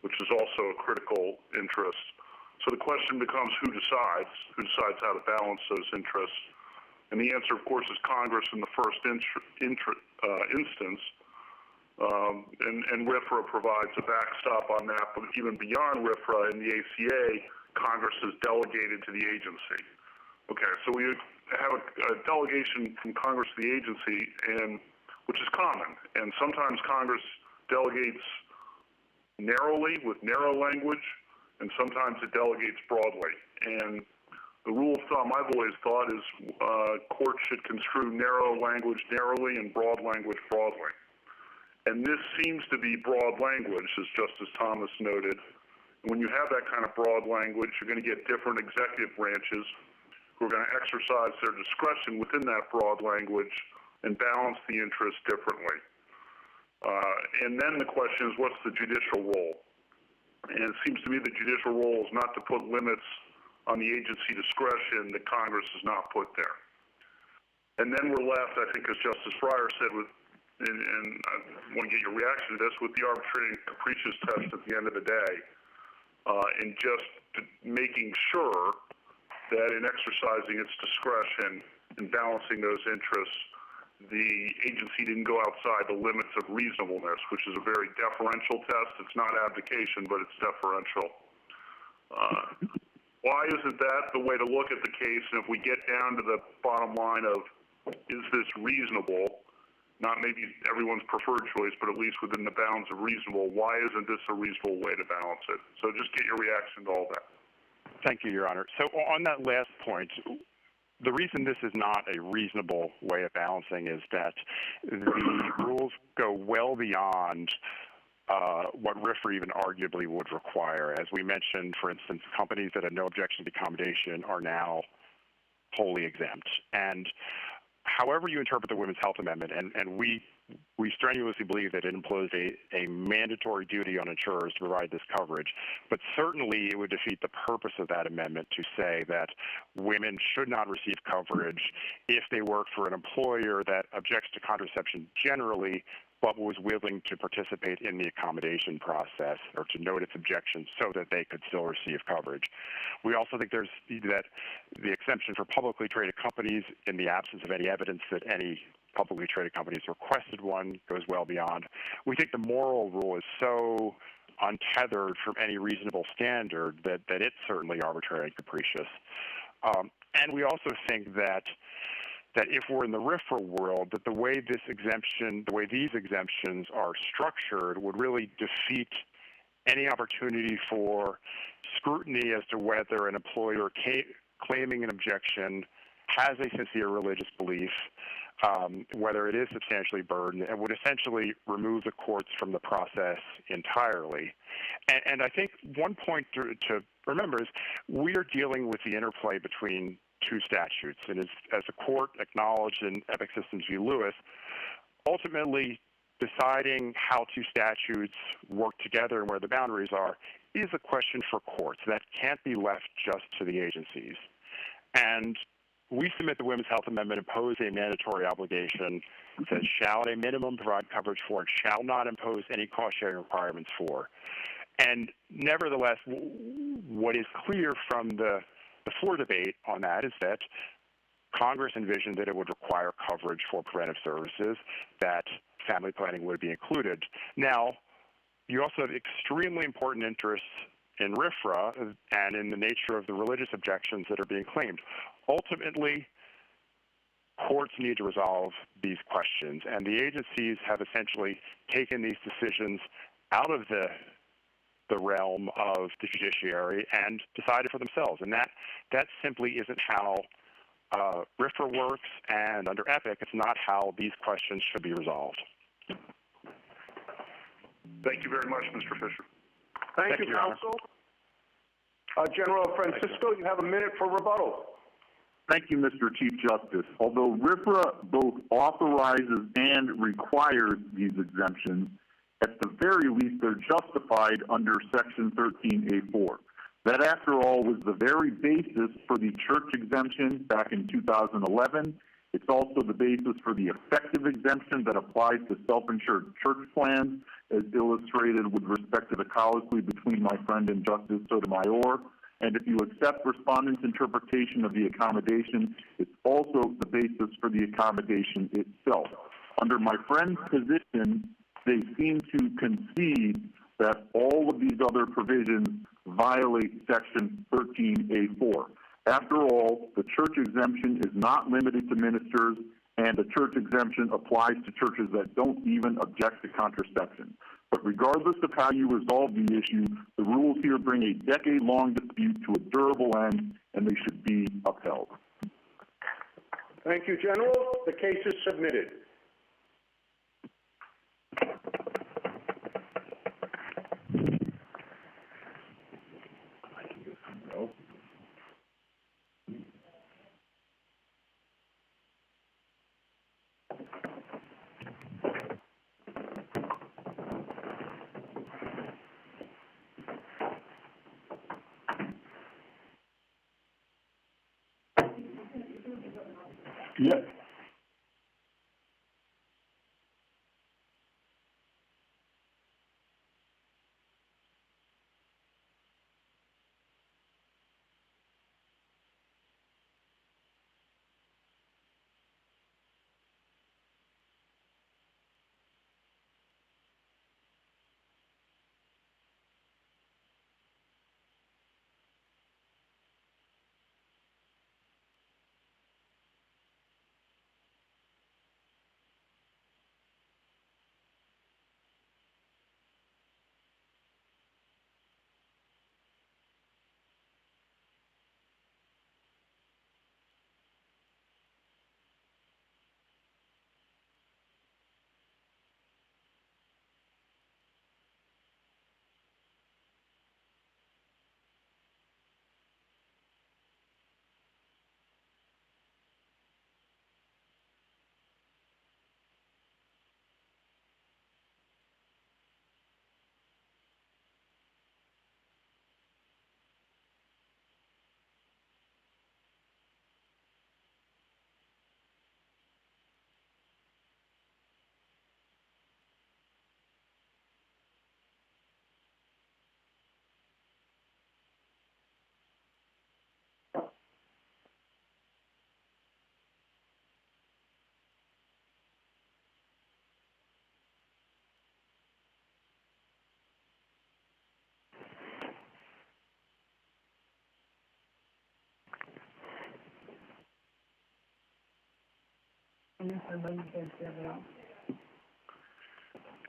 which is also a critical interest. So the question becomes who decides how to balance those interests. And the answer, of course, is Congress in the first instance. And RFRA provides a backstop on that, but even beyond RFRA in the ACA, Congress is delegated to the agency. Okay, so we have a delegation from Congress to the agency, and which is common. And sometimes Congress delegates narrowly with narrow language, and sometimes it delegates broadly. And the rule of thumb I've always thought is courts should construe narrow language narrowly and broad language broadly. And this seems to be broad language, as Justice Thomas noted. When you have that kind of broad language, you're going to get different executive branches who are going to exercise their discretion within that broad language and balance the interests differently. And then the question is, what's the judicial role? And it seems to me the judicial role is not to put limits on the agency discretion that Congress has not put there. And then we're left, I think, as Justice Breyer said, with, and I want to get your reaction to this, with the arbitrary and capricious test at the end of the day, and just making sure that in exercising its discretion and balancing those interests, the agency didn't go outside the limits of reasonableness, which is a very deferential test. It's not abdication, but it's deferential. Why isn't that the way to look at the case? And if we get down to the bottom line of, is this reasonable, not maybe everyone's preferred choice, but at least within the bounds of reasonable, why isn't this a reasonable way to balance it? So just get your reaction to all that. Thank you, Your Honor. So on that last point, the reason this is not a reasonable way of balancing is that the rules go well beyond what RFRA even arguably would require. As we mentioned, for instance, companies that had no objection to accommodation are now wholly exempt. And however you interpret the Women's Health Amendment, and we strenuously believe that it imposed a mandatory duty on insurers to provide this coverage, but certainly it would defeat the purpose of that amendment to say that women should not receive coverage if they work for an employer that objects to contraception generally, but was willing to participate in the accommodation process or to note its objections so that they could still receive coverage. We also think that the exemption for publicly traded companies, in the absence of any evidence that any publicly traded companies requested one, goes well beyond. We think the moral rule is so untethered from any reasonable standard that it's certainly arbitrary and capricious. And we also think that if we're in the RFRA world, that the way these exemptions are structured would really defeat any opportunity for scrutiny as to whether an employer claiming an objection has a sincere religious belief, whether it is substantially burdened, and would essentially remove the courts from the process entirely. And I think one point to remember is we are dealing with the interplay between two statutes. And as the court acknowledged in Epic Systems v. Lewis, ultimately deciding how two statutes work together and where the boundaries are is a question for courts. That can't be left just to the agencies. And we submit the Women's Health Amendment impose a mandatory obligation that says shall at a minimum provide coverage for and shall not impose any cost-sharing requirements for. And nevertheless, what is clear from the floor debate on that is that Congress envisioned that it would require coverage for preventive services, that family planning would be included. Now, you also have extremely important interests in RFRA and in the nature of the religious objections that are being claimed. Ultimately, courts need to resolve these questions, and the agencies have essentially taken these decisions out of the realm of the judiciary and decided for themselves. And that simply isn't how RFRA works, and under EPIC, it's not how these questions should be resolved. Thank you very much, Mr. Fischer. Thank you, counsel. General Francisco, you have a minute for rebuttal. Thank you, Mr. Chief Justice. Although RFRA both authorizes and requires these exemptions, at the very least they're justified under Section 13A4. That, after all, was the very basis for the church exemption back in 2011. It's also the basis for the effective exemption that applies to self-insured church plans, as illustrated with respect to the colloquy between my friend and Justice Sotomayor. And if you accept respondents' interpretation of the accommodation, it's also the basis for the accommodation itself. Under my friend's position, they seem to concede that all of these other provisions violate Section 13A4. After all, the church exemption is not limited to ministers, and the church exemption applies to churches that don't even object to contraception. But regardless of how you resolve the issue, the rules here bring a decade-long dispute to a durable end, and they should be upheld. Thank you, General. The case is submitted. Yeah.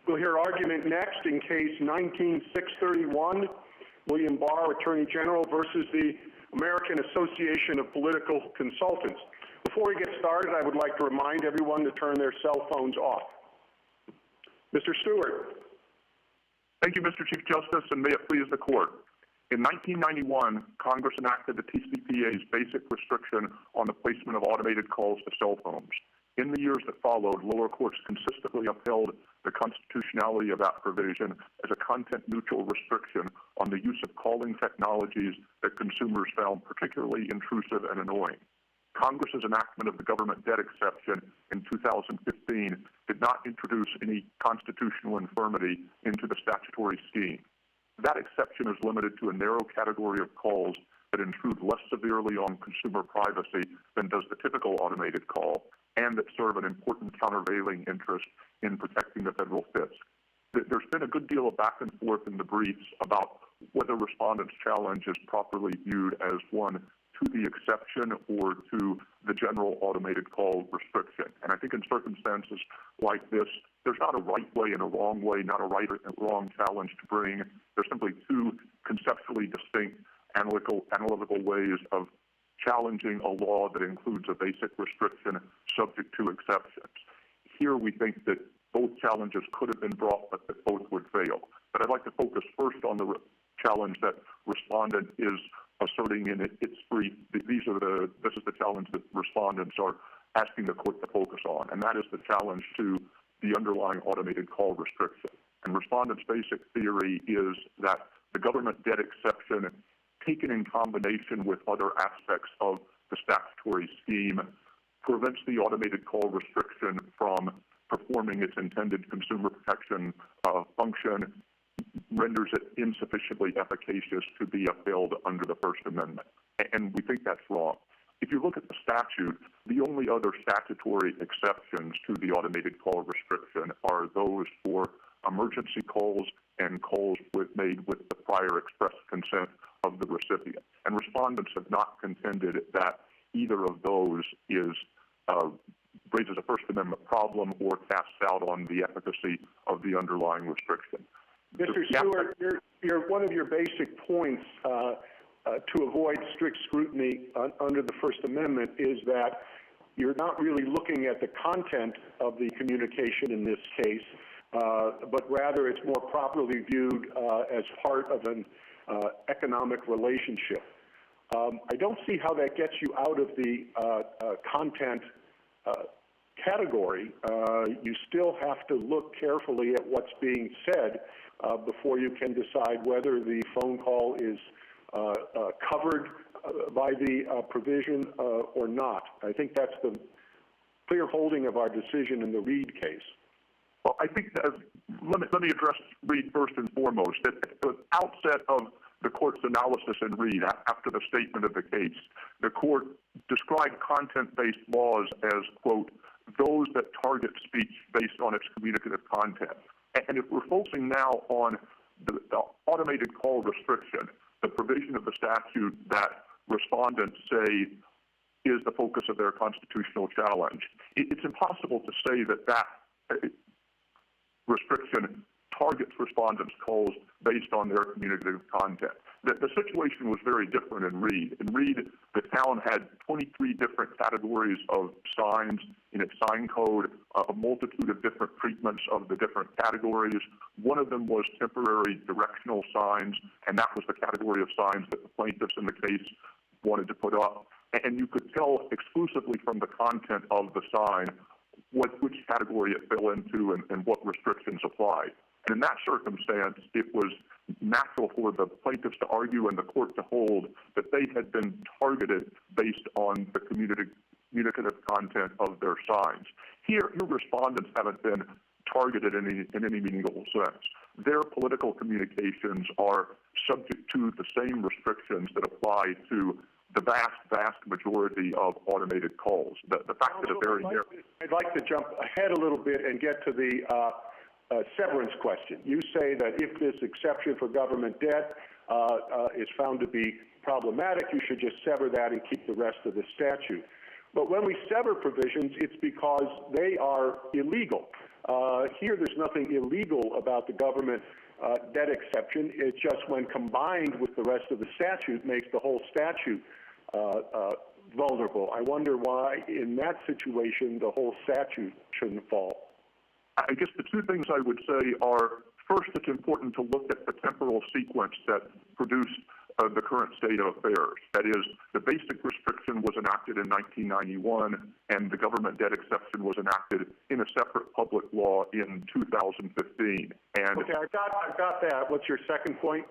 We'll hear argument next in case 19-631, William Barr, Attorney General, versus the American Association of Political Consultants. Before we get started, I would like to remind everyone to turn their cell phones off. Mr. Stewart. Thank you, Mr. Chief Justice, and may it please the Court. In 1991, Congress enacted the TCPA's basic restriction on the placement of automated calls to cell phones. In the years that followed, lower courts consistently upheld the constitutionality of that provision as a content-neutral restriction on the use of calling technologies that consumers found particularly intrusive and annoying. Congress's enactment of the government debt exception in 2015 did not introduce any constitutional infirmity into the statutory scheme. That exception is limited to a narrow category of calls that intrude less severely on consumer privacy than does the typical automated call, and that serve an important countervailing interest in protecting the federal fisc. There's been a good deal of back and forth in the briefs about whether respondents' challenge is properly viewed as one to the exception or to the general automated call restriction. And I think in circumstances like this, there's not a right way and a wrong way, not a right or wrong challenge to bring. There's simply two conceptually distinct analytical ways of challenging a law that includes a basic restriction subject to exceptions. Here we think that both challenges could have been brought, but that both would fail. But I'd like to focus first on the challenge that respondent is asserting in its brief. This is the challenge that respondents are asking the court to focus on, and that is the challenge to the underlying automated call restriction. And respondent's basic theory is that the government debt exception, taken in combination with other aspects of the statutory scheme, prevents the automated call restriction from performing its intended consumer protection function, renders it insufficiently efficacious to be upheld under the First Amendment. And we think that's wrong. If you look at the statute, the only other statutory exceptions to the automated call restriction are those for emergency calls and calls made with the prior express consent of the recipient. And respondents have not contended that either of those raises a First Amendment problem or casts doubt on the efficacy of the underlying restriction. Mr. Stewart, one of your basic points to avoid strict scrutiny under the First Amendment is that you're not really looking at the content of the communication in this case, but rather it's more properly viewed as part of an economic relationship. I don't see how that gets you out of the content category. You still have to look carefully at what's being said before you can decide whether the phone call is covered by the provision or not. I think that's the clear holding of our decision in the Reed case. Well, I think let me address Reed first and foremost. At the outset of the court's analysis in Reed, after the statement of the case, the court described content-based laws as, quote, those that target speech based on its communicative content. And if we're focusing now on the automated call restriction, the provision of the statute that respondents say is the focus of their constitutional challenge, it's impossible to say that that restriction targets respondents' calls based on their communicative content. The situation was very different in Reed. In Reed, the town had 23 different categories of signs in its sign code, a multitude of different treatments of the different categories. One of them was temporary directional signs, and that was the category of signs that the plaintiffs in the case wanted to put up. And you could tell exclusively from the content of the sign which category it fell into and what restrictions applied. And in that circumstance, it was natural for the plaintiffs to argue and the court to hold that they had been targeted based on the communicative content of their signs. Here respondents haven't been targeted in any meaningful sense. Their political communications are subject to the same restrictions that apply to the vast majority of automated calls. The fact that I'd like to jump ahead a little bit and get to the severance question. You say that if this exception for government debt is found to be problematic, you should just sever that and keep the rest of the statute. But when we sever provisions, it's because they are illegal. Here, there's nothing illegal about the government debt exception. It's just when combined with the rest of the statute makes the whole statute vulnerable. I wonder why, in that situation, the whole statute shouldn't fall. I guess the two things I would say are, first, it's important to look at the temporal sequence that produced the current state of affairs. That is, the basic restriction was enacted in 1991, and the government debt exception was enacted in a separate public law in 2015. And okay, I've got that. What's your second point?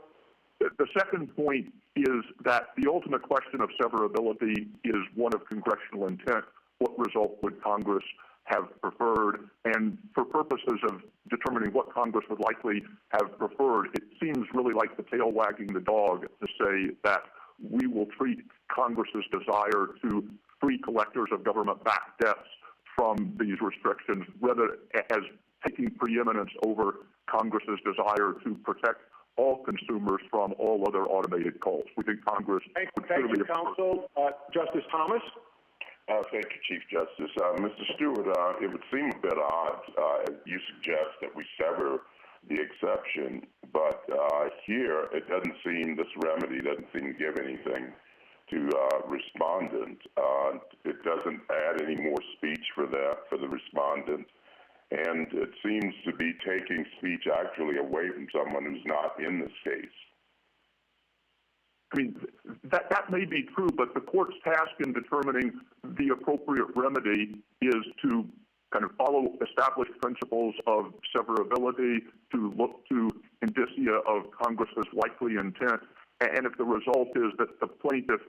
The second point is that the ultimate question of severability is one of congressional intent. What result would Congress have preferred? And for purposes of determining what Congress would likely have preferred, it seems really like the tail wagging the dog to say that we will treat Congress's desire to free collectors of government-backed debts from these restrictions rather as taking preeminence over Congress's desire to protect all consumers from all other automated calls. We think Congress would Thank you, counsel. Justice Thomas? Thank you, Chief Justice. Mr. Stewart, it would seem a bit odd, as you suggest, that we sever the exception, but here it doesn't seem, this remedy doesn't seem to give anything to respondent. It doesn't add any more speech for the respondent, And it seems to be taking speech actually away from someone who's not in this case. I mean, that may be true, but the court's task in determining the appropriate remedy is to kind of follow established principles of severability, to look to indicia of Congress's likely intent, and if the result is that the plaintiff,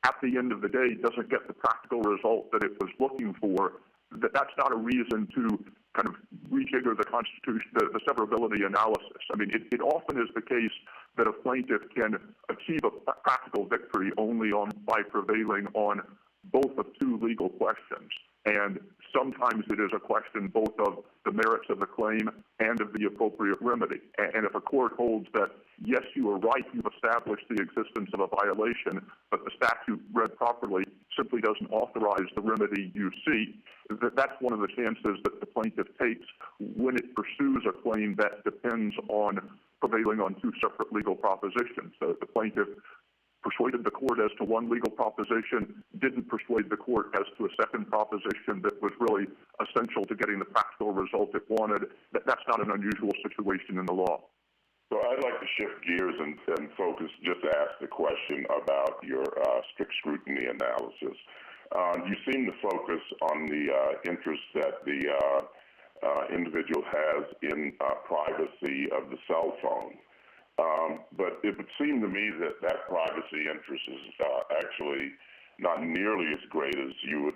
at the end of the day, doesn't get the practical result that it was looking for, that's not a reason to kind of rejigger the Constitution, the severability analysis. I mean, it often is the case that a plaintiff can achieve a practical victory only by prevailing on both of two legal questions. And sometimes it is a question both of the merits of the claim and of the appropriate remedy. And if a court holds that, yes, you are right, you've established the existence of a violation, but the statute read properly simply doesn't authorize the remedy you seek, that's one of the chances that the plaintiff takes when it pursues a claim that depends on prevailing on two separate legal propositions. So the plaintiff persuaded the court as to one legal proposition, didn't persuade the court as to a second proposition that was really essential to getting the practical result it wanted. That's not an unusual situation in the law. So I'd like to shift gears and focus, just ask the question about your strict scrutiny analysis. You seem to focus on the interest that the individual has in privacy of the cell phone. But it would seem to me that that privacy interest is actually not nearly as great as you would,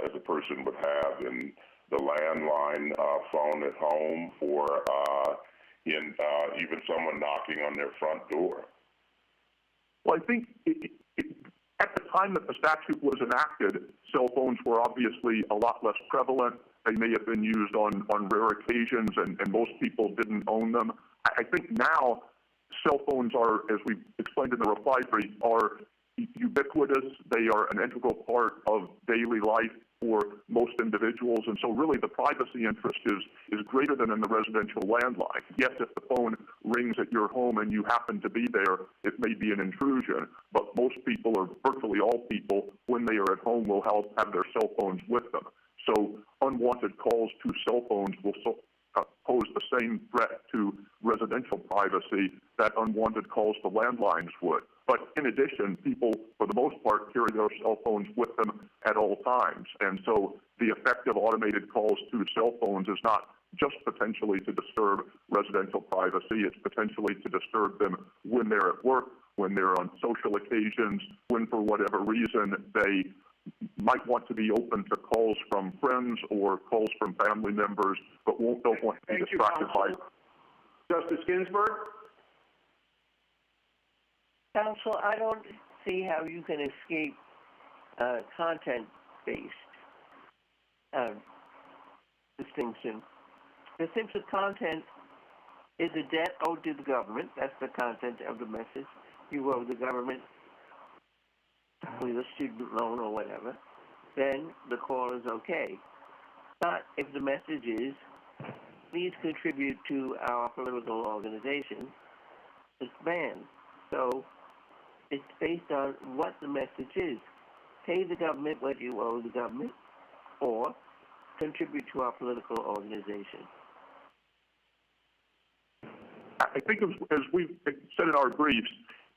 as a person would have in the landline phone at home, or in even someone knocking on their front door. Well, I think at the time that the statute was enacted, cell phones were obviously a lot less prevalent. They may have been used on rare occasions, and most people didn't own them. I think now cell phones are, as we explained in the reply brief, are ubiquitous. They are an integral part of daily life for most individuals, and so really the privacy interest is greater than in the residential landline. Yes, if the phone rings at your home and you happen to be there, it may be an intrusion, but most people, or virtually all people, when they are at home, will have their cell phones with them. So unwanted calls to cell phones will pose the same threat to residential privacy that unwanted calls to landlines would. But in addition, people, for the most part, carry their cell phones with them at all times. And so the effect of automated calls to cell phones is not just potentially to disturb residential privacy, it's potentially to disturb them when they're at work, when they're on social occasions, when for whatever reason they might want to be open to calls from friends or calls from family members, but don't want to be distracted by. Justice Ginsburg? Counsel, I don't see how you can escape content-based distinction. The simple content is a debt owed to the government. That's the content of the message. You owe the government with a student loan or whatever, then the call is okay. But if the message is, please contribute to our political organization, it's banned. So it's based on what the message is. Pay the government what you owe the government, or contribute to our political organization. I think as we've said in our briefs,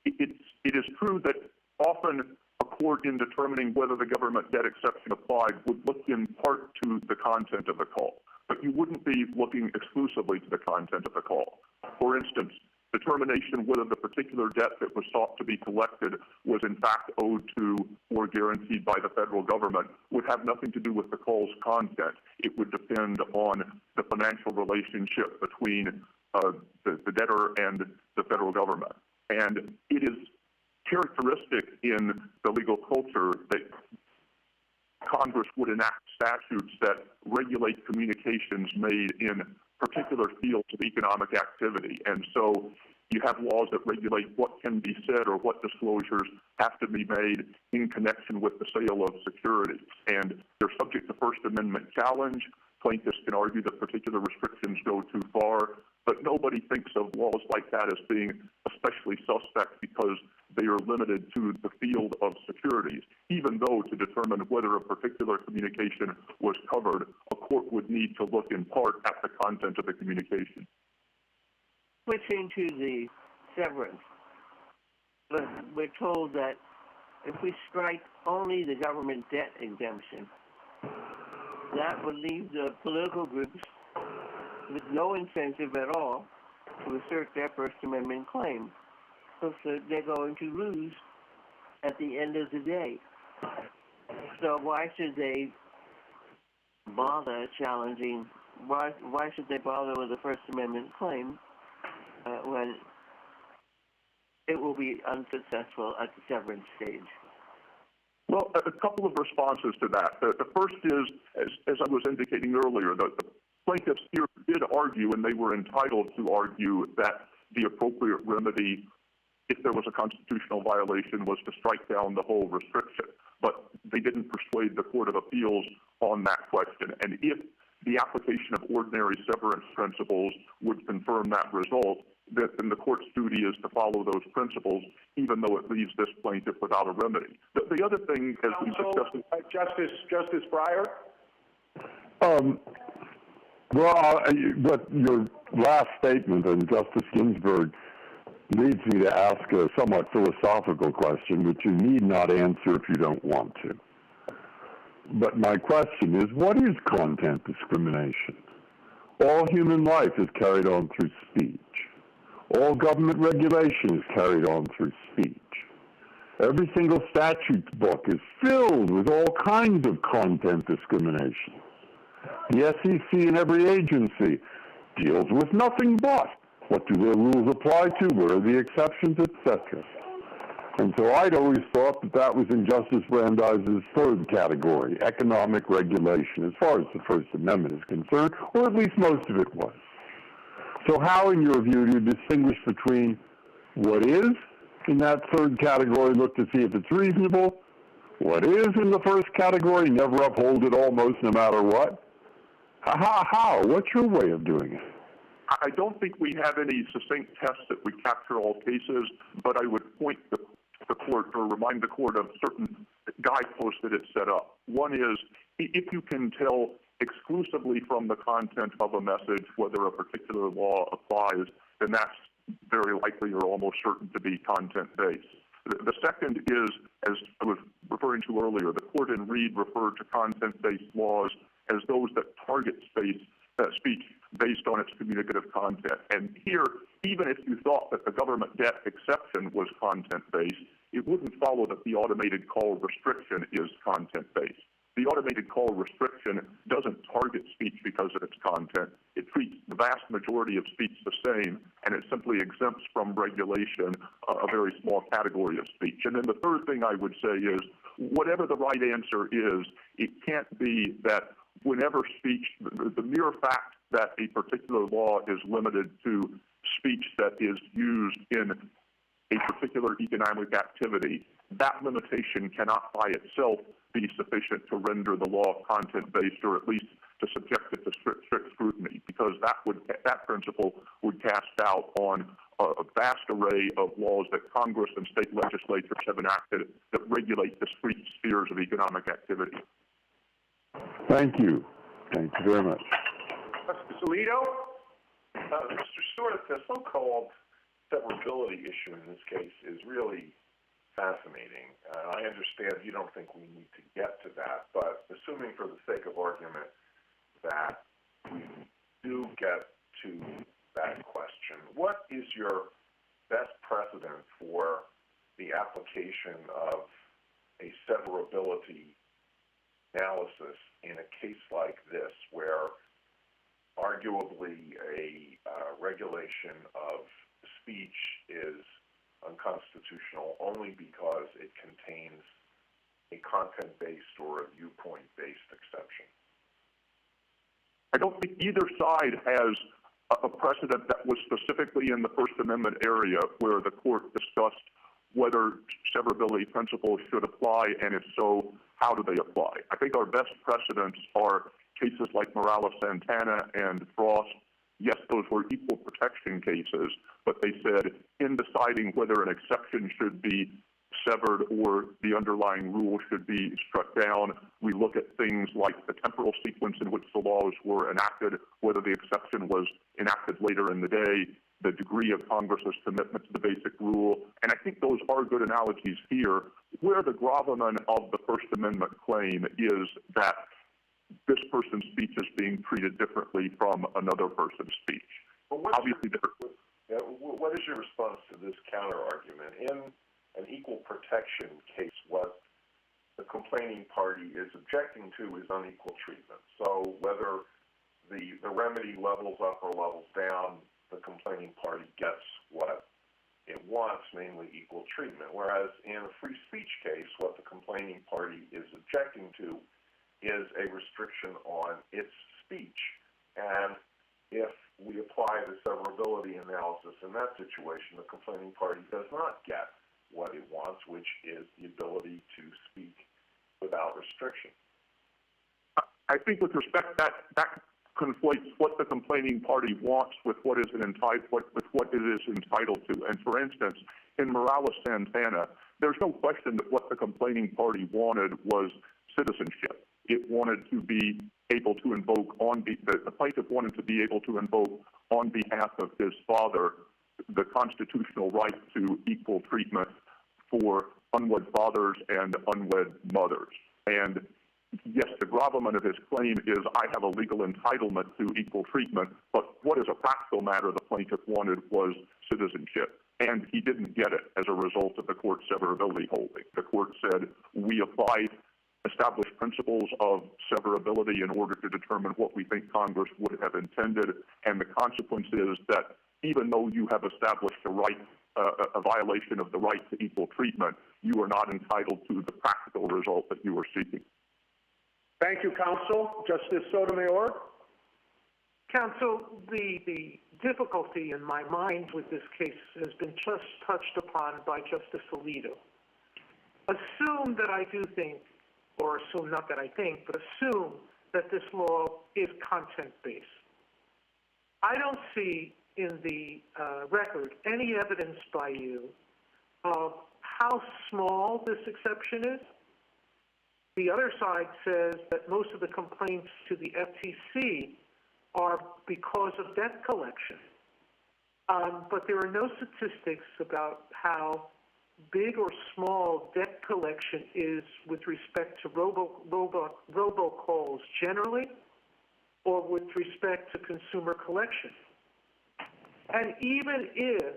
it is true that often a court, in determining whether the government debt exception applied, would look in part to the content of the call. But you wouldn't be looking exclusively to the content of the call. For instance, determination whether the particular debt that was sought to be collected was in fact owed to or guaranteed by the federal government would have nothing to do with the call's content. It would depend on the financial relationship between the debtor and the federal government. And it is characteristic in the legal culture that Congress would enact statutes that regulate communications made in particular fields of economic activity. And so you have laws that regulate what can be said or what disclosures have to be made in connection with the sale of securities. And they're subject to First Amendment challenge. Plaintiffs can argue that particular restrictions go too far, but nobody thinks of laws like that as being especially suspect because they are limited to the field of securities, even though to determine whether a particular communication was covered, a court would need to look in part at the content of the communication. Switching to the severance, but we're told that if we strike only the government debt exemption, that would leave the political groups with no incentive at all to assert their First Amendment claim. So they're going to lose at the end of the day. So why should they bother challenging, why should they bother with a First Amendment claim when it will be unsuccessful at the severance stage? Well, a couple of responses to that. The first is, as I was indicating earlier, the plaintiffs here did argue, and they were entitled to argue, that the appropriate remedy, if there was a constitutional violation, was to strike down the whole restriction. But they didn't persuade the Court of Appeals on that question. And if the application of ordinary severance principles would confirm that result, then the court's duty is to follow those principles, even though it leaves this plaintiff without a remedy. The other thing, as we discussed, Justice Breyer? Well, but your last statement, and Justice Ginsburg, leads me to ask a somewhat philosophical question, which you need not answer if you don't want to. But my question is, what is content discrimination? All human life is carried on through speech. All government regulation is carried on through speech. Every single statute book is filled with all kinds of content discrimination. The SEC and every agency deals with nothing but what do their rules apply to, where are the exceptions, etc. And so I'd always thought that that was in Justice Brandeis's third category, economic regulation, as far as the First Amendment is concerned, or at least most of it was. So how, in your view, do you distinguish between what is in that third category, look to see if it's reasonable, what is in the first category, never uphold it almost no matter what? How? What's your way of doing it? I don't think we have any succinct tests that would capture all cases, but I would point the court or remind the court of certain guideposts that it set up. One is, if you can tell exclusively from the content of a message whether a particular law applies, then that's very likely or almost certain to be content-based. The second is, as I was referring to earlier, the court in Reed referred to content-based laws as those that target speech based on its communicative content. And here, even if you thought that the government debt exception was content-based, it wouldn't follow that the automated call restriction is content-based. The automated call restriction doesn't target speech because of its content. It treats the vast majority of speech the same, and it simply exempts from regulation a very small category of speech. And then the third thing I would say is, whatever the right answer is, it can't be that whenever speech, the mere fact that a particular law is limited to speech that is used in a particular economic activity, that limitation cannot by itself be sufficient to render the law content-based, or at least to subject it to strict scrutiny, because that principle would cast doubt on a vast array of laws that Congress and state legislatures have enacted that regulate discrete spheres of economic activity. Thank you. Thank you very much. Justice Alito? Mr. Stewart, the so-called severability issue in this case is really fascinating. I understand you don't think we need to get to that, but assuming for the sake of argument that we do get to that question, what is your best precedent for the application of a severability analysis in a case like this, where arguably a regulation of speech is unconstitutional only because it contains a content-based or a viewpoint-based exception? I don't think either side has a precedent that was specifically in the First Amendment area where the court discussed whether severability principles should apply, and if so, how do they apply. I think our best precedents are cases like Morales-Santana and Frost. Yes, those were equal protection cases, but they said in deciding whether an exception should be severed or the underlying rule should be struck down. We look at things like the temporal sequence in which the laws were enacted, whether the exception was enacted later in the day, the degree of Congress's commitment to the basic rule. And I think those are good analogies here, where the gravamen of the First Amendment claim is that this person's speech is being treated differently from another person's speech. But what is your response to this counter-argument? In an equal protection case, what the complaining party is objecting to is unequal treatment. So whether the remedy levels up or levels down, the complaining party gets what it wants, namely equal treatment. Whereas in a free speech case, what the complaining party is objecting to is a restriction on its speech. And if we apply the severability analysis in that situation, the complaining party does not get what it wants, which is the ability to speak without restriction. I think with respect, that conflates what the complaining party wants with what it is entitled to. And for instance, in Morales-Santana, there's no question that what the complaining party wanted was citizenship. It wanted to be able to invoke the plaintiff wanted to be able to invoke on behalf of his father the constitutional right to equal treatment for unwed fathers and unwed mothers. And yes, the gravamen of his claim is I have a legal entitlement to equal treatment, but what as a practical matter the plaintiff wanted was citizenship. And he didn't get it as a result of the court's severability holding. The court said we apply established principles of severability in order to determine what we think Congress would have intended, and the consequence is that even though you have established a violation of the right to equal treatment, you are not entitled to the practical result that you are seeking. Thank you, counsel. Justice Sotomayor? Counsel, the difficulty in my mind with this case has been just touched upon by Justice Alito. Assume that I do think, or assume not that I think, but assume that this law is content-based. I don't see in the record any evidence by you of how small this exception is. The other side says that most of the complaints to the FTC are because of debt collection. But there are no statistics about how big or small debt collection is with respect to robocalls generally or with respect to consumer collection. And even if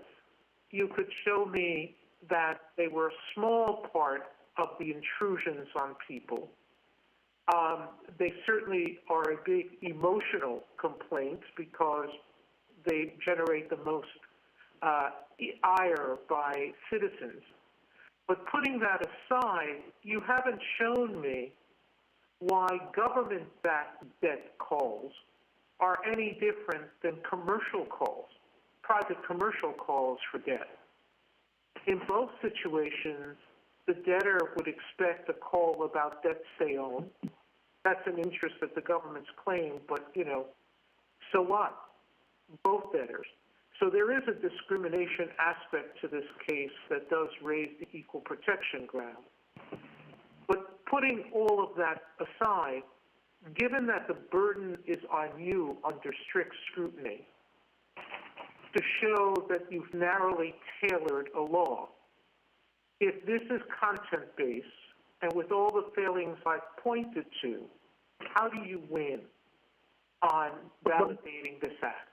you could show me that they were a small part of the intrusions on people, they certainly are a big emotional complaint because they generate the most ire by citizens. But putting that aside, you haven't shown me why government-backed debt calls are any different than commercial calls, private commercial calls for debt. In both situations, the debtor would expect a call about debts they own. That's an interest that the government's claim, but, so what? Both debtors. So there is a discrimination aspect to this case that does raise the equal protection ground. But putting all of that aside, given that the burden is on you under strict scrutiny to show that you've narrowly tailored a law, if this is content-based, and with all the failings I've pointed to, how do you win on validating this act?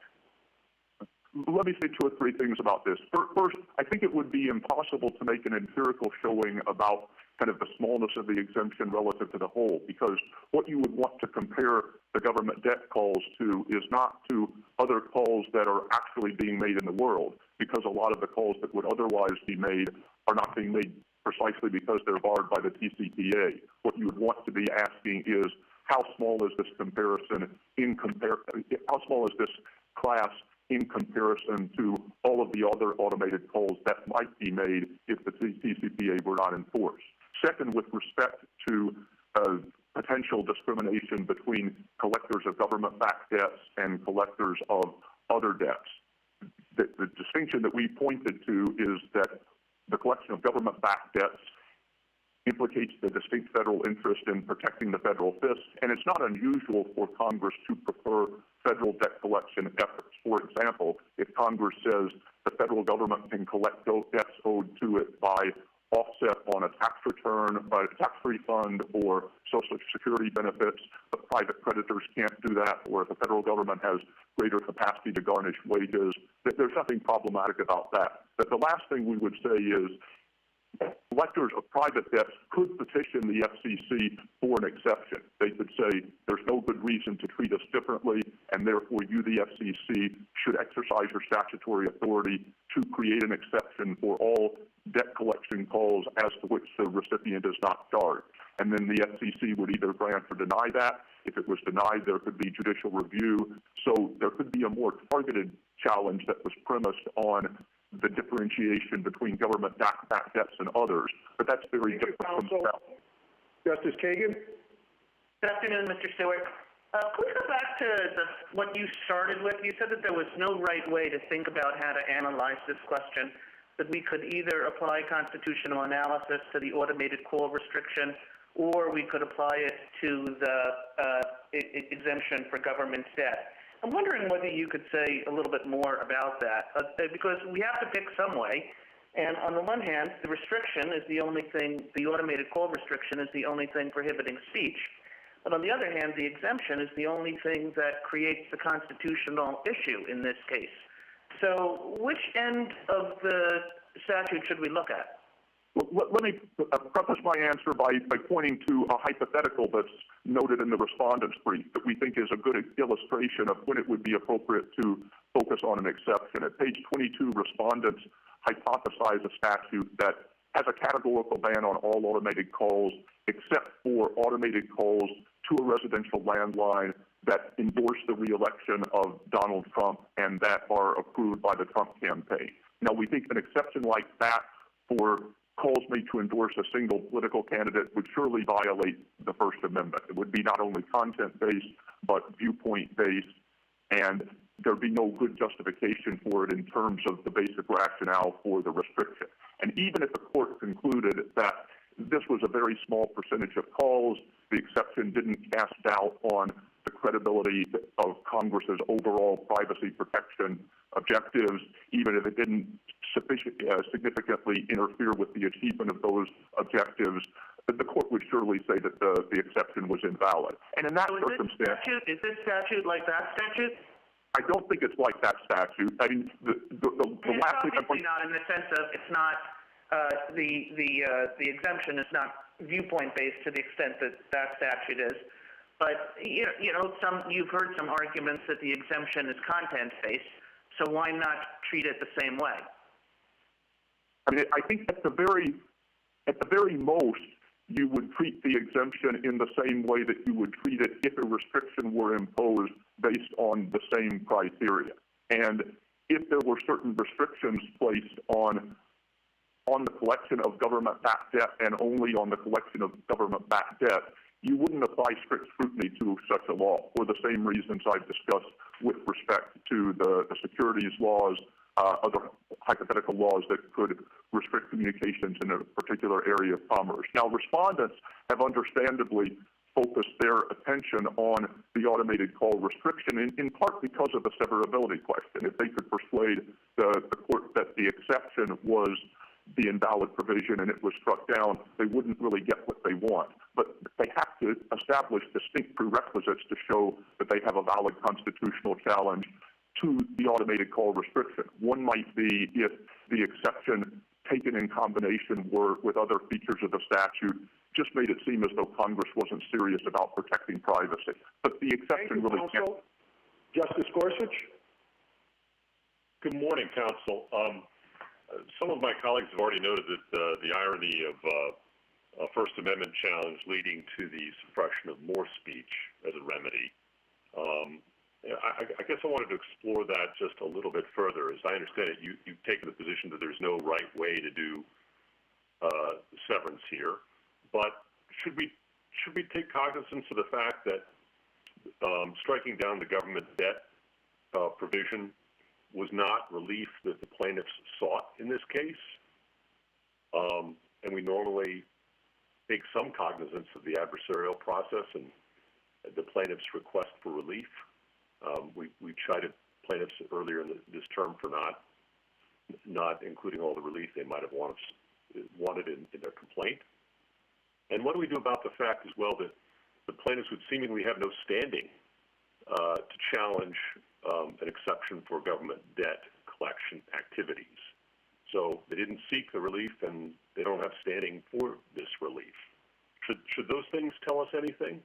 Let me say two or three things about this. First, I think it would be impossible to make an empirical showing about kind of the smallness of the exemption relative to the whole, because what you would want to compare the government debt calls to is not to other calls that are actually being made in the world, because a lot of the calls that would otherwise be made are not being made precisely because they're barred by the TCPA. What you would want to be asking is, how small is this comparison how small is this class in comparison to all of the other automated calls that might be made if the TCPA were not enforced? Second, with respect to potential discrimination between collectors of government-backed debts and collectors of other debts, the distinction that we pointed to is that the collection of government-backed debts implicates the distinct federal interest in protecting the federal fisc, and it's not unusual for Congress to prefer federal debt collection efforts. For example, if Congress says the federal government can collect those debts owed to it by offset on a tax return, a tax refund, or Social Security benefits, but private creditors can't do that, or if the federal government has greater capacity to garnish wages, there's nothing problematic about that. But the last thing we would say is collectors of private debts could petition the FCC for an exception. They could say there's no good reason to treat us differently, and therefore you, the FCC, should exercise your statutory authority to create an exception for all debt collection calls as to which the recipient is not charged. And then the FCC would either grant or deny that. If it was denied, there could be judicial review. So there could be a more targeted challenge that was premised on the differentiation between government-backed debts and others. But that's very different from that. Justice Kagan? Good afternoon, Mr. Stewart. Could we go back to what you started with? You said that there was no right way to think about how to analyze this question, that we could either apply constitutional analysis to the automated call restriction, or we could apply it to the exemption for government debt. I'm wondering whether you could say a little bit more about that, because we have to pick some way. And on the one hand, the restriction is the only thing, the automated call restriction is the only thing prohibiting speech. But on the other hand, the exemption is the only thing that creates the constitutional issue in this case. So which end of the statute should we look at? Well, let me preface my answer by pointing to a hypothetical that's noted in the respondent's brief that we think is a good illustration of when it would be appropriate to focus on an exception. At page 22, respondents hypothesize a statute that has a categorical ban on all automated calls except for automated calls to a residential landline that endorse the re-election of Donald Trump and that are approved by the Trump campaign. Now, we think an exception like that for calls made to endorse a single political candidate would surely violate the First Amendment. It would be not only content-based, but viewpoint-based, and there'd be no good justification for it in terms of the basic rationale for the restriction. And even if the court concluded that this was a very small percentage of calls, the exception didn't cast doubt on the credibility of Congress's overall privacy protection objectives, even if it didn't significantly interfere with the achievement of those objectives, the court would surely say that the exception was invalid. And in that circumstance, is this statute like that statute? I don't think it's like that statute. I mean, the last thing obviously not in the sense of it's not the exemption is not viewpoint based to the extent that that statute is. But you know, you've heard some arguments that the exemption is content based. So why not treat it the same way? I mean, I think at the very most, you would treat the exemption in the same way that you would treat it if a restriction were imposed based on the same criteria. And if there were certain restrictions placed on the collection of government-backed debt and only on the collection of government-backed debt, you wouldn't apply strict scrutiny to such a law for the same reasons I've discussed with respect to the securities laws, other hypothetical laws that could restrict communications in a particular area of commerce. Now, respondents have understandably focused their attention on the automated call restriction in part because of the severability question. If they could persuade the court that the exception was the invalid provision and it was struck down, they wouldn't really get what they want. But they have to establish distinct prerequisites to show that they have a valid constitutional challenge to the automated call restriction. One might be if the exception taken in combination with other features of the statute just made it seem as though Congress wasn't serious about protecting privacy. But the exception really can't. Justice Gorsuch? Good morning, counsel. Some of my colleagues have already noted that the irony of a First Amendment challenge leading to the suppression of more speech as a remedy. I guess I wanted to explore that just a little bit further. As I understand it, you've taken the position that there's no right way to do severance here. But should we take cognizance of the fact that striking down the government debt provision was not relief that the plaintiffs sought in this case? And we normally take some cognizance of the adversarial process and the plaintiff's request for relief. We chided plaintiffs earlier in this term for not including all the relief they might have wanted in their complaint. And what do we do about the fact as well that the plaintiffs would seemingly have no standing to challenge an exception for government debt collection activities? So they didn't seek the relief and they don't have standing for this relief. Should those things tell us anything?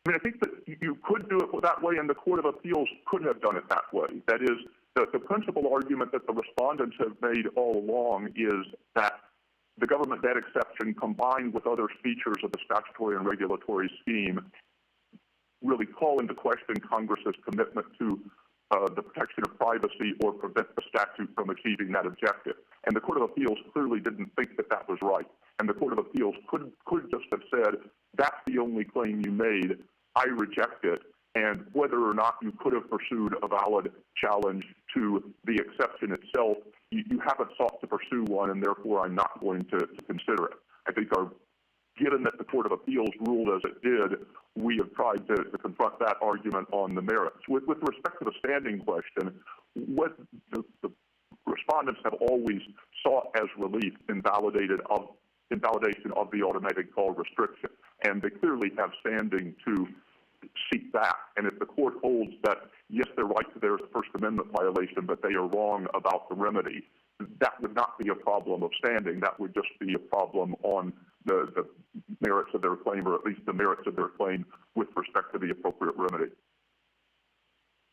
I mean, I think that you could do it that way, and the Court of Appeals could have done it that way. That is, the principal argument that the respondents have made all along is that the government debt exception, combined with other features of the statutory and regulatory scheme, really call into question Congress's commitment to the protection of privacy or prevent the statute from achieving that objective. And the Court of Appeals clearly didn't think that that was right. And the Court of Appeals could just have said, that's the only claim you made, I reject it, and whether or not you could have pursued a valid challenge to the exception itself, you haven't sought to pursue one, and therefore I'm not going to consider it. I think given that the Court of Appeals ruled as it did, we have tried to confront that argument on the merits. With respect to the standing question, what the respondents have always sought as relief invalidation of the automatic call restriction, and they clearly have standing to seek that. And if the court holds that, yes, they're right, there's a First Amendment violation, but they are wrong about the remedy, that would not be a problem of standing. That would just be a problem on the merits of their claim, or at least the merits of their claim with respect to the appropriate remedy.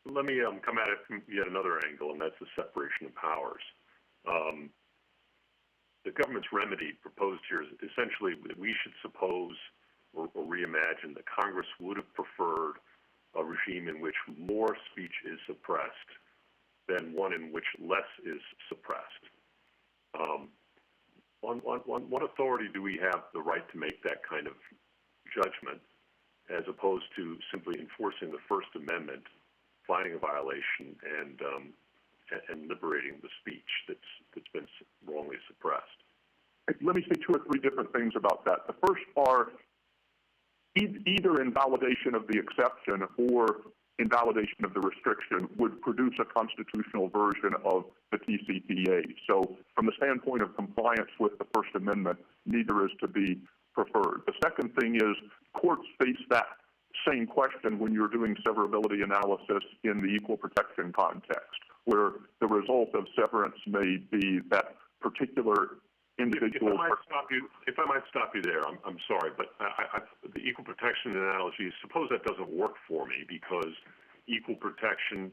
Let me come at it from yet another angle, and that's the separation of powers. The government's remedy proposed here is essentially that we should suppose or reimagine that Congress would have preferred a regime in which more speech is suppressed than one in which less is suppressed. On what authority do we have the right to make that kind of judgment, as opposed to simply enforcing the First Amendment, finding a violation, and liberating the speech that's been wrongly suppressed? Let me say two or three different things about that. The first are either invalidation of the exception or invalidation of the restriction would produce a constitutional version of the TCPA. So from the standpoint of compliance with the First Amendment, neither is to be preferred. The second thing is courts face that same question when you're doing severability analysis in the equal protection context, where the result of severance may be that particular individual. If I might stop you there, I'm sorry, but the equal protection analogy, suppose that doesn't work for me, because equal protection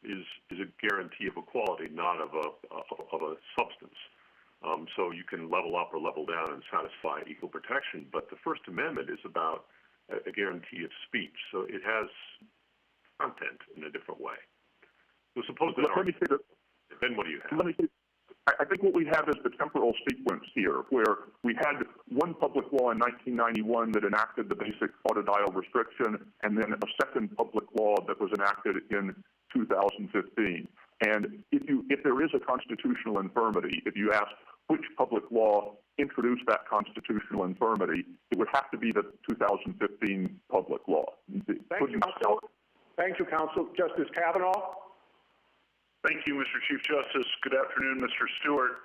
is a guarantee of equality, not of a substance. So you can level up or level down and satisfy equal protection, but the First Amendment is about a guarantee of speech, so it has content in a different way. So suppose that. Then what do you have? I think what we have is the temporal sequence here, where we had one public law in 1991 that enacted the basic autodial restriction, and then a second public law that was enacted in 2015. And if there is a constitutional infirmity, if you ask which public law introduced that constitutional infirmity, it would have to be the 2015 public law. Thank you, Counsel. Thank you, Counsel. Justice Kavanaugh? Thank you, Mr. Chief Justice. Good afternoon, Mr. Stewart.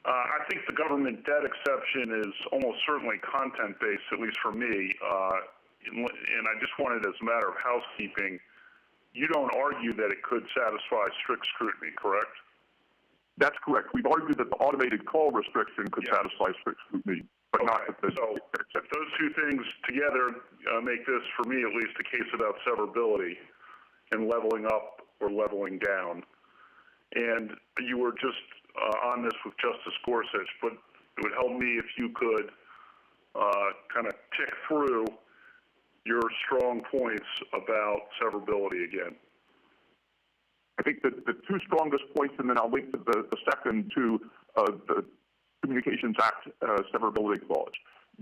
I think the government debt exception is almost certainly content-based, at least for me. And I just wanted, as a matter of housekeeping, you don't argue that it could satisfy strict scrutiny, correct? That's correct. We've argued that the automated call restriction could satisfy strict scrutiny, but not if So if those two things together make this, for me at least, a case about severability and leveling up or leveling down. And you were just on this with Justice Gorsuch, but it would help me if you could kind of tick through your strong points about severability again. I think that the two strongest points, and then I'll link to the second to the Communications Act severability clause.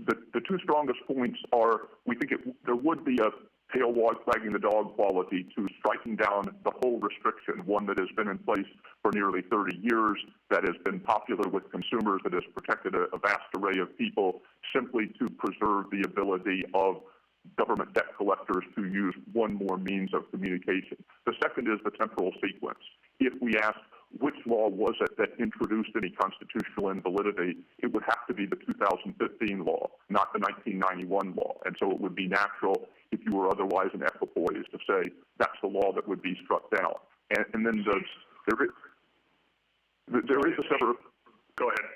The two strongest points are, we think there would be a tail wagging the dog quality to striking down the whole restriction, one that has been in place for nearly 30 years, that has been popular with consumers, that has protected a vast array of people, simply to preserve the ability of government debt collectors to use one more means of communication. The second is the temporal sequence. If we ask which law was it that introduced any constitutional invalidity, it would have to be the 2015 law, not the 1991 law. And so it would be natural, if you were otherwise an equipoise, to say that's the law that would be struck down. And then there is a sever. Go ahead.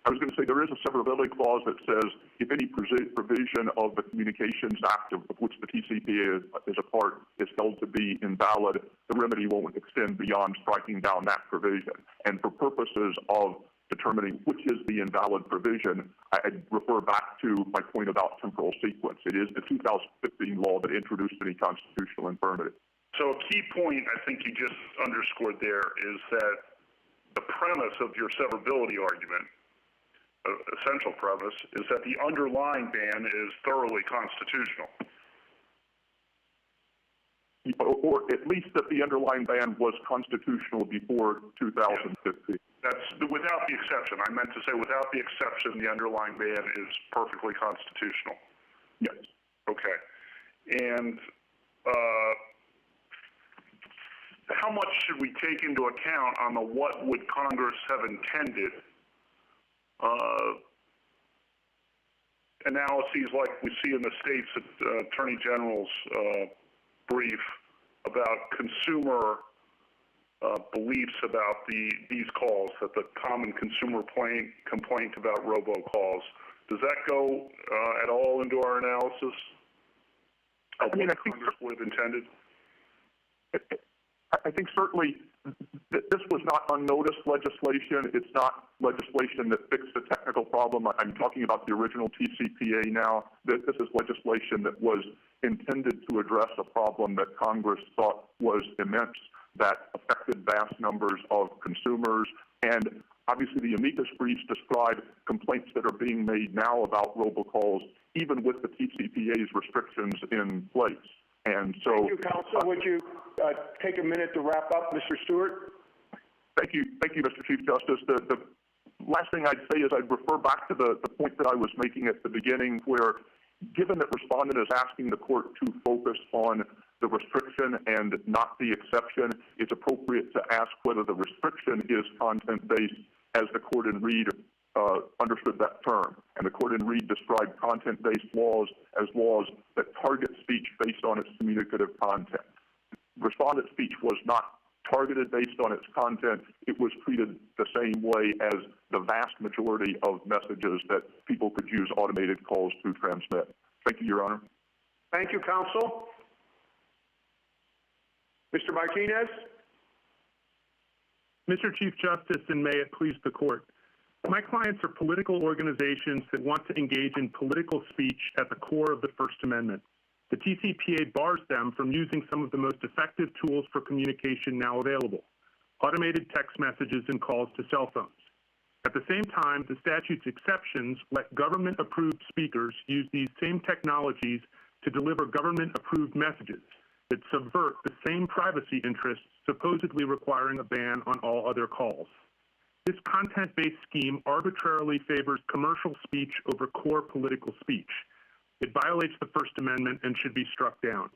I was going to say there is a severability clause that says if any provision of the Communications Act of which the TCPA is a part is held to be invalid, the remedy won't extend beyond striking down that provision. And for purposes of determining which is the invalid provision, I'd refer back to my point about temporal sequence. It is the 2015 law that introduced any constitutional infirmity. So a key point I think you just underscored there is that the premise of your severability argument, essential premise, is that the underlying ban is thoroughly constitutional. Or at least that the underlying ban was constitutional before 2015. That's without the exception. I meant to say without the exception, the underlying ban is perfectly constitutional. Yes. Okay. And how much should we take into account on the what would Congress have intended analyses like we see in the state's Attorney General's brief about consumer beliefs about these calls, that the common consumer complaint about robocalls. Does that go at all into our analysis of what Congress would have intended? I think certainly this was not unnoticed legislation. It's not legislation that fixed a technical problem. I'm talking about the original TCPA now. This is legislation that was intended to address a problem that Congress thought was immense, that affected vast numbers of consumers. And obviously the amicus briefs describe complaints that are being made now about robocalls, even with the TCPA's restrictions in place. And so, thank you, Counsel. Would you take a minute to wrap up, Mr. Stewart? Thank you, Mr. Chief Justice. The last thing I'd say is I'd refer back to the point that I was making at the beginning, where given that respondent is asking the court to focus on the restriction and not the exception, it's appropriate to ask whether the restriction is content-based, as the court in Reed understood that term. And the court in Reed described content-based laws as laws that target speech based on its communicative content. Respondent speech was not targeted based on its content. It was treated the same way as the vast majority of messages that people could use automated calls to transmit. Thank you, Your Honor. Thank you, Counsel. Mr. Martinez? Mr. Chief Justice, and may it please the court, my clients are political organizations that want to engage in political speech at the core of the First Amendment. The TCPA bars them from using some of the most effective tools for communication now available, automated text messages and calls to cell phones. At the same time, the statute's exceptions let government-approved speakers use these same technologies to deliver government-approved messages that subvert the same privacy interests supposedly requiring a ban on all other calls. This content-based scheme arbitrarily favors commercial speech over core political speech. It violates the First Amendment and should be struck down.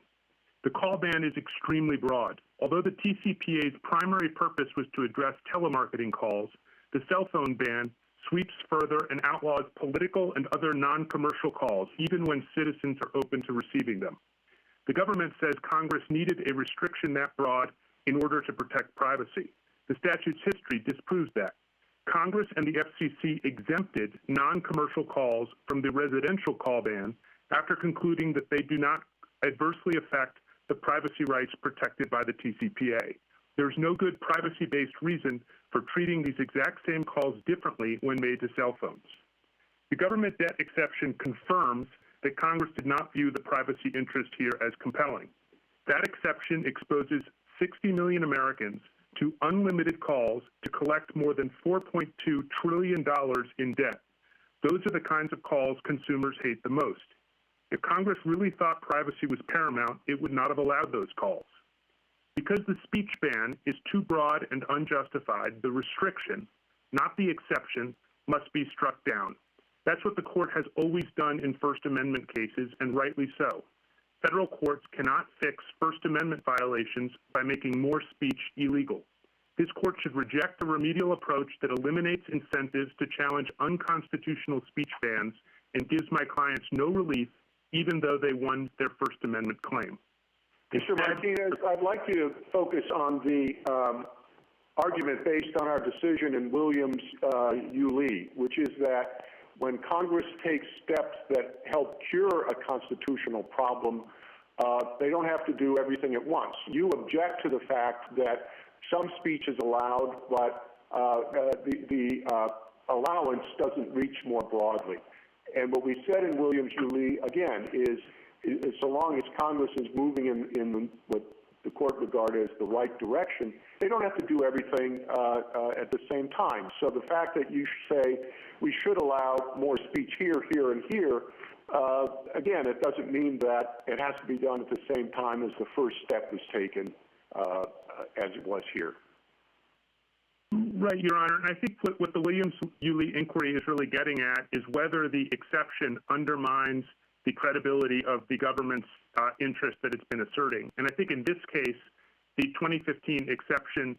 The call ban is extremely broad. Although the TCPA's primary purpose was to address telemarketing calls, the cell phone ban sweeps further and outlaws political and other non-commercial calls, even when citizens are open to receiving them. The government says Congress needed a restriction that broad in order to protect privacy. The statute's history disproves that. Congress and the FCC exempted non-commercial calls from the residential call ban after concluding that they do not adversely affect the privacy rights protected by the TCPA. There's no good privacy-based reason for treating these exact same calls differently when made to cell phones. The government debt exception confirms that Congress did not view the privacy interest here as compelling. That exception exposes 60 million Americans to unlimited calls to collect more than $4.2 trillion in debt. Those are the kinds of calls consumers hate the most. If Congress really thought privacy was paramount, it would not have allowed those calls. Because the speech ban is too broad and unjustified, the restriction, not the exception, must be struck down. That's what the court has always done in First Amendment cases, and rightly so. Federal courts cannot fix First Amendment violations by making more speech illegal. This court should reject the remedial approach that eliminates incentives to challenge unconstitutional speech bans and gives my clients no relief, even though they won their First Amendment claim. Mr. Martinez, I'd like you to focus on the argument based on our decision in Williams U. Lee, which is that when Congress takes steps that help cure a constitutional problem, they don't have to do everything at once. You object to the fact that some speech is allowed, but the allowance doesn't reach more broadly. And what we said in Williams U. Lee, again, is so long as Congress is moving in what the court regarded as the right direction, they don't have to do everything at the same time. So the fact that you say we should allow more speech here, here, and here, again, it doesn't mean that it has to be done at the same time as the first step is taken, as it was here. Right, Your Honor. And I think what the Williams U. Lee inquiry is really getting at is whether the exception undermines the credibility of the government's interest that it's been asserting. And I think in this case, the 2015 exception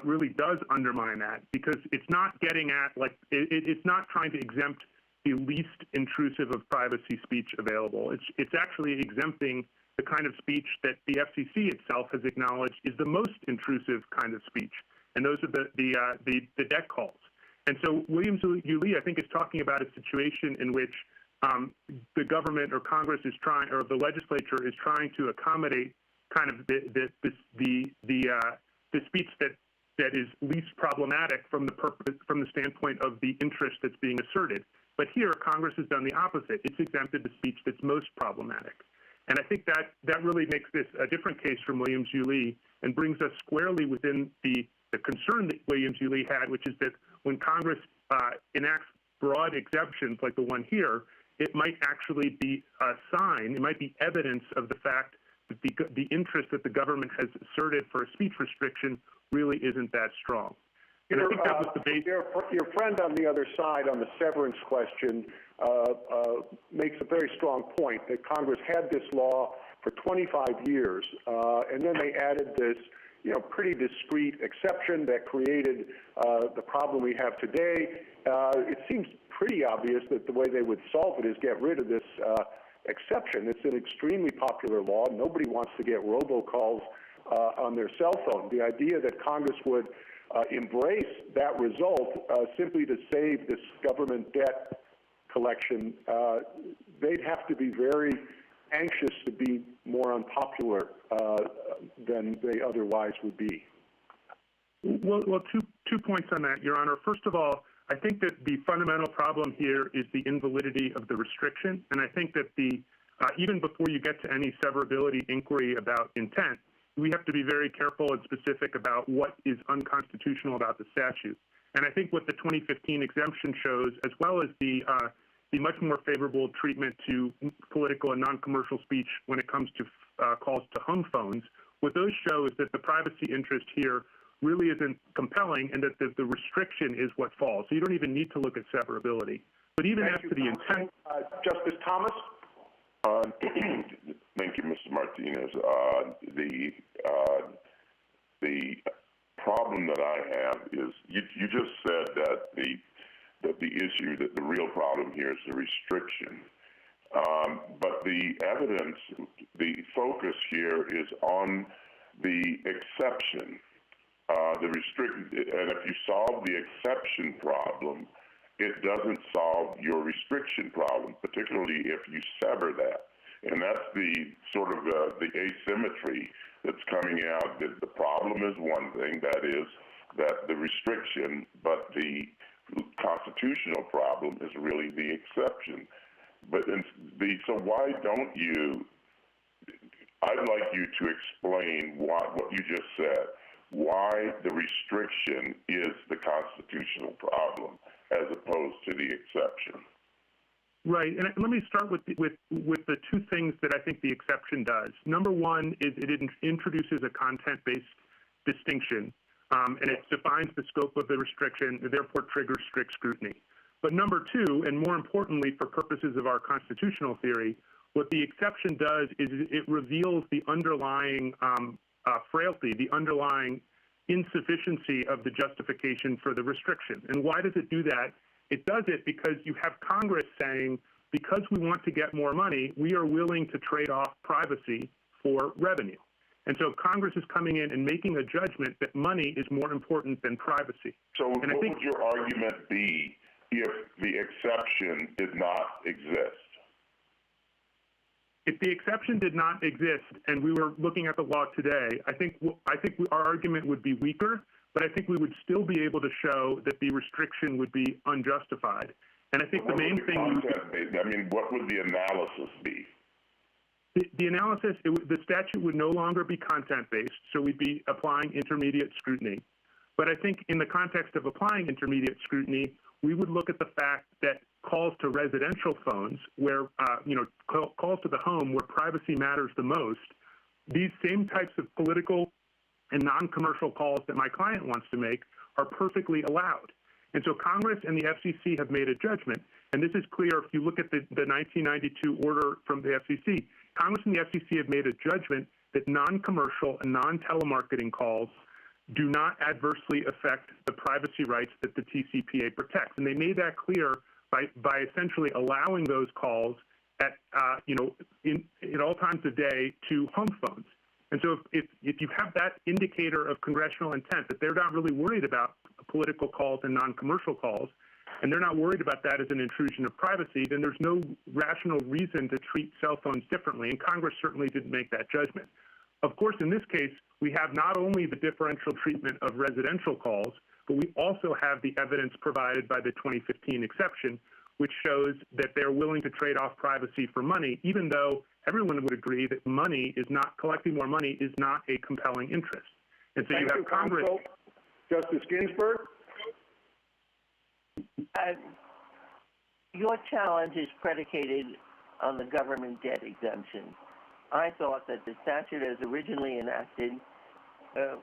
really does undermine that, because it's not getting at, like, it's not trying to exempt the least intrusive of privacy speech available. It's actually exempting the kind of speech that the FCC itself has acknowledged is the most intrusive kind of speech, and those are the debt calls. And so Williams U. Lee, I think, is talking about a situation in which the government or Congress is trying, or the legislature is trying to accommodate kind of the speech that is least problematic from the standpoint of the interest that's being asserted. But here, Congress has done the opposite. It's exempted the speech that's most problematic. And I think that really makes this a different case from Williams U. Lee and brings us squarely within the concern that Williams U. Lee had, which is that when Congress enacts broad exemptions like the one here, it might actually be a sign, it might be evidence of the fact that the interest that the government has asserted for a speech restriction really isn't that strong. And I think that was the base. Your friend on the other side on the severance question makes a very strong point that Congress had this law for 25 years, and then they added this, pretty discrete exception that created the problem we have today. It seems pretty obvious that the way they would solve it is get rid of this exception. It's an extremely popular law. Nobody wants to get robocalls on their cell phone. The idea that Congress would embrace that result simply to save this government debt collection, they'd have to be very anxious to be more unpopular than they otherwise would be. Well, two points on that, Your Honor. First of all, I think that the fundamental problem here is the invalidity of the restriction, and I think that even before you get to any severability inquiry about intent, we have to be very careful and specific about what is unconstitutional about the statute. And I think what the 2015 exemption shows, as well as the much more favorable treatment to political and non-commercial speech when it comes to calls to home phones, what those show is that the privacy interest here really isn't compelling, and that the restriction is what falls. So you don't even need to look at severability. But even after the intent... Justice Thomas? Thank you, Mr. Martinez. The problem that I have is you just said that the real problem here is the restriction. But the evidence, the focus here is on the exception. And if you solve the exception problem, it doesn't solve your restriction problem, particularly if you sever that. And that's the sort of the asymmetry that's coming out. The problem is one thing, that is that the restriction, but the constitutional problem is really the exception. But so why don't you, I'd like you to explain what you just said, why the restriction is the constitutional problem as opposed to the exception. Right, and let me start with the two things that I think the exception does. Number one is it introduces a content-based distinction, and it defines the scope of the restriction, and therefore triggers strict scrutiny. But number two, and more importantly for purposes of our constitutional theory, what the exception does is it reveals the underlying frailty, the underlying insufficiency of the justification for the restriction. And why does it do that? It does it because you have Congress saying, because we want to get more money, we are willing to trade off privacy for revenue. And so Congress is coming in and making a judgment that money is more important than privacy. So what would your argument be if the exception did not exist? If the exception did not exist and we were looking at the law today, I think our argument would be weaker, but I think we would still be able to show that the restriction would be unjustified. And I think the main thing... I mean, what would the analysis be? The analysis, the statute would no longer be content-based, so we'd be applying intermediate scrutiny. But I think in the context of applying intermediate scrutiny, we would look at the fact that calls to residential phones, where, calls to the home where privacy matters the most, these same types of political and non-commercial calls that my client wants to make are perfectly allowed. And so Congress and the FCC have made a judgment, and this is clear if you look at the 1992 order from the FCC. Congress and the FCC have made a judgment that non-commercial and non-telemarketing calls do not adversely affect the privacy rights that the TCPA protects. And they made that clear by essentially allowing those calls at, at all times of day to home phones. And so if you have that indicator of congressional intent, that they're not really worried about political calls and non-commercial calls, and they're not worried about that as an intrusion of privacy, then there's no rational reason to treat cell phones differently, and Congress certainly didn't make that judgment. Of course, in this case, we have not only the differential treatment of residential calls, but we also have the evidence provided by the 2015 exception, which shows that they're willing to trade off privacy for money, even though everyone would agree that money is not, collecting more money is not a compelling interest. And so you have Congress. Justice Ginsburg? Your challenge is predicated on the government debt exemption. I thought that the statute as originally enacted the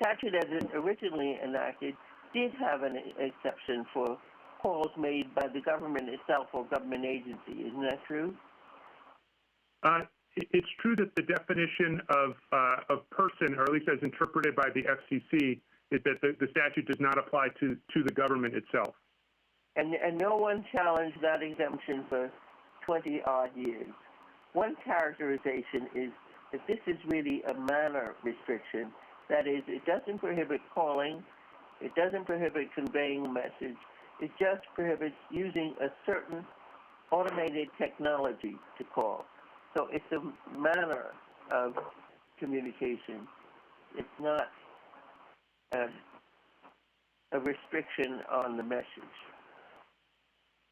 statute as originally enacted did have an exception for calls made by the government itself or government agency. Isn't that true? It's true that the definition of person, or at least as interpreted by the FCC, is that the statute does not apply to the government itself. And no one challenged that exemption for 20-odd years. One characterization is that this is really a manner restriction. That is, it doesn't prohibit calling, it doesn't prohibit conveying a message, it just prohibits using a certain automated technology to call. So it's a manner of communication. It's not a restriction on the message.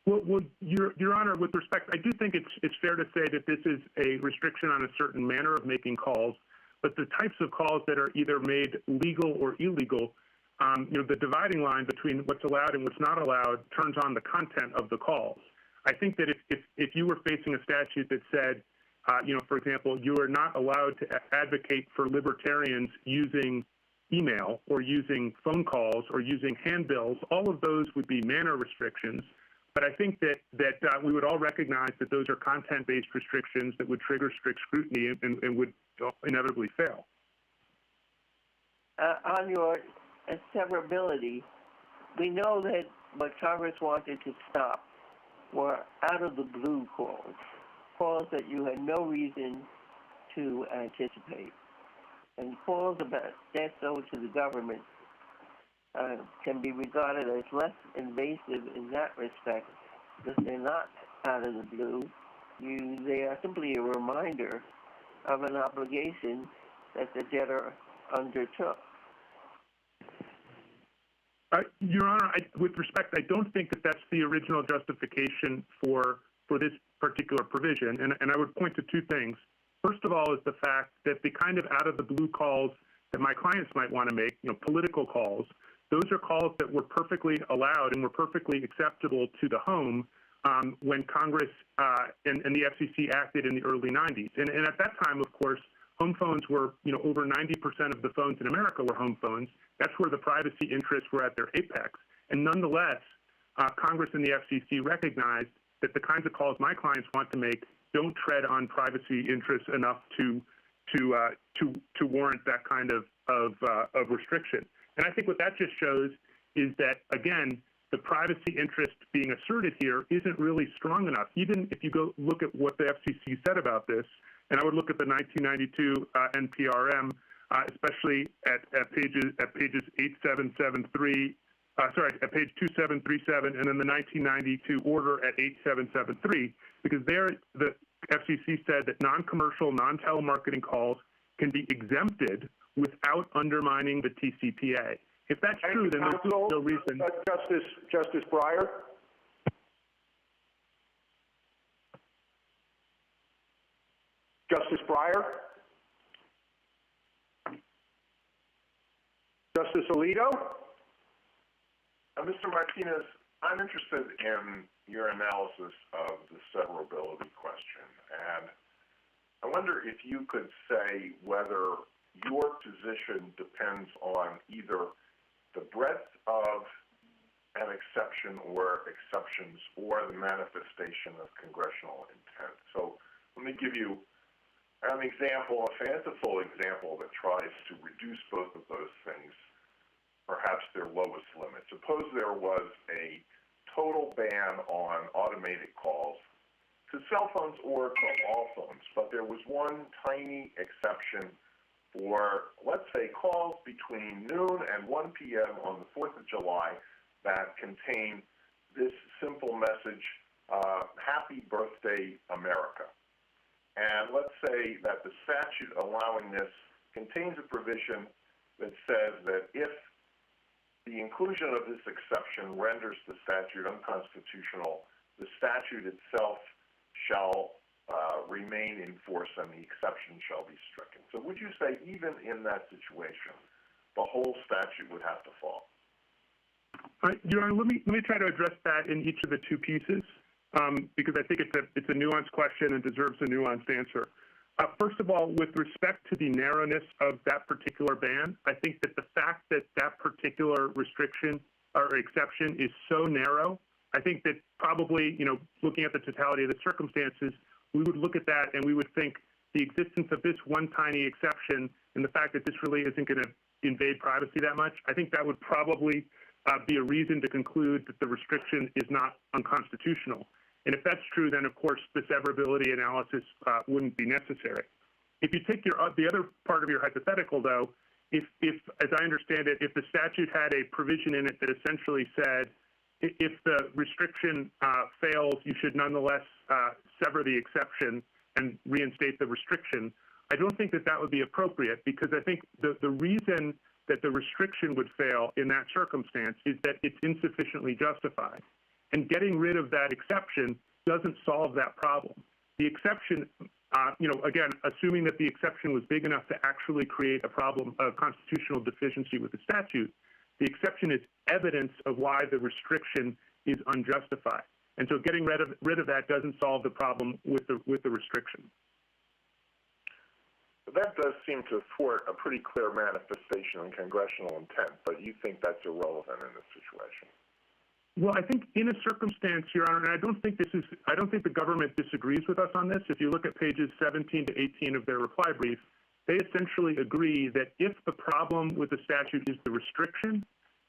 Well, Your Honor, with respect, I do think it's fair to say that this is a restriction on a certain manner of making calls, but the types of calls that are either made legal or illegal, the dividing line between what's allowed and what's not allowed turns on the content of the calls. I think that if you were facing a statute that said, for example, you are not allowed to advocate for libertarians using email or using phone calls or using handbills, all of those would be manner restrictions. But I think that we would all recognize that those are content-based restrictions that would trigger strict scrutiny and would inevitably fail. On your severability, we know that what Congress wanted to stop were out-of-the-blue calls that you had no reason to anticipate. And calls about death owed to the government can be regarded as less invasive in that respect because they're not out of the blue. They are simply a reminder of an obligation that the debtor undertook. Your Honor, with respect, I don't think that that's the original justification for this particular provision, and I would point to two things. First of all is the fact that the kind of out-of-the-blue calls that my clients might want to make, political calls, Those are calls that were perfectly allowed and were perfectly acceptable to the home when Congress and the FCC acted in the early 90s. And at that time, of course, home phones were, over 90% of the phones in America were home phones. That's where the privacy interests were at their apex. And nonetheless, Congress and the FCC recognized that the kinds of calls my clients want to make don't tread on privacy interests enough to warrant that kind of restriction. And I think what that just shows is that, again, the privacy interest being asserted here isn't really strong enough. Even if you go look at what the FCC said about this, and I would look at the 1992 NPRM, especially at pages 8773, at page 2737, and then the 1992 order at 8773, because there the FCC said that non-commercial, non-telemarketing calls can be exempted without undermining the TCPA. If that's true, then there's no reason. Justice Breyer? Justice Breyer? Justice Alito? Mr. Martinez, I'm interested in your analysis of the severability question. And I wonder if you could say whether your position depends on either the breadth of an exception or exceptions or the manifestation of congressional intent. So let me give you an example, a fanciful example that tries to reduce both of those things, perhaps their lowest limit. Suppose there was a total ban on automated calls to cell phones or to all phones, but there was one tiny exception for, let's say, calls between noon and 1 p.m. on the 4th of July that contain this simple message, Happy Birthday, America. And let's say that the statute allowing this contains a provision that says that if the inclusion of this exception renders the statute unconstitutional, the statute itself shall remain in force and the exception shall be stricken. So would you say even in that situation, the whole statute would have to fall? Your Honor, let me try to address that in each of the two pieces, because I think it's a nuanced question and deserves a nuanced answer. First of all, with respect to the narrowness of that particular ban, I think that the fact that that particular restriction or exception is so narrow, I think that probably, looking at the totality of the circumstances, we would look at that and we would think the existence of this one tiny exception and the fact that this really isn't going to invade privacy that much, I think that would probably be a reason to conclude that the restriction is not unconstitutional. And if that's true, then of course the severability analysis wouldn't be necessary. If you take the other part of your hypothetical, though, if as I understand it, if the statute had a provision in it that essentially said if the restriction fails, you should nonetheless sever the exception and reinstate the restriction, I don't think that that would be appropriate, because I think the reason that the restriction would fail in that circumstance is that it's insufficiently justified. And getting rid of that exception doesn't solve that problem. The exception, again, assuming that the exception was big enough to actually create a problem, a constitutional deficiency with the statute, the exception is evidence of why the restriction is unjustified. And so getting rid of that doesn't solve the problem with the restriction. That does seem to thwart a pretty clear manifestation of congressional intent, but you think that's irrelevant in this situation? Well, I think in a circumstance, Your Honor, and I don't think the government disagrees with us on this. If you look at pages 17 to 18 of their reply brief, they essentially agree that if the problem with the statute is the restriction,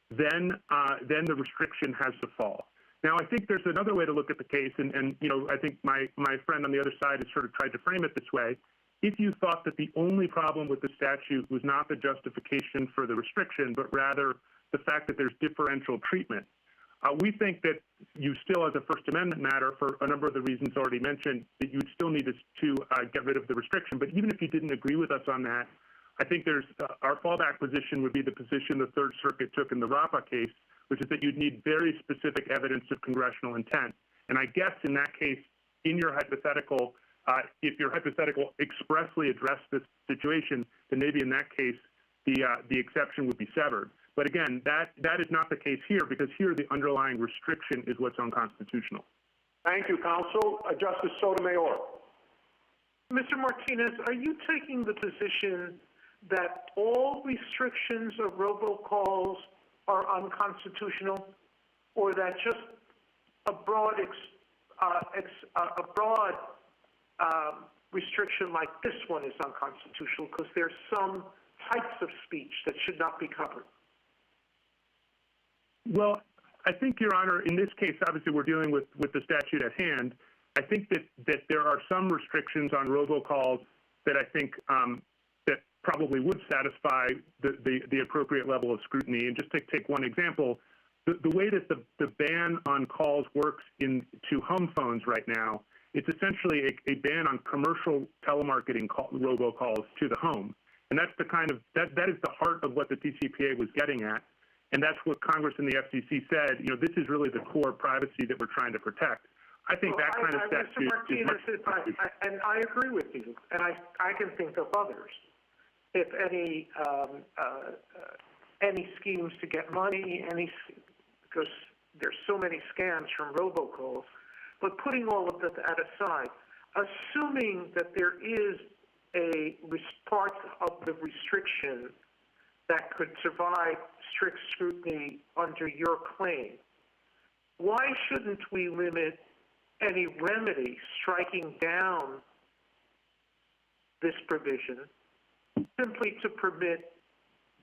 then the restriction has to fall. Now, I think there's another way to look at the case, and I think my friend on the other side has sort of tried to frame it this way. If you thought that the only problem with the statute was not the justification for the restriction, but rather the fact that there's differential treatment, we think that you still, as a First Amendment matter, for a number of the reasons already mentioned, that you would still need to get rid of the restriction. But even if you didn't agree with us on that, I think there's our fallback position would be the position the Third Circuit took in the RAPA case, which is that you'd need very specific evidence of congressional intent. And I guess in that case, in your hypothetical, if your hypothetical expressly addressed this situation, then maybe in that case the exception would be severed. But again, that is not the case here, because here the underlying restriction is what's unconstitutional. Thank you, counsel. Justice Sotomayor. Mr. Martinez, are you taking the position that all restrictions of robocalls are unconstitutional, or that just a broad restriction like this one is unconstitutional because there's some types of speech that should not be covered? Well, I think, Your Honor, in this case, obviously we're dealing with the statute at hand. I think that there are some restrictions on robocalls that I think that probably would satisfy the appropriate level of scrutiny. And just to take one example, the way that the ban on calls works to home phones right now, it's essentially a ban on commercial telemarketing robocalls to the home. And that's the kind of, that is the heart of what the TCPA was getting at. And that's what Congress and the FCC said, you know, this is really the core privacy that we're trying to protect. I think that kind of statute Mr. Martinez, and I agree with you, and I can think of others. If any schemes to get money, because there's so many scams from robocalls, but putting all of that aside, assuming that there is a part of the restriction that could survive strict scrutiny under your claim, why shouldn't we limit any remedy striking down this provision simply to permit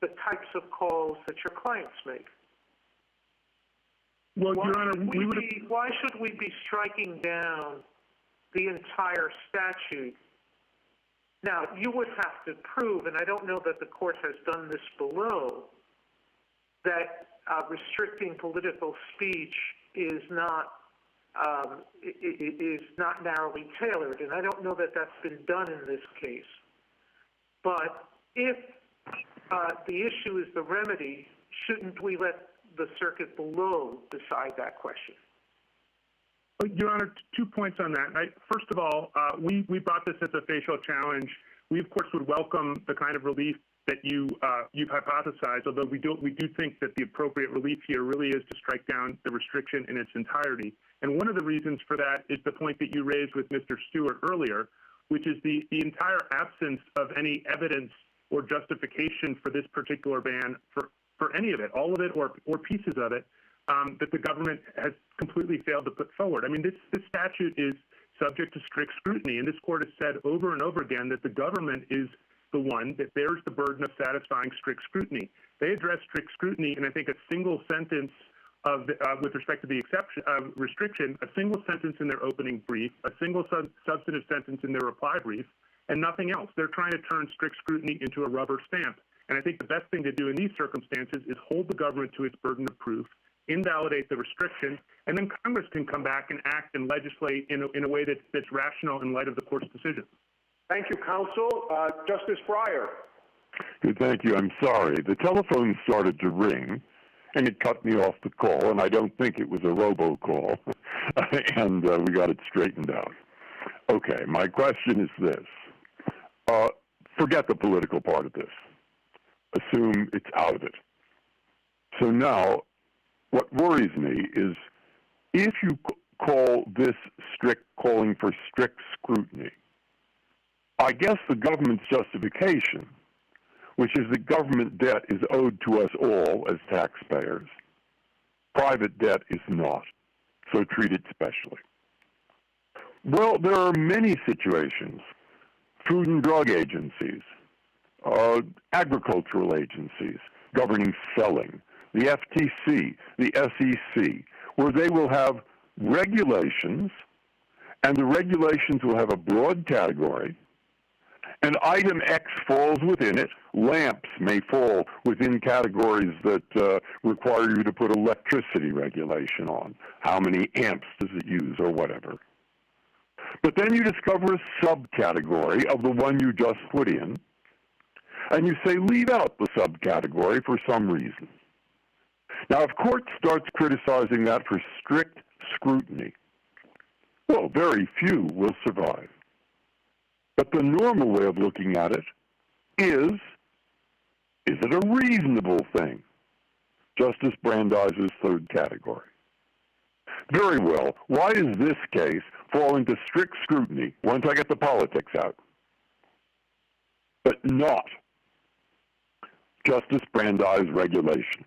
the types of calls that your clients make? Well, Your Honor, why should we be striking down the entire statute? Now, you would have to prove, and I don't know that the court has done this below, that restricting political speech is not narrowly tailored, and I don't know that that's been done in this case. But if the issue is the remedy, shouldn't we let the circuit below decide that question? Your Honor, 2 points on that. First of all, we brought this as a facial challenge. We, of course, would welcome the kind of relief that you've hypothesized, although we do think that the appropriate relief here really is to strike down the restriction in its entirety. And one of the reasons for that is the point that you raised with Mr. Stewart earlier, which is the entire absence of any evidence or justification for this particular ban for any of it, all of it or pieces of it, that the government has completely failed to put forward. I mean, this statute is subject to strict scrutiny, and this court has said over and over again that the government is the one that bears the burden of satisfying strict scrutiny. They address strict scrutiny in, I think, a single sentence with respect to the restriction, a single sentence in their opening brief, a single substantive sentence in their reply brief, and nothing else. They're trying to turn strict scrutiny into a rubber stamp. And I think the best thing to do in these circumstances is hold the government to its burden of proof, invalidate the restriction, and then Congress can come back and act and legislate in a way that's rational in light of the court's decision. Thank you, counsel. Justice Breyer. Good, thank you. I'm sorry. The telephone started to ring, and it cut me off the call, and I don't think it was a robocall, and we got it straightened out. Okay, my question is this. Forget the political part of this. Assume it's out of it. So now, what worries me is if you call this calling for strict scrutiny, I guess the government's justification, which is that government debt is owed to us all as taxpayers. Private debt is not, so treat it specially. Well, there are many situations, food and drug agencies, agricultural agencies governing selling, the FTC, the SEC, where they will have regulations, and the regulations will have a broad category, and item X falls within it. Lamps may fall within categories that require you to put electricity regulation on. How many amps does it use or whatever. But then you discover a subcategory of the one you just put in, and you say leave out the subcategory for some reason. Now, if court starts criticizing that for strict scrutiny, well, very few will survive. But the normal way of looking at it is it a reasonable thing Justice Brandeis's third category. Very well. Why does this case fall into strict scrutiny once I get the politics out, but not Justice Brandeis regulation?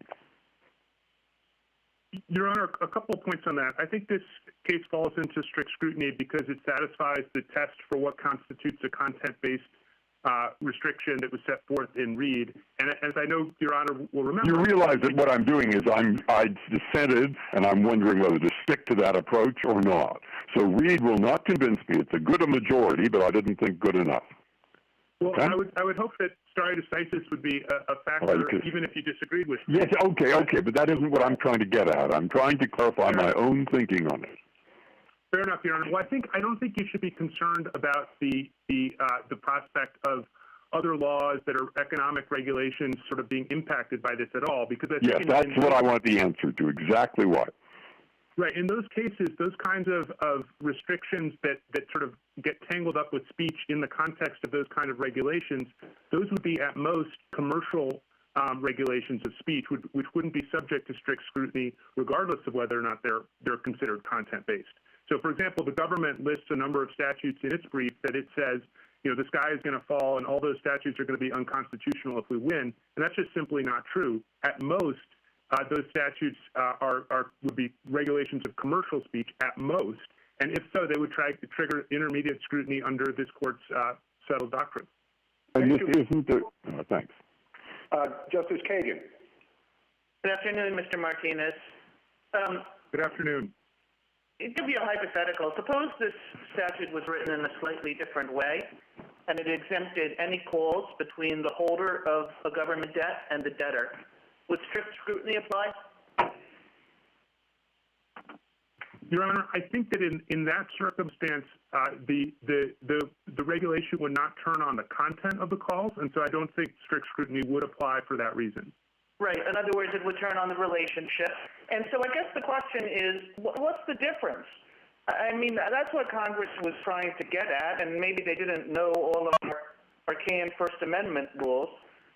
Your Honor, a couple of points on that. I think this case falls into strict scrutiny because it satisfies the test for what constitutes a content-based restriction that was set forth in Reed. And as I know Your Honor will remember— You realize that what I'm doing is I dissented, and I'm wondering whether to stick to that approach or not. So Reed will not convince me. It's a good majority, but I didn't think good enough. Well, okay? I would hope that stare decisis would be a factor, right, even if you disagreed with me. Yes, okay, but that isn't what I'm trying to get at. I'm trying to clarify my own thinking on it. Fair enough, Your Honor. Well, I don't think you should be concerned about the prospect of other laws that are economic regulations sort of being impacted by this at all, because I think yes, that's what I want the answer to. Exactly what. Right. In those cases, those kinds of restrictions that sort of get tangled up with speech in the context of those kind of regulations, those would be at most commercial regulations of speech, which wouldn't be subject to strict scrutiny, regardless of whether or not they're considered content-based. So, for example, the government lists a number of statutes in its brief that it says, you know, the sky is going to fall and all those statutes are going to be unconstitutional if we win, and that's just simply not true. At most, those statutes would be regulations of commercial speech at most, and if so, they would try to trigger intermediate scrutiny under this court's settled doctrine. And this isn't the— thanks. Justice Kagan. Good afternoon, Mr. Martinez. Good afternoon. I'll give you a hypothetical. Suppose this statute was written in a slightly different way, and it exempted any calls between the holder of a government debt and the debtor. Would strict scrutiny apply? Your Honor, I think that in that circumstance, the regulation would not turn on the content of the calls, and so I don't think strict scrutiny would apply for that reason. Right. In other words, it would turn on the relationship. And so I guess the question is, what's the difference? I mean, that's what Congress was trying to get at, and maybe they didn't know all of our arcane First Amendment rules.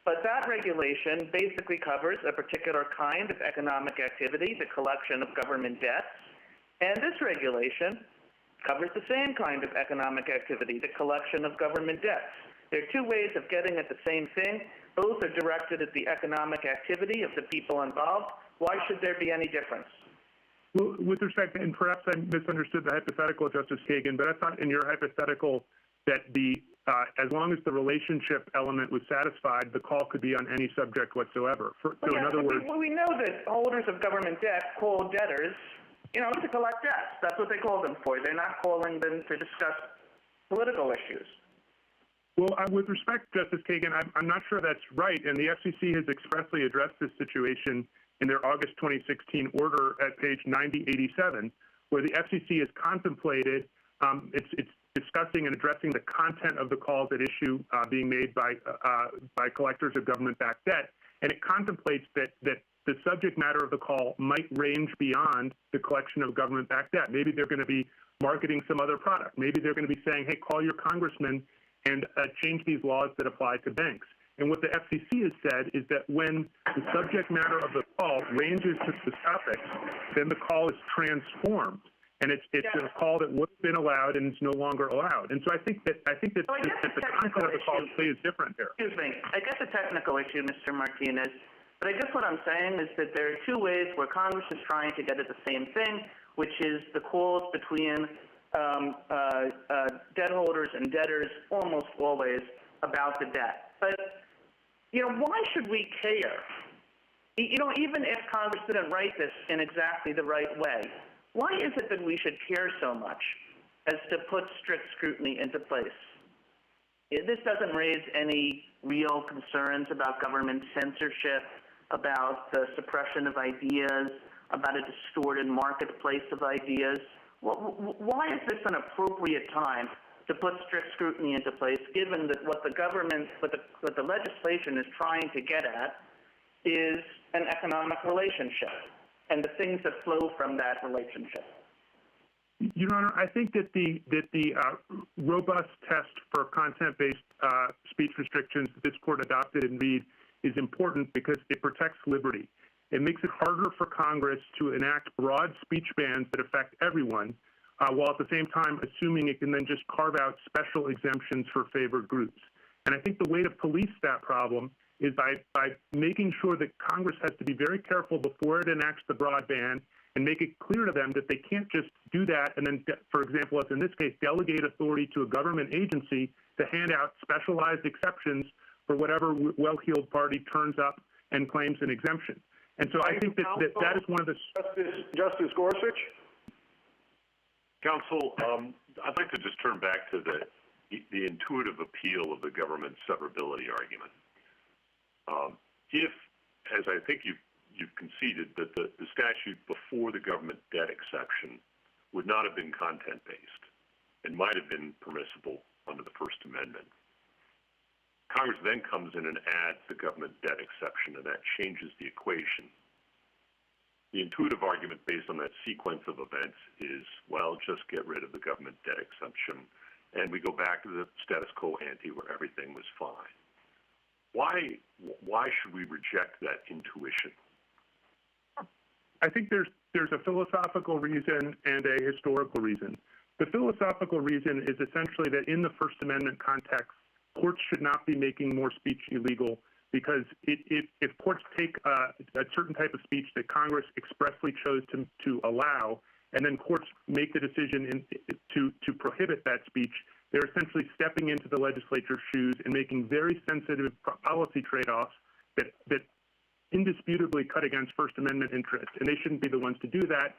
But that regulation basically covers a particular kind of economic activity, the collection of government debts. And this regulation covers the same kind of economic activity, the collection of government debts. There are two ways of getting at the same thing. Both are directed at the economic activity of the people involved. Why should there be any difference? Well, with respect, and perhaps I misunderstood the hypothetical, Justice Kagan, but I thought in your hypothetical that as long as the relationship element was satisfied, the call could be on any subject whatsoever. In other words, we know that holders of government debt call debtors, to collect debts. That's what they call them for. They're not calling them to discuss political issues. Well, with respect, Justice Kagan, I'm not sure that's right, and the FCC has expressly addressed this situation in their August 2016 order at page 9087, where the FCC has contemplated, it's discussing and addressing the content of the calls at issue being made by collectors of government-backed debt, and it contemplates that the subject matter of the call might range beyond the collection of government-backed debt. Maybe they're going to be marketing some other product. Maybe they're going to be saying, hey, call your congressman and change these laws that apply to banks. And what the FCC has said is that when the subject matter of the call ranges to specifics, then the call is transformed, and it's a call that would have been allowed and it's no longer allowed. And so I think that the content of the call is different here. Excuse me. I guess a technical issue, Mr. Martinez. But I guess what I'm saying is that there are two ways where Congress is trying to get at the same thing, which is the calls between debt holders and debtors almost always about the debt. But, why should we care? Even if Congress didn't write this in exactly the right way, why is it that we should care so much as to put strict scrutiny into place? This doesn't raise any real concerns about government censorship, about the suppression of ideas, about a distorted marketplace of ideas. Why is this an appropriate time to put strict scrutiny into place, given that what the legislation is trying to get at is an economic relationship and the things that flow from that relationship? Your Honor, I think that the robust test for content-based speech restrictions that this court adopted in Reed is important because it protects liberty. It makes it harder for Congress to enact broad speech bans that affect everyone, while at the same time assuming it can then just carve out special exemptions for favored groups. And I think the way to police that problem is by making sure that Congress has to be very careful before it enacts the broad ban and make it clear to them that they can't just do that and then, for example, as in this case, delegate authority to a government agency to hand out specialized exceptions for whatever well-heeled party turns up and claims an exemption. And so I think that is one of the... Justice Gorsuch? Counsel, I'd like to just turn back to the intuitive appeal of the government severability argument. If, as I think you've conceded, that the statute before the government debt exception would not have been content-based and might have been permissible under the First Amendment, Congress then comes in and adds the government debt exception, and that changes the equation. The intuitive argument based on that sequence of events is, well, just get rid of the government debt exception, and we go back to the status quo ante where everything was fine. Why should we reject that intuition? I think there's a philosophical reason and a historical reason. The philosophical reason is essentially that in the First Amendment context, courts should not be making more speech illegal, because if courts take a certain type of speech that Congress expressly chose to allow, and then courts make the decision to prohibit that speech, they're essentially stepping into the legislature's shoes and making very sensitive policy trade-offs that indisputably cut against First Amendment interests, and they shouldn't be the ones to do that.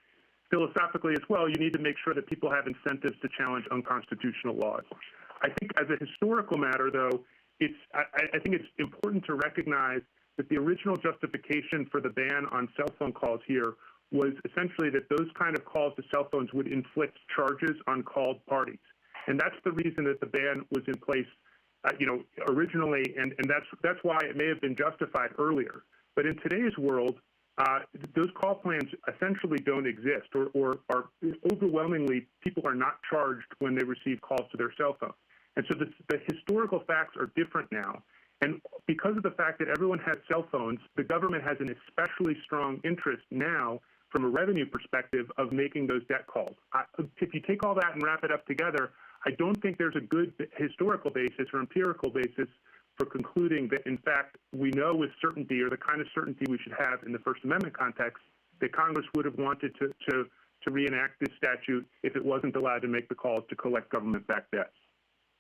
Philosophically as well, you need to make sure that people have incentives to challenge unconstitutional laws. I think as a historical matter, though, I think it's important to recognize that the original justification for the ban on cell phone calls here was essentially that those kind of calls to cell phones would inflict charges on called parties. And that's the reason that the ban was in place, originally, and that's why it may have been justified earlier. But in today's world, those call plans essentially don't exist, or are overwhelmingly, people are not charged when they receive calls to their cell phone. And so the historical facts are different now. And because of the fact that everyone has cell phones, the government has an especially strong interest now from a revenue perspective of making those debt calls. If you take all that and wrap it up together, I don't think there's a good historical basis or empirical basis for concluding that, in fact, we know with certainty, or the kind of certainty we should have in the First Amendment context, that Congress would have wanted to reenact this statute if it wasn't allowed to make the calls to collect government-backed debts.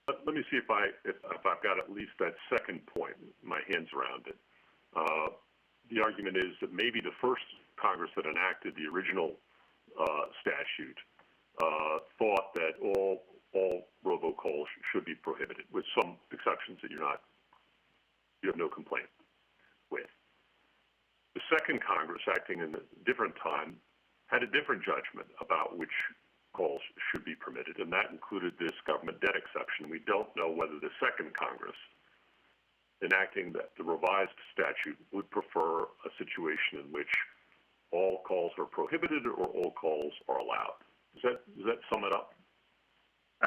Let me see if I've got at least that second point, my hands around it. The argument is that maybe the first Congress that enacted the original statute thought that all robocalls should be prohibited, with some exceptions that you have no complaint with. The second Congress, acting in a different time, had a different judgment about which calls should be permitted, and that included this government debt exception. We don't know whether the second Congress, enacting the revised statute, would prefer a situation in which all calls are prohibited or all calls are allowed. Does that sum it up?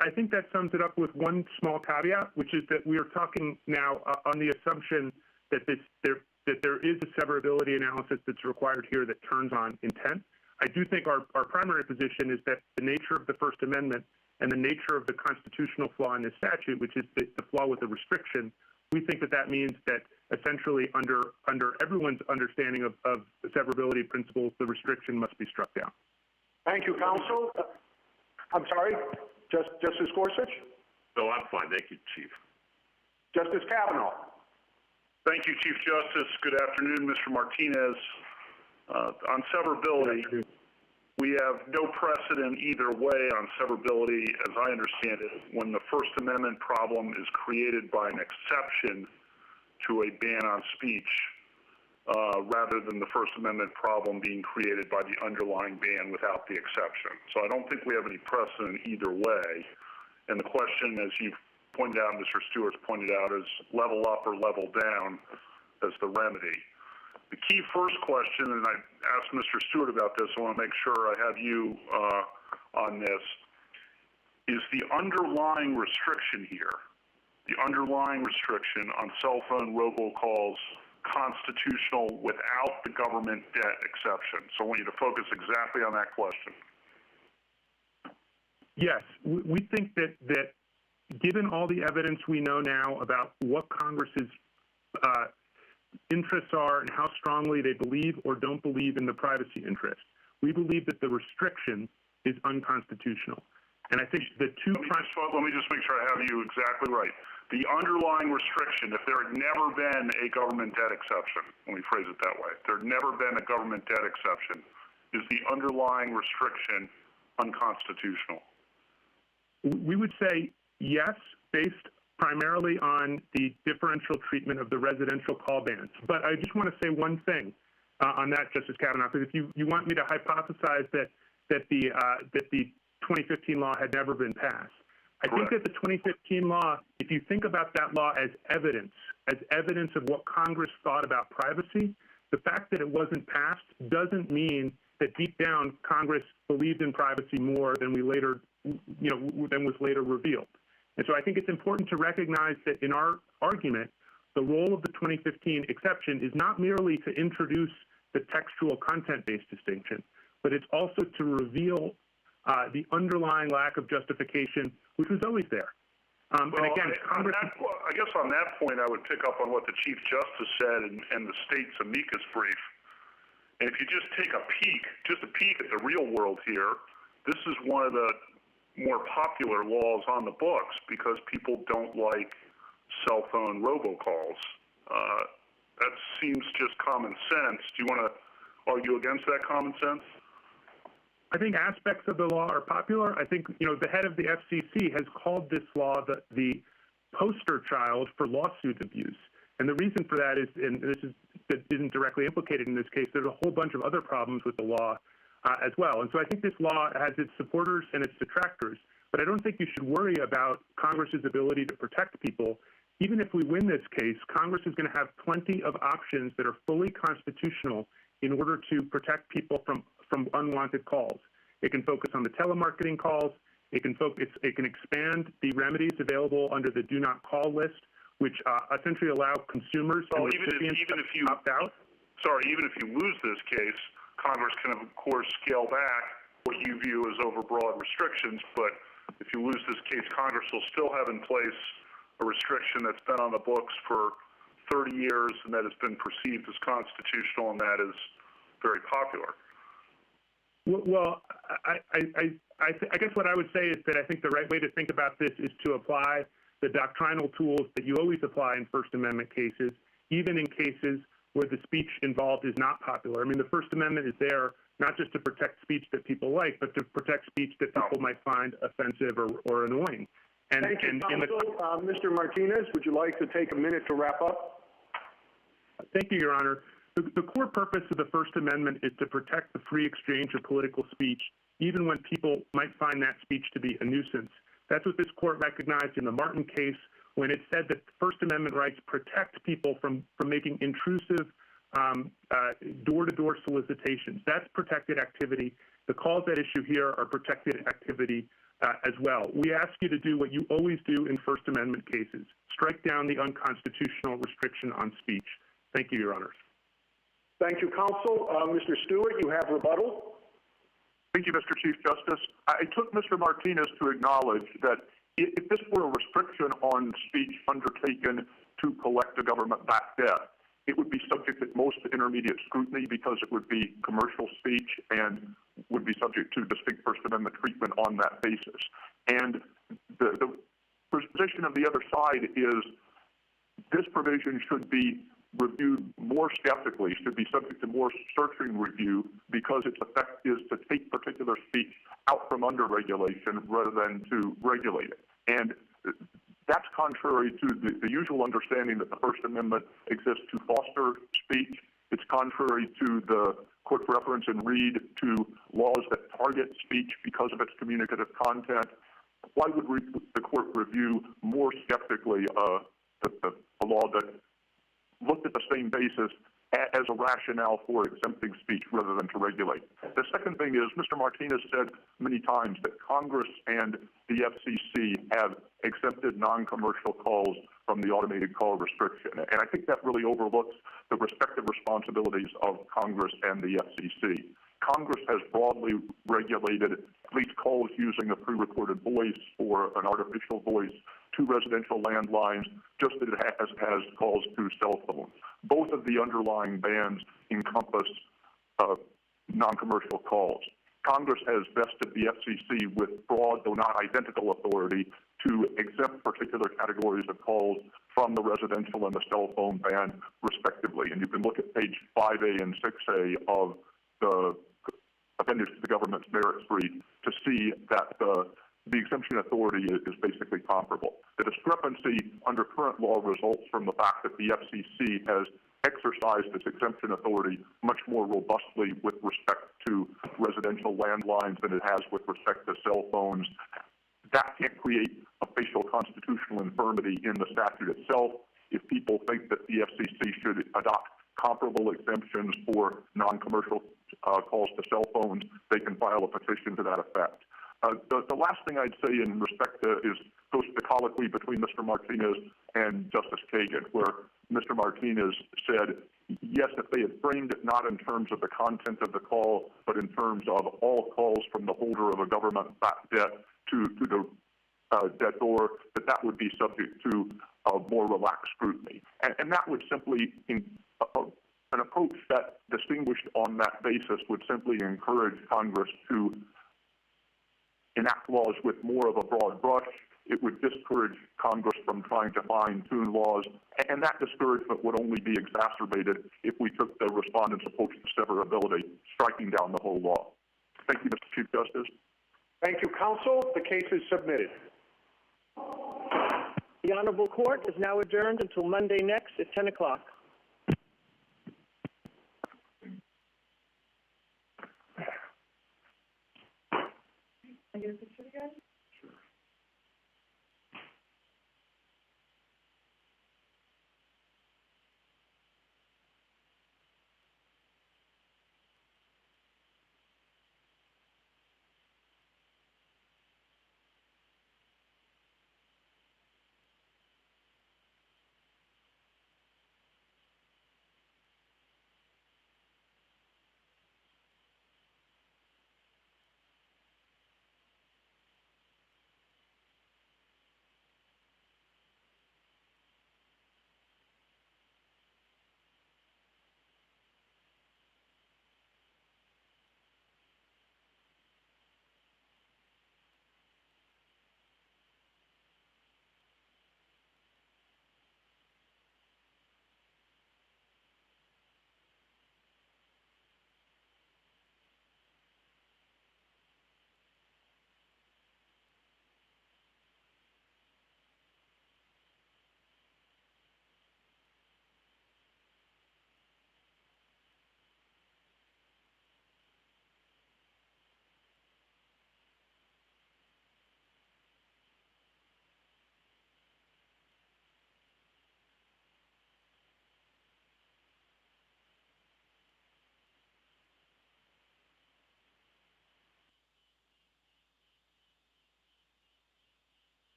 I think that sums it up with one small caveat, which is that we are talking now on the assumption that there is a severability analysis that's required here that turns on intent. I do think our primary position is that the nature of the First Amendment and the nature of the constitutional flaw in this statute, which is the flaw with the restriction, we think that means that essentially under everyone's understanding of the severability principles, the restriction must be struck down. Thank you, counsel. I'm sorry, Justice Gorsuch? No, I'm fine. Thank you, Chief. Justice Kavanaugh. Thank you, Chief Justice. Good afternoon, Mr. Martinez. On severability, we have no precedent either way on severability, as I understand it, when the First Amendment problem is created by an exception to a ban on speech, rather than the First Amendment problem being created by the underlying ban without the exception. So I don't think we have any precedent either way. And the question, as you've pointed out, Mr. Stewart's pointed out, is level up or level down as the remedy. The key first question, and I asked Mr. Stewart about this, I want to make sure I have you on this, is the underlying restriction here, the underlying restriction on cell phone robocalls constitutional without the government debt exception. So I want you to focus exactly on that question. Yes, we think that given all the evidence we know now about what Congress's interests are and how strongly they believe or don't believe in the privacy interest, we believe that the restriction is unconstitutional. And I think the two... Let me just make sure I have you exactly right. The underlying restriction, if there had never been a government debt exception, let me phrase it that way, if there had never been a government debt exception, is the underlying restriction unconstitutional? We would say yes, based primarily on the differential treatment of the residential call bans. But I just want to say one thing on that, Justice Kavanaugh, because if you want me to hypothesize that the 2015 law had never been passed, I think that the 2015 law, if you think about that law as evidence of what Congress thought about privacy, the fact that it wasn't passed doesn't mean that deep down Congress believed in privacy more than we later, than was later revealed. And so I think it's important to recognize that in our argument, the role of the 2015 exception is not merely to introduce the textual content-based distinction, but it's also to reveal the underlying lack of justification, which was always there. And again, Congress... I guess on that point, I would pick up on what the Chief Justice said and the state's amicus brief. And if you just take a peek at the real world here, this is one of the more popular laws on the books because people don't like cell phone robocalls. That seems just common sense. Do you want to argue against that common sense? I think aspects of the law are popular. I think, the head of the FCC has called this law the poster child for lawsuit abuse. And the reason for that is, and that isn't directly implicated in this case, there's a whole bunch of other problems with the law as well. And so I think this law has its supporters and its detractors, but I don't think you should worry about Congress's ability to protect people. Even if we win this case, Congress is going to have plenty of options that are fully constitutional in order to protect people from unwanted calls. It can focus on the telemarketing calls. It can expand the remedies available under the Do Not Call list, which essentially allow consumers and recipients to opt out. Even if you lose this case, Congress can, of course, scale back what you view as overbroad restrictions. But if you lose this case, Congress will still have in place a restriction that's been on the books for 30 years and that has been perceived as constitutional, and that is very popular. Well, I guess what I would say is that I think the right way to think about this is to apply the doctrinal tools that you always apply in First Amendment cases, even in cases where the speech involved is not popular. I mean, the First Amendment is there not just to protect speech that people like, but to protect speech that people might find offensive or annoying. Thank you, Counsel. Mr. Martinez, would you like to take a minute to wrap up? Thank you, Your Honor. The core purpose of the First Amendment is to protect the free exchange of political speech, even when people might find that speech to be a nuisance. That's what this court recognized in the Martin case when it said that First Amendment rights protect people from making intrusive door-to-door solicitations. That's protected activity. The calls at issue here are protected activity as well. We ask you to do what you always do in First Amendment cases, strike down the unconstitutional restriction on speech. Thank you, Your Honors. Thank you, Counsel. Mr. Stewart, you have rebuttal. Thank you, Mr. Chief Justice. I took Mr. Martinez to acknowledge that if this were a restriction on speech undertaken to collect a government-backed debt, it would be subject to most intermediate scrutiny because it would be commercial speech and would be subject to distinct First Amendment treatment on that basis. And the position of the other side is this provision should be reviewed more skeptically, should be subject to more searching review because its effect is to take particular speech out from under regulation rather than to regulate it. And that's contrary to the usual understanding that the First Amendment exists to foster speech. It's contrary to the court reference in Reed to laws that target speech because of its communicative content. Why would the court review more skeptically a law that looked at the same basis as a rationale for exempting speech rather than to regulate? The second thing is, Mr. Martinez said many times that Congress and the FCC have exempted non-commercial calls from the automated call restriction. And I think that really overlooks the respective responsibilities of Congress and the FCC. Congress has broadly regulated at least calls using a pre-recorded voice or an artificial voice to residential landlines, just as it has calls to cell phones. Both of the underlying bans encompass non-commercial calls. Congress has vested the FCC with broad, though not identical, authority to exempt particular categories of calls from the residential and the cell phone ban, respectively. And you can look at page 5A and 6A of the appendix to the government's merits brief to see that the exemption authority is basically comparable. The discrepancy under current law results from the fact that the FCC has exercised its exemption authority much more robustly with respect to residential landlines than it has with respect to cell phones. That can't create a facial constitutional infirmity in the statute itself. If people think that the FCC should adopt comparable exemptions for non-commercial calls to cell phones, they can file a petition to that effect. The last thing I'd say in respect to goes to the colloquy between Mr. Martinez and Justice Kagan, where Mr. Martinez said, yes, if they had framed it not in terms of the content of the call, but in terms of all calls from the holder of a government-backed debt to the debtor, that would be subject to more relaxed scrutiny. And that would simply, an approach that distinguished on that basis would simply encourage Congress to enact laws with more of a broad brush. It would discourage Congress from trying to fine-tune laws, and that discouragement would only be exacerbated if we took the respondent's approach to severability, striking down the whole law. Thank you, Mr. Chief Justice. Thank you, counsel. The case is submitted. The Honorable Court is now adjourned until Monday next at 10 o'clock. I get a picture, guys?